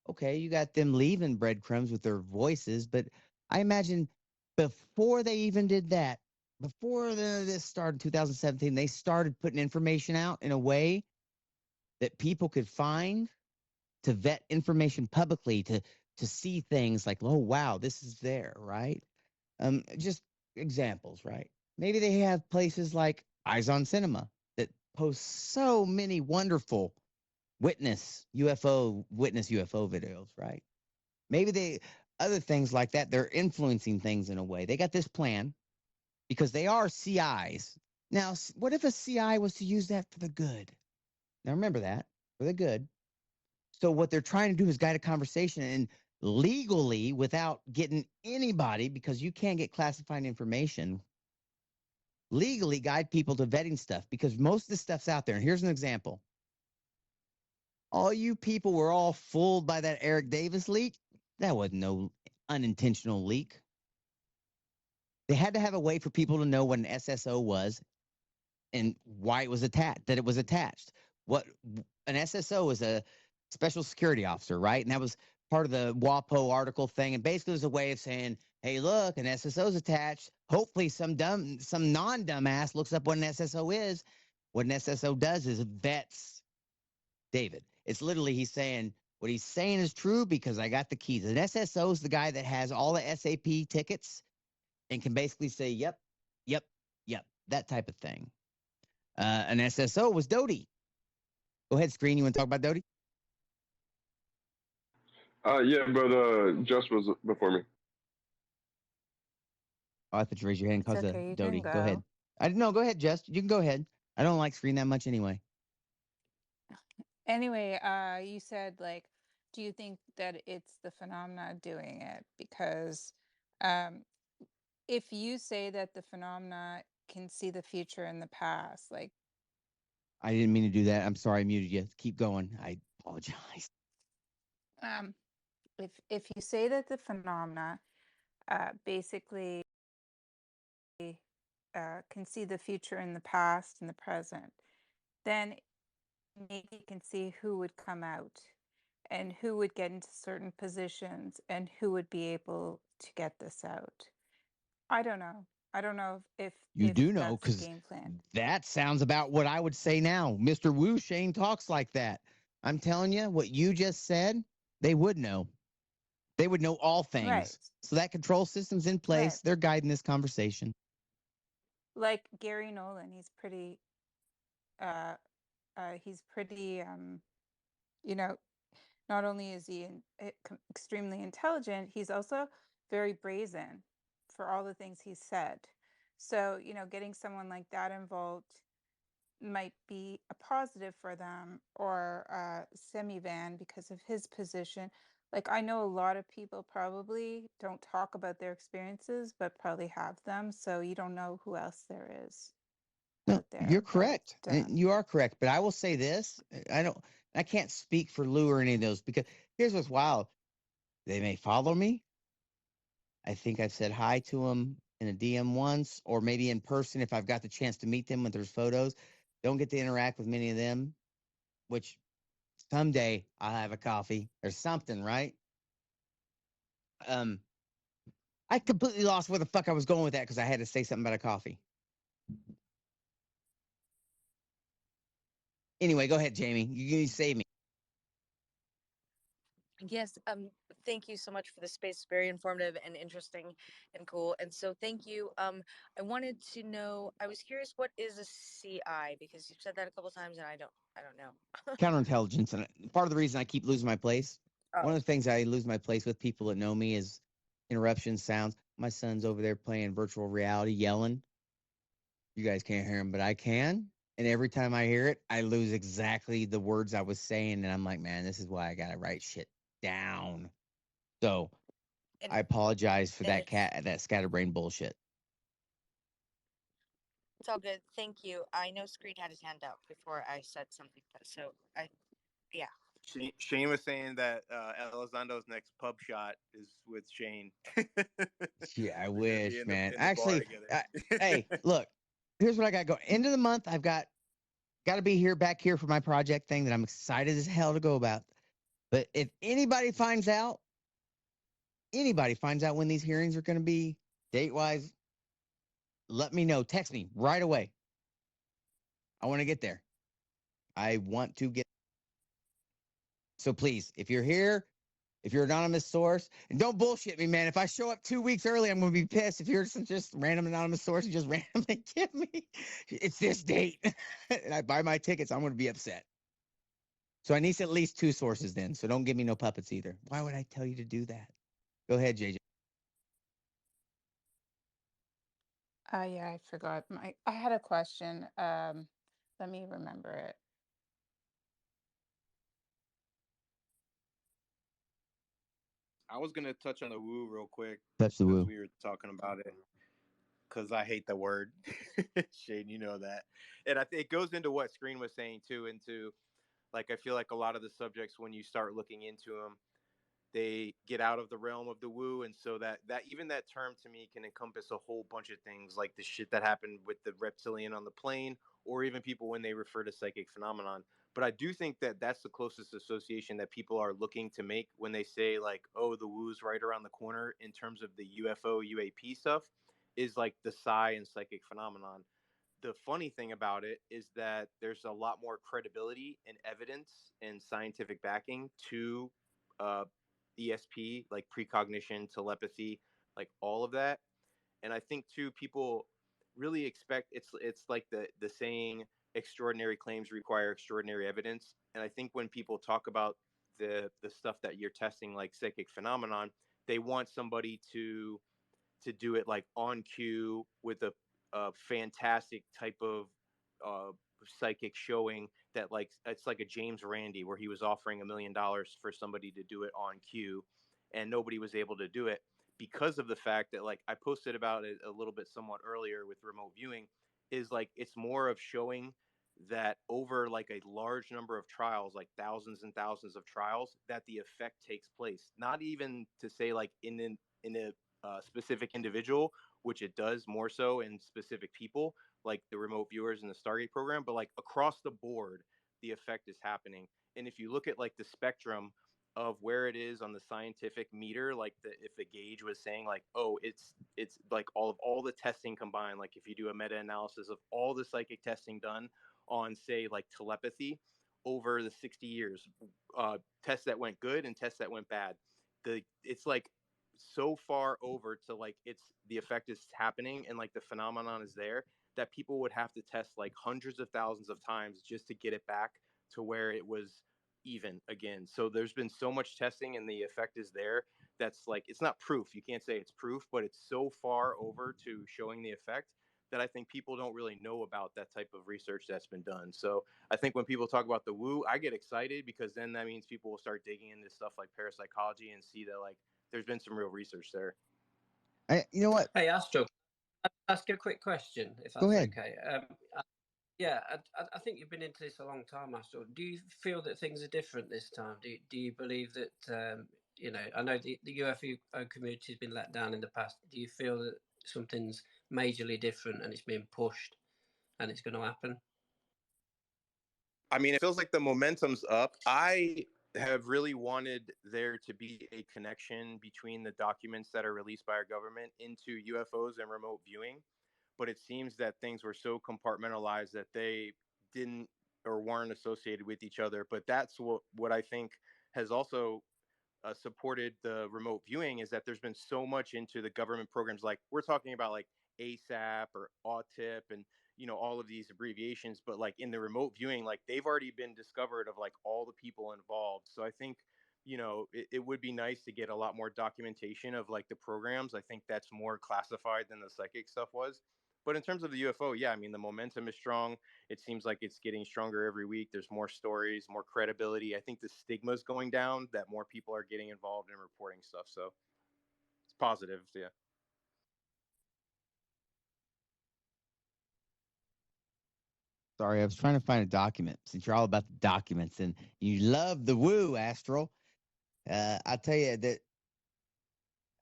okay, you got them leaving breadcrumbs with their voices, but I imagine before they even did that, before this started in 2017, they started putting information out in a way that people could find to vet information publicly, to see things like, oh wow, this is there, right? Just examples, right? Maybe they have places like Eyes on Cinema that post so many wonderful witness UFO videos, right? Maybe they other things like that. They're influencing things in a way. They got this plan because they are CIs. Now, what if a CI was to use that for the good? Now remember that, for the good. So what they're trying to do is guide a conversation and legally without getting anybody, because you can't get classified information, legally guide people to vetting stuff because most of the stuff's out there. And here's an example. All you people were all fooled by that Eric Davis leak. That wasn't no unintentional leak. They had to have a way for people to know what an SSO was and why it was attached, that it was attached. What an SSO is a special security officer, right? And that was part of the WAPO article thing. And basically it was a way of saying, hey, look, an SSO is attached. Hopefully some non-dumbass looks up what an SSO is. What an SSO does is vets David. It's literally he's saying, what he's saying is true because I got the keys. An SSO is the guy that has all the SAP tickets and can basically say, yep, yep, yep, that type of thing. An SSO was Doty. Go ahead, Screen. You want to talk about Doty? Yeah, but Just was before me. Oh, I thought you raised your hand It's because okay. You of can Doty. Go ahead. go. I didn't know. Go ahead, Just. You can go ahead. I don't like Screen that much anyway. Anyway, you said like, do you think that it's the phenomena doing it? Because um, if you say that the phenomena can see the future and the past, like, I didn't mean to do that. I'm sorry, I muted you. Keep going. I apologize. um, if you say that the phenomena basically can see the future and the past and the present, then maybe you can see who would come out and who would get into certain positions and who would be able to get this out. I don't know. I don't know You if do know that's the because game plan. that sounds about what I would say now. Mr. Wu Shane talks like that. I'm telling you, what you just said, they would know. They would know all Right. things. So that control system's in place. Right. They're guiding this conversation. Like Gary Nolan, he's pretty you know, not only is he extremely intelligent, he's also very brazen for all the things he's said. So, you know, getting someone like that involved might be a positive for them, or Semi-Van because of his position. Like, I know a lot of people probably don't talk about their experiences, but probably have them. So you don't know who else there is No, out there. you're correct. You are correct. But I will say this. I can't speak for Lou or any of those because here's what's wild. They may follow me. I think I've said hi to them in a DM once, or maybe in person if I've got the chance to meet them when there's photos. Don't get to interact with many of them, which someday I'll have a coffee or something, right? I completely lost where the fuck I was going with that because I had to say something about a coffee. Anyway, go ahead, Jamie. You save me. Yes, thank you so much for the space. Very informative and interesting and cool. And so thank you. I wanted to know, I was curious, what is a CI? Because you've said that a couple times and I don't know. Counterintelligence, and part of the reason I keep losing my place, one Oh, of the things I lose my place with people that know me is interruptions, sounds. My son's over there playing virtual reality, yelling. You guys can't hear him, but I can. And every time I hear it, I lose exactly the words I was saying, and I'm like, man, this is why I gotta write shit down. So and I apologize for and that scatterbrain bullshit. it's all good. Thank you. I know Screed had his hand up before I said something, so yeah. Shane was saying that Elizondo's next pub shot is with Shane. Yeah, I They're gonna be wish, in man. the bar Actually, together. hey, look, here's what I got going. End of the month, I've got to be back here for my project thing that I'm excited as hell to go about. But if anybody finds out when these hearings are going to be date wise, let me know. Text me right away. I want to get there. I want to get. So please, if you're here, if you're an anonymous source, and don't bullshit me, man. If I show up 2 weeks early, I'm going to be pissed. If you're just random anonymous source and just randomly give me, it's this date, and I buy my tickets, I'm going to be upset. So I need at least 2 sources then. So don't give me no puppets either. Why would I tell you to do that? Go ahead, JJ. Yeah, I forgot. I had a question. Let me remember it. I was gonna touch on the woo real quick Touch the because woo. we were talking about it. Because I hate the word, Shane. You know that, and I think it goes into what Screen was saying too. Into like I feel like a lot of the subjects when you start looking into them, they get out of the realm of the woo, and so that even that term to me can encompass a whole bunch of things, like the shit that happened with the reptilian on the plane, or even people when they refer to psychic phenomenon. But I do think that that's the closest association that people are looking to make when they say like, oh, the woo's right around the corner in terms of the UFO UAP stuff, is like the psi and psychic phenomenon. The funny thing about it is that there's a lot more credibility and evidence and scientific backing to uh, ESP, like precognition, telepathy, like all of that. And I think too, people really expect it's like the saying, extraordinary claims require extraordinary evidence. And I think when people talk about the stuff that you're testing, like psychic phenomenon, they want somebody to do it like on cue with a fantastic type of uh, psychic showing that like it's like a James Randi where he was offering $1 million for somebody to do it on cue, and nobody was able to do it because of the fact that like I posted about it a little bit somewhat earlier with remote viewing, is like it's more of showing that over like a large number of trials, like thousands and thousands of trials, that the effect takes place. Not even to say like in a specific individual, which it does more so in specific people, like the remote viewers in the Stargate program, but like across the board, the effect is happening. And if you look at like the spectrum of where it is on the scientific meter, like if the gauge was saying like, oh, it's like all the testing combined, like if you do a meta-analysis of all the psychic testing done on say like telepathy over the 60 years, tests that went good and tests that went bad, it's like so far over to like it's the effect is happening and like the phenomenon is there, that people would have to test like hundreds of thousands of times just to get it back to where it was even again. So there's been so much testing and the effect is there, that's like it's not proof, you can't say it's proof, but it's so far over to showing the effect that I think people don't really know about that type of research that's been done. So I think when people talk about the woo, I get excited because then that means people will start digging into stuff like parapsychology and see that like there's been some real research there. You know what? Hey, Astro, ask a quick question, if Go that's ahead. okay. Yeah, I think you've been into this a long time, Astro. Do you feel that things are different this time? Do you believe that, I know the UFO community has been let down in the past. Do you feel that something's majorly different and it's being pushed and it's going to happen? I mean, it feels like the momentum's up. I have really wanted there to be a connection between the documents that are released by our government into UFOs and remote viewing, but it seems that things were so compartmentalized that they didn't or weren't associated with each other. But that's what I think has also supported the remote viewing is that there's been so much into the government programs. Like we're talking about like ASAP or AUTIP and all of these abbreviations, but like in the remote viewing, like they've already been discovered of like all the people involved. So I think it would be nice to get a lot more documentation of like the programs. I think that's more classified than the psychic stuff was. But in terms of the UFO, yeah, I mean, the momentum is strong. It seems like it's getting stronger every week. There's more stories, more credibility. I think the stigma is going down, that more people are getting involved in reporting stuff. So it's positive. Yeah. Sorry, I was trying to find a document since you're all about the documents and you love the woo, Astral. I'll tell you that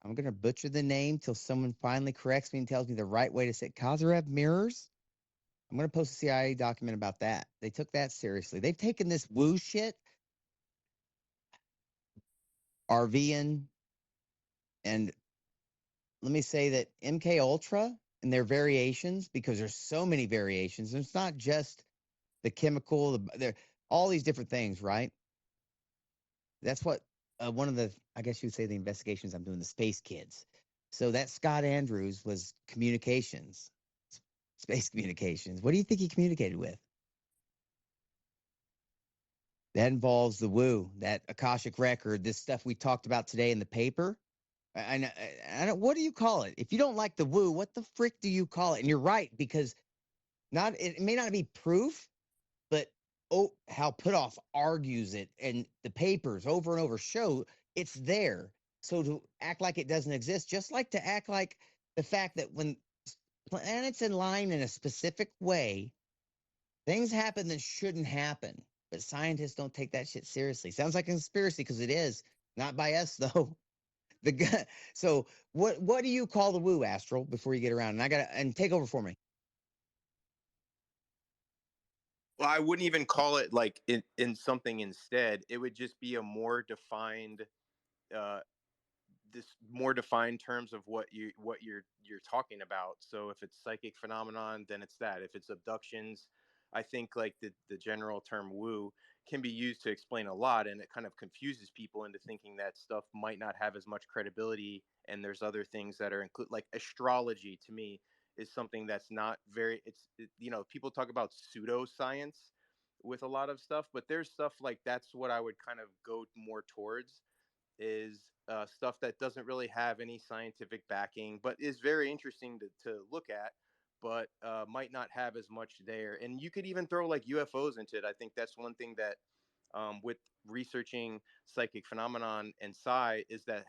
I'm going to butcher the name till someone finally corrects me and tells me the right way to say it. Kazarev mirrors. I'm going to post a CIA document about that. They took that seriously. They've taken this woo shit, RVN, and let me say that MK Ultra and their variations, because there's so many variations. And it's not just the chemical, there all these different things, right? That's what one of the, I guess you would say, the investigations I'm doing, the Space Kids. So that Scott Andrews was communications, space communications. What do you think he communicated with? That involves the woo, that Akashic record, this stuff we talked about today in the paper. I don't, what do you call it? If you don't like the woo, what the frick do you call it? And you're right, because it may not be proof, but how Putoff argues it, and the papers over and over show it's there. So to act like it doesn't exist, just like to act like the fact that when planets align in a specific way, things happen that shouldn't happen. But scientists don't take that shit seriously. Sounds like a conspiracy, because it is. Not by us, though. So what do you call the woo, Astral, before you get around? And take over for me. Well, I wouldn't even call it like in something instead. It would just be a more defined uh, this more defined terms of what you're talking about. So if it's psychic phenomenon, then it's that. If it's abductions, I think like the general term woo can be used to explain a lot, and it kind of confuses people into thinking that stuff might not have as much credibility, and there's other things that are include, like astrology to me is something that's not very, people talk about pseudoscience with a lot of stuff, but there's stuff like that's what I would kind of go more towards, is stuff that doesn't really have any scientific backing, but is very interesting to look at, but might not have as much there. And you could even throw like UFOs into it. I think that's one thing that with researching psychic phenomenon and psi is that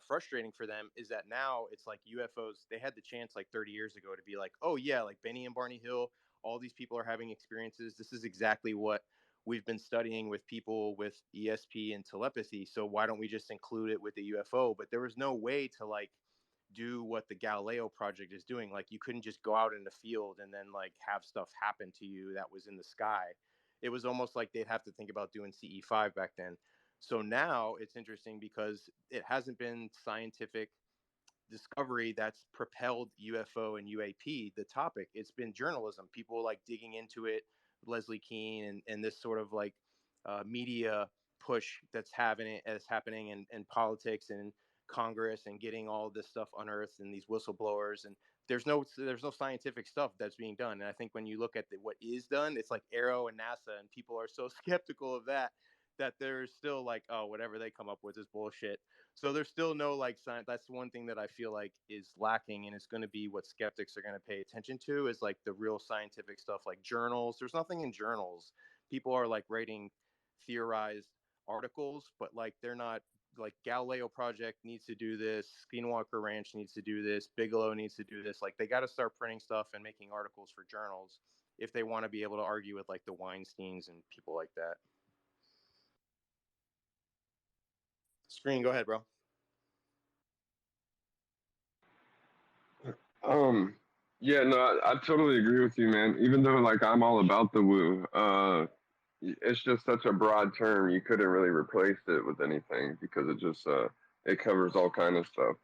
frustrating for them, is that now it's like UFOs, they had the chance like 30 years ago to be like, oh yeah, like Benny and Barney Hill, all these people are having experiences. This is exactly what we've been studying with people with ESP and telepathy. So why don't we just include it with the UFO? But there was no way to like do what the Galileo project is doing. Like you couldn't just go out in the field and then like have stuff happen to you that was in the sky. It was almost like they'd have to think about doing CE5 back then. So now it's interesting because it hasn't been scientific discovery that's propelled UFO and UAP, the topic. It's been journalism, people like digging into it, Leslie Keane, and this sort of like media push that's happening in politics and Congress, and getting all this stuff unearthed and these whistleblowers, and there's no scientific stuff that's being done. And I think when you look at what is done, it's like Aero and NASA, and people are so skeptical of that there's still like, oh, whatever they come up with is bullshit. So there's still no like science. That's one thing that I feel like is lacking, and it's going to be what skeptics are going to pay attention to, is like the real scientific stuff, like journals. There's nothing in journals. People are like writing theorized articles, but like they're not, like Galileo Project needs to do this, Skinwalker Ranch needs to do this, Bigelow needs to do this. Like they got to start printing stuff and making articles for journals if they want to be able to argue with like the Weinsteins and people like that. Screen, go ahead, bro. Yeah, no, I totally agree with you, man. Even though like I'm all about the woo, it's just such a broad term. You couldn't really replace it with anything because it just it covers all kind of stuff.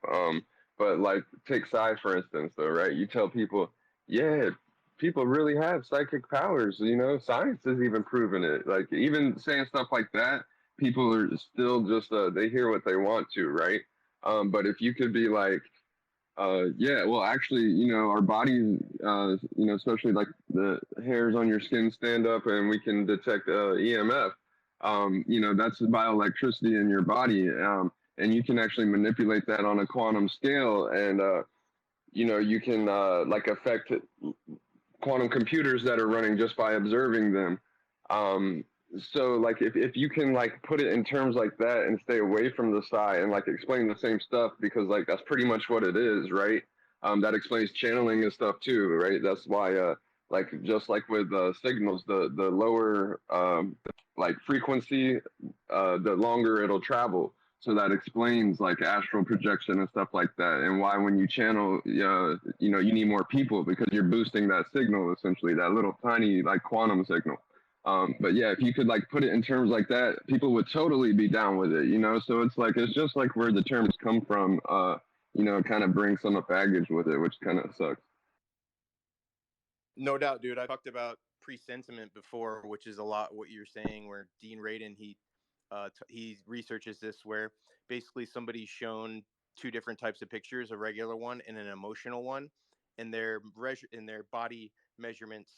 But like take psi for instance, though, right? You tell people, yeah, people really have psychic powers. You know, science has even proven it. Like even saying stuff like that, people are still just they hear what they want to, right? But if you could be like, yeah, well, actually, our bodies, especially like the hairs on your skin stand up, and we can detect EMF. That's bioelectricity in your body, and you can actually manipulate that on a quantum scale, and you can like affect quantum computers that are running just by observing them. So like if you can like put it in terms like that and stay away from the psi and like explain the same stuff, because like that's pretty much what it is, right? That explains channeling and stuff too, right? That's why like just like with signals, the lower like frequency, the longer it'll travel. So that explains like astral projection and stuff like that, and why when you channel, you need more people because you're boosting that signal, essentially that little tiny like quantum signal. But yeah, if you could like put it in terms like that, people would totally be down with it, So it's like it's just like where the terms come from, kind of brings some baggage with it, which kind of sucks. No doubt, dude. I talked about presentiment before, which is a lot what you're saying. Where Dean Radin he researches this, where basically somebody's shown two different types of pictures, a regular one and an emotional one, and their body measurements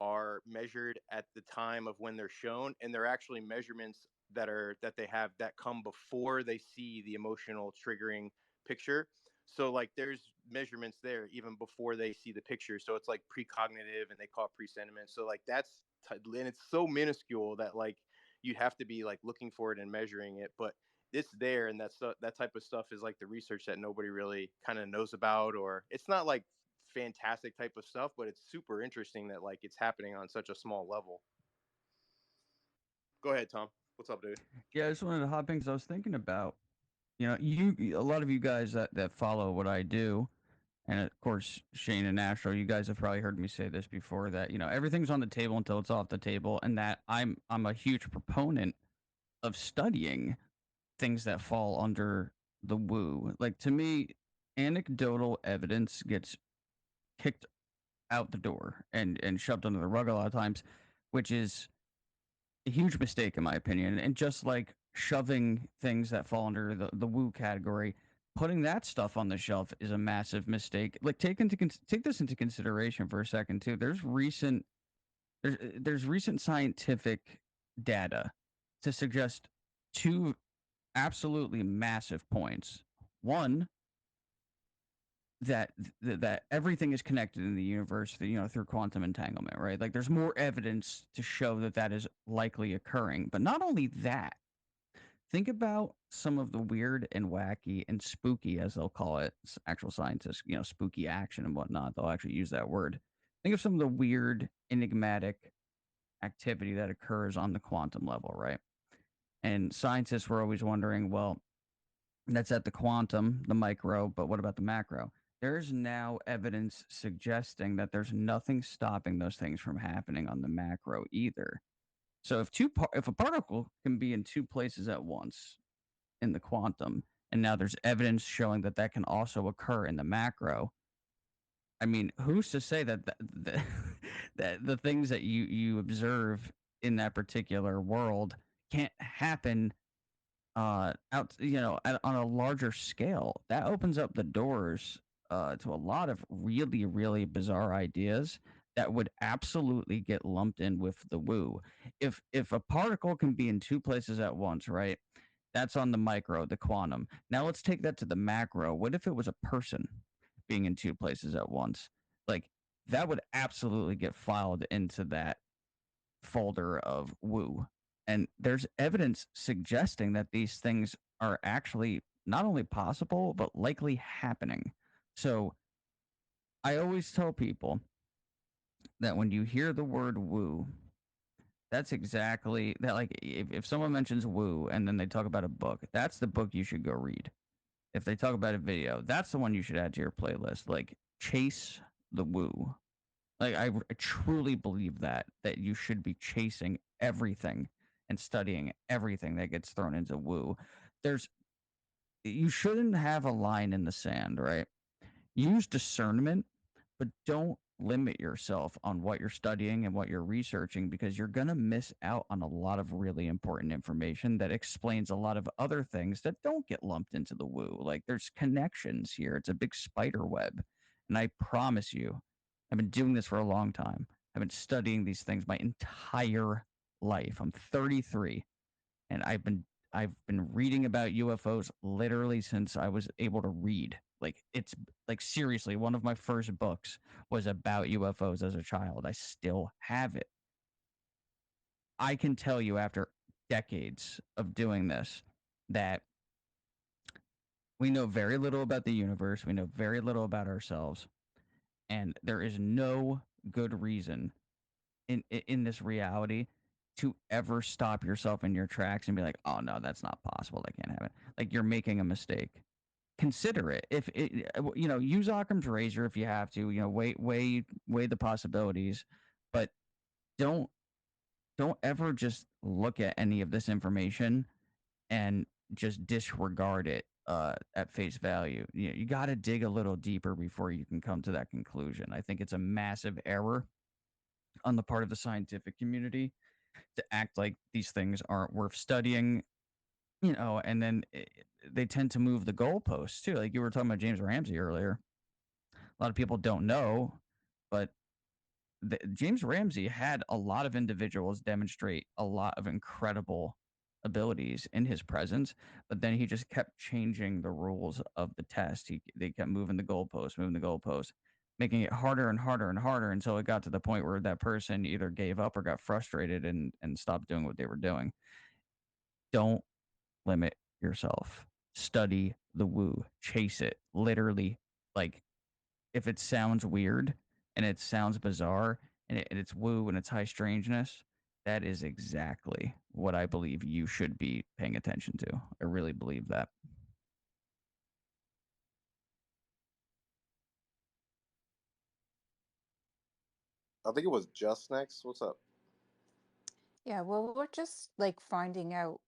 are measured at the time of when they're shown, and they're actually measurements that they have that come before they see the emotional triggering picture. So like there's measurements there even before they see the picture. So it's like precognitive, and they call it presentiment. So like and it's so minuscule that like you'd have to be like looking for it and measuring it, but it's there. And that type of stuff is like the research that nobody really kind of knows about, or it's not like fantastic type of stuff, but it's super interesting that like it's happening on such a small level. Go ahead, Tom. What's up, dude? Yeah, it's one of the hot things I was thinking about. A lot of you guys that follow what I do, and of course Shane and Astro, you guys have probably heard me say this before, that everything's on the table until it's off the table, and that I'm a huge proponent of studying things that fall under the woo. Like, to me, anecdotal evidence gets kicked out the door and shoved under the rug a lot of times, which is a huge mistake in my opinion. And just like shoving things that fall under the woo category, putting that stuff on the shelf is a massive mistake. Like, take this into consideration for a second too. There's recent scientific data to suggest two absolutely massive points. One, that everything is connected in the universe, through quantum entanglement, right? Like, there's more evidence to show that is likely occurring. But not only that, think about some of the weird and wacky and spooky, as they'll call it, actual scientists, spooky action and whatnot. They'll actually use that word. Think of some of the weird, enigmatic activity that occurs on the quantum level, right? And scientists were always wondering, well, that's at the quantum, the micro, but what about the macro? There's now evidence suggesting that there's nothing stopping those things from happening on the macro either. So if a particle can be in two places at once in the quantum, and now there's evidence showing that can also occur in the macro, I mean, who's to say that that the things that you observe in that particular world can't happen on a larger scale? That opens up the doors to a lot of really, really bizarre ideas that would absolutely get lumped in with the woo. If a particle can be in two places at once, right? That's on the micro, the quantum. Now let's take that to the macro. What if it was a person being in two places at once? Like, that would absolutely get filed into that folder of woo. And there's evidence suggesting that these things are actually not only possible, but likely happening. So I always tell people that when you hear the word woo, that's exactly that. Like, if someone mentions woo and then they talk about a book, that's the book you should go read. If they talk about a video, that's the one you should add to your playlist. Like, chase the woo. Like, I truly believe that you should be chasing everything and studying everything that gets thrown into woo. You shouldn't have a line in the sand, right? Use discernment, but don't limit yourself on what you're studying and what you're researching, because you're going to miss out on a lot of really important information that explains a lot of other things that don't get lumped into the woo. Like, there's connections here. It's a big spider web. And I promise you, I've been doing this for a long time. I've been studying these things my entire life. I'm 33, and I've been reading about UFOs literally since I was able to read. Like, it's like, seriously, one of my first books was about UFOs as a child. I still have it. I can tell you, after decades of doing this, that we know very little about the universe. We know very little about ourselves, and there is no good reason in this reality to ever stop yourself in your tracks and be like, "Oh no, that's not possible. They can't have it." Like, you're making a mistake. Consider it. If it, use Occam's razor if you have to. Weigh the possibilities, but don't don't ever just look at any of this information and just disregard it at face value. You got to dig a little deeper before you can come to that conclusion. I think it's a massive error on the part of the scientific community to act like these things aren't worth studying, and then they tend to move the goalposts too. Like, you were talking about James Ramsey earlier. A lot of people don't know, but James Ramsey had a lot of individuals demonstrate a lot of incredible abilities in his presence, but then he just kept changing the rules of the test. They kept moving the goalposts, making it harder and harder and harder until it got to the point where that person either gave up or got frustrated and stopped doing what they were doing. Don't limit yourself. Study the woo. Chase it. Literally, like, if it sounds weird and it sounds bizarre and it's woo and it's high strangeness, that is exactly what I believe you should be paying attention to. I really believe that. I think it was Just Next. What's up? Yeah, well, we're just like finding out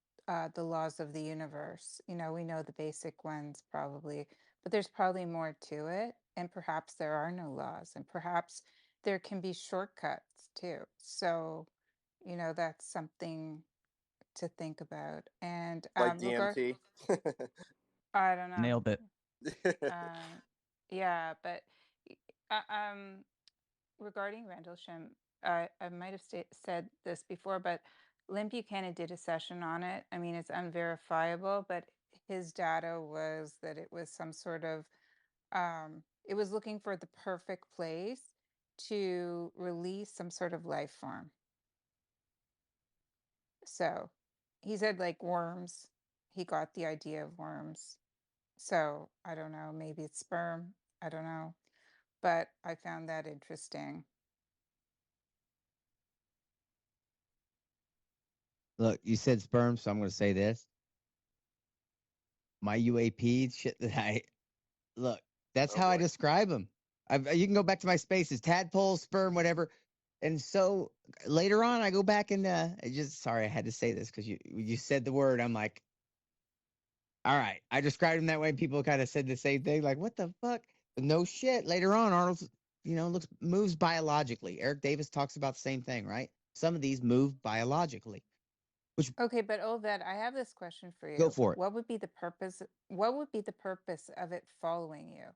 the laws of the universe. We know the basic ones probably, but there's probably more to it. And perhaps there are no laws, and perhaps there can be shortcuts too. So, that's something to think about. And Like DMT. I don't know. Nailed it. Yeah, but regarding Rendlesham, I might have said this before, but Lynn Buchanan did a session on it. I mean, it's unverifiable, but his data was that it was some sort of, it was looking for the perfect place to release some sort of life form. So he said like worms. He got the idea of worms. So I don't know, maybe it's sperm. I don't know. But I found that interesting. Look, you said sperm, so I'm going to say this. My UAP shit that look, that's how I describe them. You can go back to my spaces, tadpoles, sperm, whatever. And so later on, I go back and sorry, I had to say this because you said the word. I'm like, all right. I described him that way. People kind of said the same thing, like, what the fuck? But no shit. Later on, Arnold's, moves biologically. Eric Davis talks about the same thing, right? Some of these move biologically. Okay, but Oved, I have this question for you. Go for it. What would be the purpose? What would be the purpose of it following you?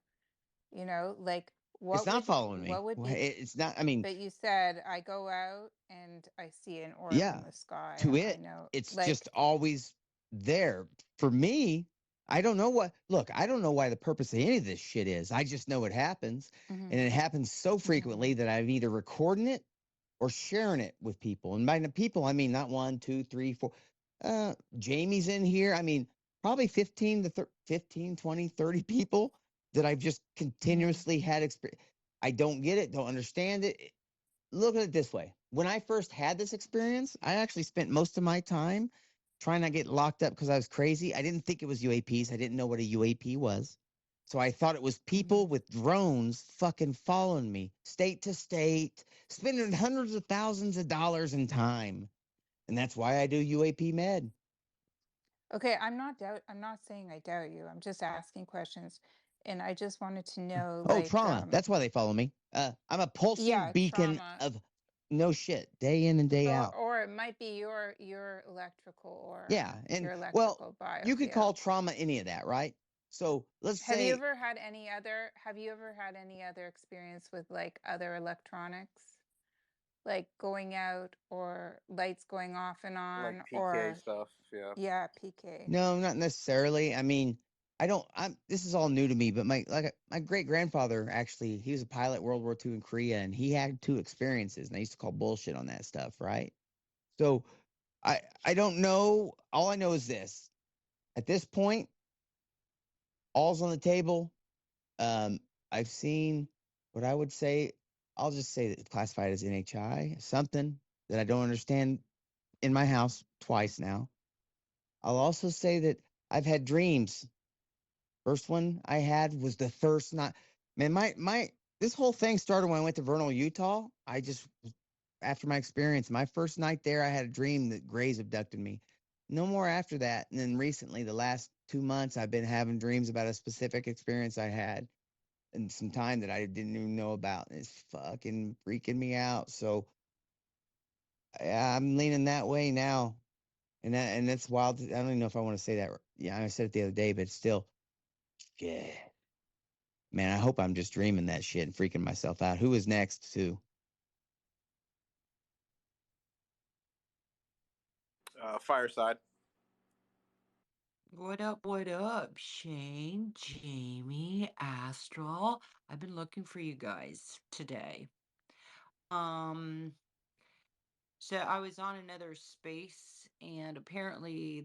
Like what It's not would following me. what would be? It's not. I mean, but you said I go out and I see an orb yeah, in the sky. to I it, know it's like just always there. For me, I don't know what. Look, I don't know why the purpose of any of this shit is. I just know it happens, and it happens so frequently that I'm either recording it or sharing it with people. And by the people, I mean not 1, 2, 3, 4. Jamie's in here. I mean, probably 15 to 15, 20, 30 people that I've just continuously had experience. I don't get it, don't understand it. Look at it this way. When I first had this experience, I actually spent most of my time trying not to get locked up because I was crazy. I didn't think it was UAPs. I didn't know what a UAP was. So I thought it was people with drones fucking following me state to state, spending hundreds of thousands of dollars in time. And that's why I do UAP med. Okay, I'm not saying I doubt you. I'm just asking questions. and I just wanted to know, Oh, trauma. That's why they follow me. I'm a pulsing yeah, beacon trauma. of no shit, day in and day out. Or it might be your electrical aura. Yeah, and your electrical bias. you could yeah. call trauma any of that, right? So let's Have say you ever had any other experience with like other electronics? Like going out or lights going off and on, Like PK or stuff. Yeah. yeah, PK. no, not necessarily. I mean, this is all new to me, but my great grandfather actually, he was a pilot World War II in Korea, and he had 2 experiences, and I used to call bullshit on that stuff, right? So I don't know. All I know is this: at this point, all's on the table. I've seen what I would say. I'll just say that it's classified as NHI, something that I don't understand in my house twice now. I'll also say that I've had dreams. First one I had was the first night. Man, my this whole thing started when I went to Vernal, Utah. After my experience, my first night there, I had a dream that Greys abducted me. No more after that. And then recently, the last 2 months, I've been having dreams about a specific experience I had in some time that I didn't even know about. And it's fucking freaking me out. So I'm leaning that way now. And that's wild. I don't even know if I want to say that. Yeah, I said it the other day, but still, yeah. Man, I hope I'm just dreaming that shit and freaking myself out. Who is next, too? Fireside. What up, Shane, Jamie, Astral? I've been looking for you guys today. So I was on another space, and apparently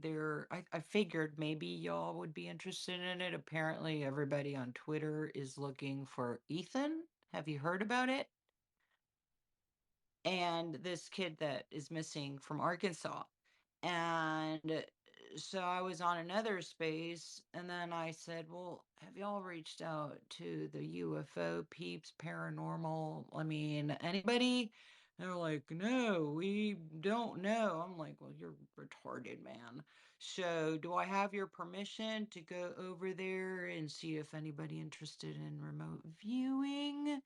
I figured maybe y'all would be interested in it. Apparently everybody on Twitter is looking for Ethan. Have you heard about it? And this kid that is missing from Arkansas. And so I was on another space, and then I said, well, have y'all reached out to the UFO peeps, paranormal? I mean, anybody? And they're like, no, we don't know. I'm like, well, you're retarded, man. So do I have your permission to go over there and see if anybody interested in remote viewing?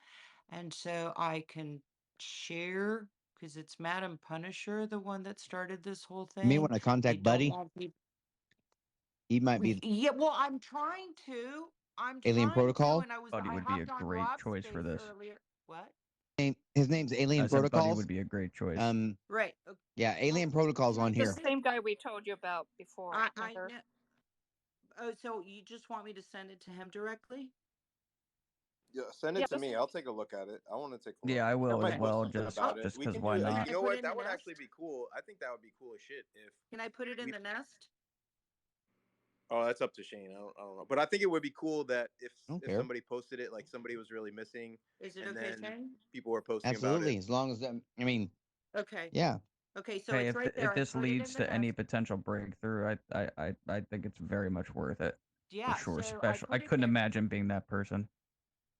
And so I can share, because it's Madam Punisher, the one that started this whole You may thing. want to They contact don't Buddy. want people. He might be Yeah, well, I'm trying to. Alien Protocol. And Buddy I would be a hopped on great Rob's choice for space this. earlier. What? His name's Alien I said Buddy Protocols. would be a great choice. Right. Yeah, Alien Protocols Can I on The here. send it? same guy we told you about before. I remember? know. Oh, so you just want me to send it to him directly? Yeah, send it Yeah, to just me. I'll take a look at it. I want to take a look. Yeah, I will I might as post well. something Just about it. just We because can why do. not? You know Put it what? in That the would nest? actually be cool. I think that would be cool as shit if. Can I put it in we- the nest? Oh, that's up to Shane. I don't know, but I think it would be cool that if don't care. somebody posted it, like somebody was really missing, Is it and okay, then Shane? people were posting about Absolutely, it. as long as I mean, Okay. yeah. Okay, so Hey, it's right there. if I this put it in leads the to any nest. potential breakthrough, I think it's very much worth it. Yeah, For sure. so I Special. I put it couldn't there. imagine being that person.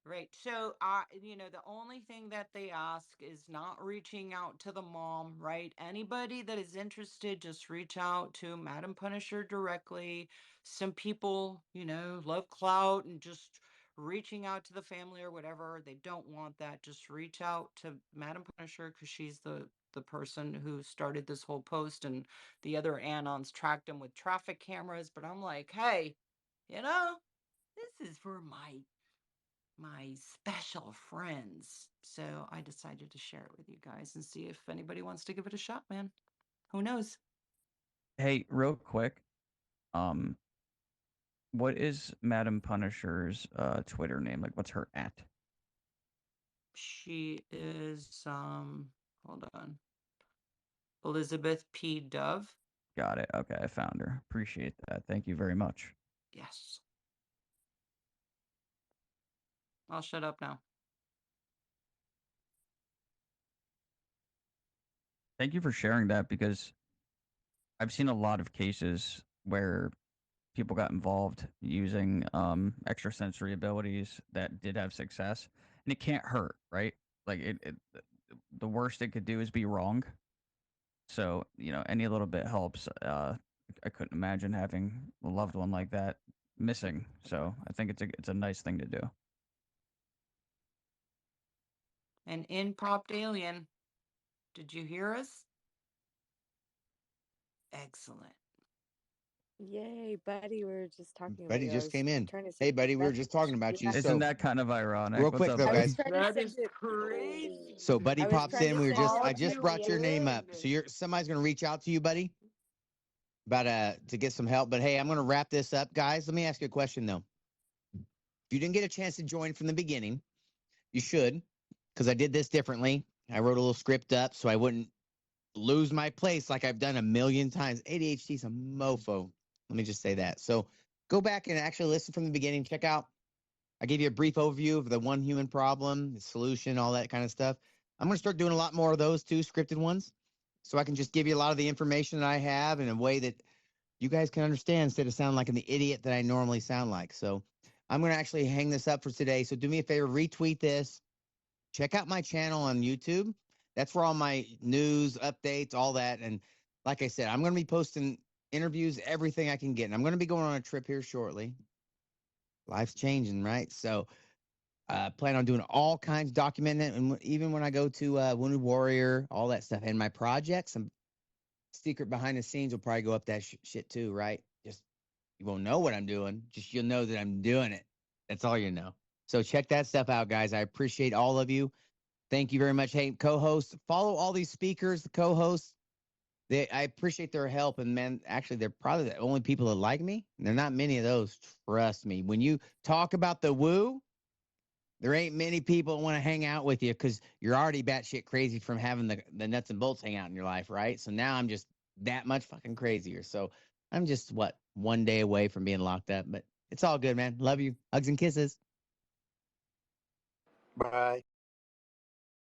Right. So, the only thing that they ask is not reaching out to the mom, right? Anybody that is interested, just reach out to Madam Punisher directly. Some people, love clout and just reaching out to the family or whatever. They don't want that. Just reach out to Madam Punisher because she's the person who started this whole post, and the other Anons tracked him with traffic cameras. But I'm like, hey, this is for my special friends. So I decided to share it with you guys and see if anybody wants to give it a shot, man. Who knows? Hey, real quick, what is Madam Punisher's Twitter name? Like, what's her @? She is hold on. Elizabeth P. Dove. Got it. Okay, I found her. Appreciate that. Thank you very much. Yes. I'll shut up now. Thank you for sharing that, because I've seen a lot of cases where people got involved using extrasensory abilities that did have success, and it can't hurt, right? Like the worst it could do is be wrong. So any little bit helps. I couldn't imagine having a loved one like that missing. So I think it's a nice thing to do. And in popped Alien. Did you hear us? Excellent. Yay, buddy. We were just talking about Buddy you. I just was came in. trying to Hey, send you buddy, a we were just message. talking about you. Yeah. Isn't So, that kind of ironic? real What's quick up, though, I was buddy? guys. trying to That send is it. crazy. So, Buddy I was pops trying in. to We were send just, you a I Called just you brought your name in. up. So, somebody's going to reach out to you, buddy, about to get some help. But hey, I'm going to wrap this up, guys. Let me ask you a question though. If you didn't get a chance to join from the beginning, you should, because I did this differently. I wrote a little script up so I wouldn't lose my place like I've done a million times. ADHD is a mofo. Let me just say that. So go back and actually listen from the beginning. Check out, I gave you a brief overview of the one human problem, the solution, all that kind of stuff. I'm going to start doing a lot more of those too, scripted ones, so I can just give you a lot of the information that I have in a way that you guys can understand instead of sounding like the idiot that I normally sound like. So I'm going to actually hang this up for today. So do me a favor, retweet this. Check out my channel on YouTube. That's where all my news, updates, all that. And like I said, I'm going to be posting interviews, everything I can get. And I'm going to be going on a trip here shortly. Life's changing, right? So plan on doing all kinds, documenting it. And even when I go to Wounded Warrior, all that stuff. And my projects, some secret behind the scenes will probably go up that shit too, right? Just, you won't know what I'm doing. Just you'll know that I'm doing it. That's all you know. So check that stuff out, guys. I appreciate all of you. Thank you very much. Hey, co-hosts, follow all these speakers, the co-hosts. I appreciate their help. And man, actually, they're probably the only people that like me. There are not many of those. Trust me. When you talk about the woo, there ain't many people that want to hang out with you because you're already batshit crazy from having the nuts and bolts hang out in your life, right? So now I'm just that much fucking crazier. So I'm just one day away from being locked up, but it's all good, man. Love you. Hugs and kisses. Bye.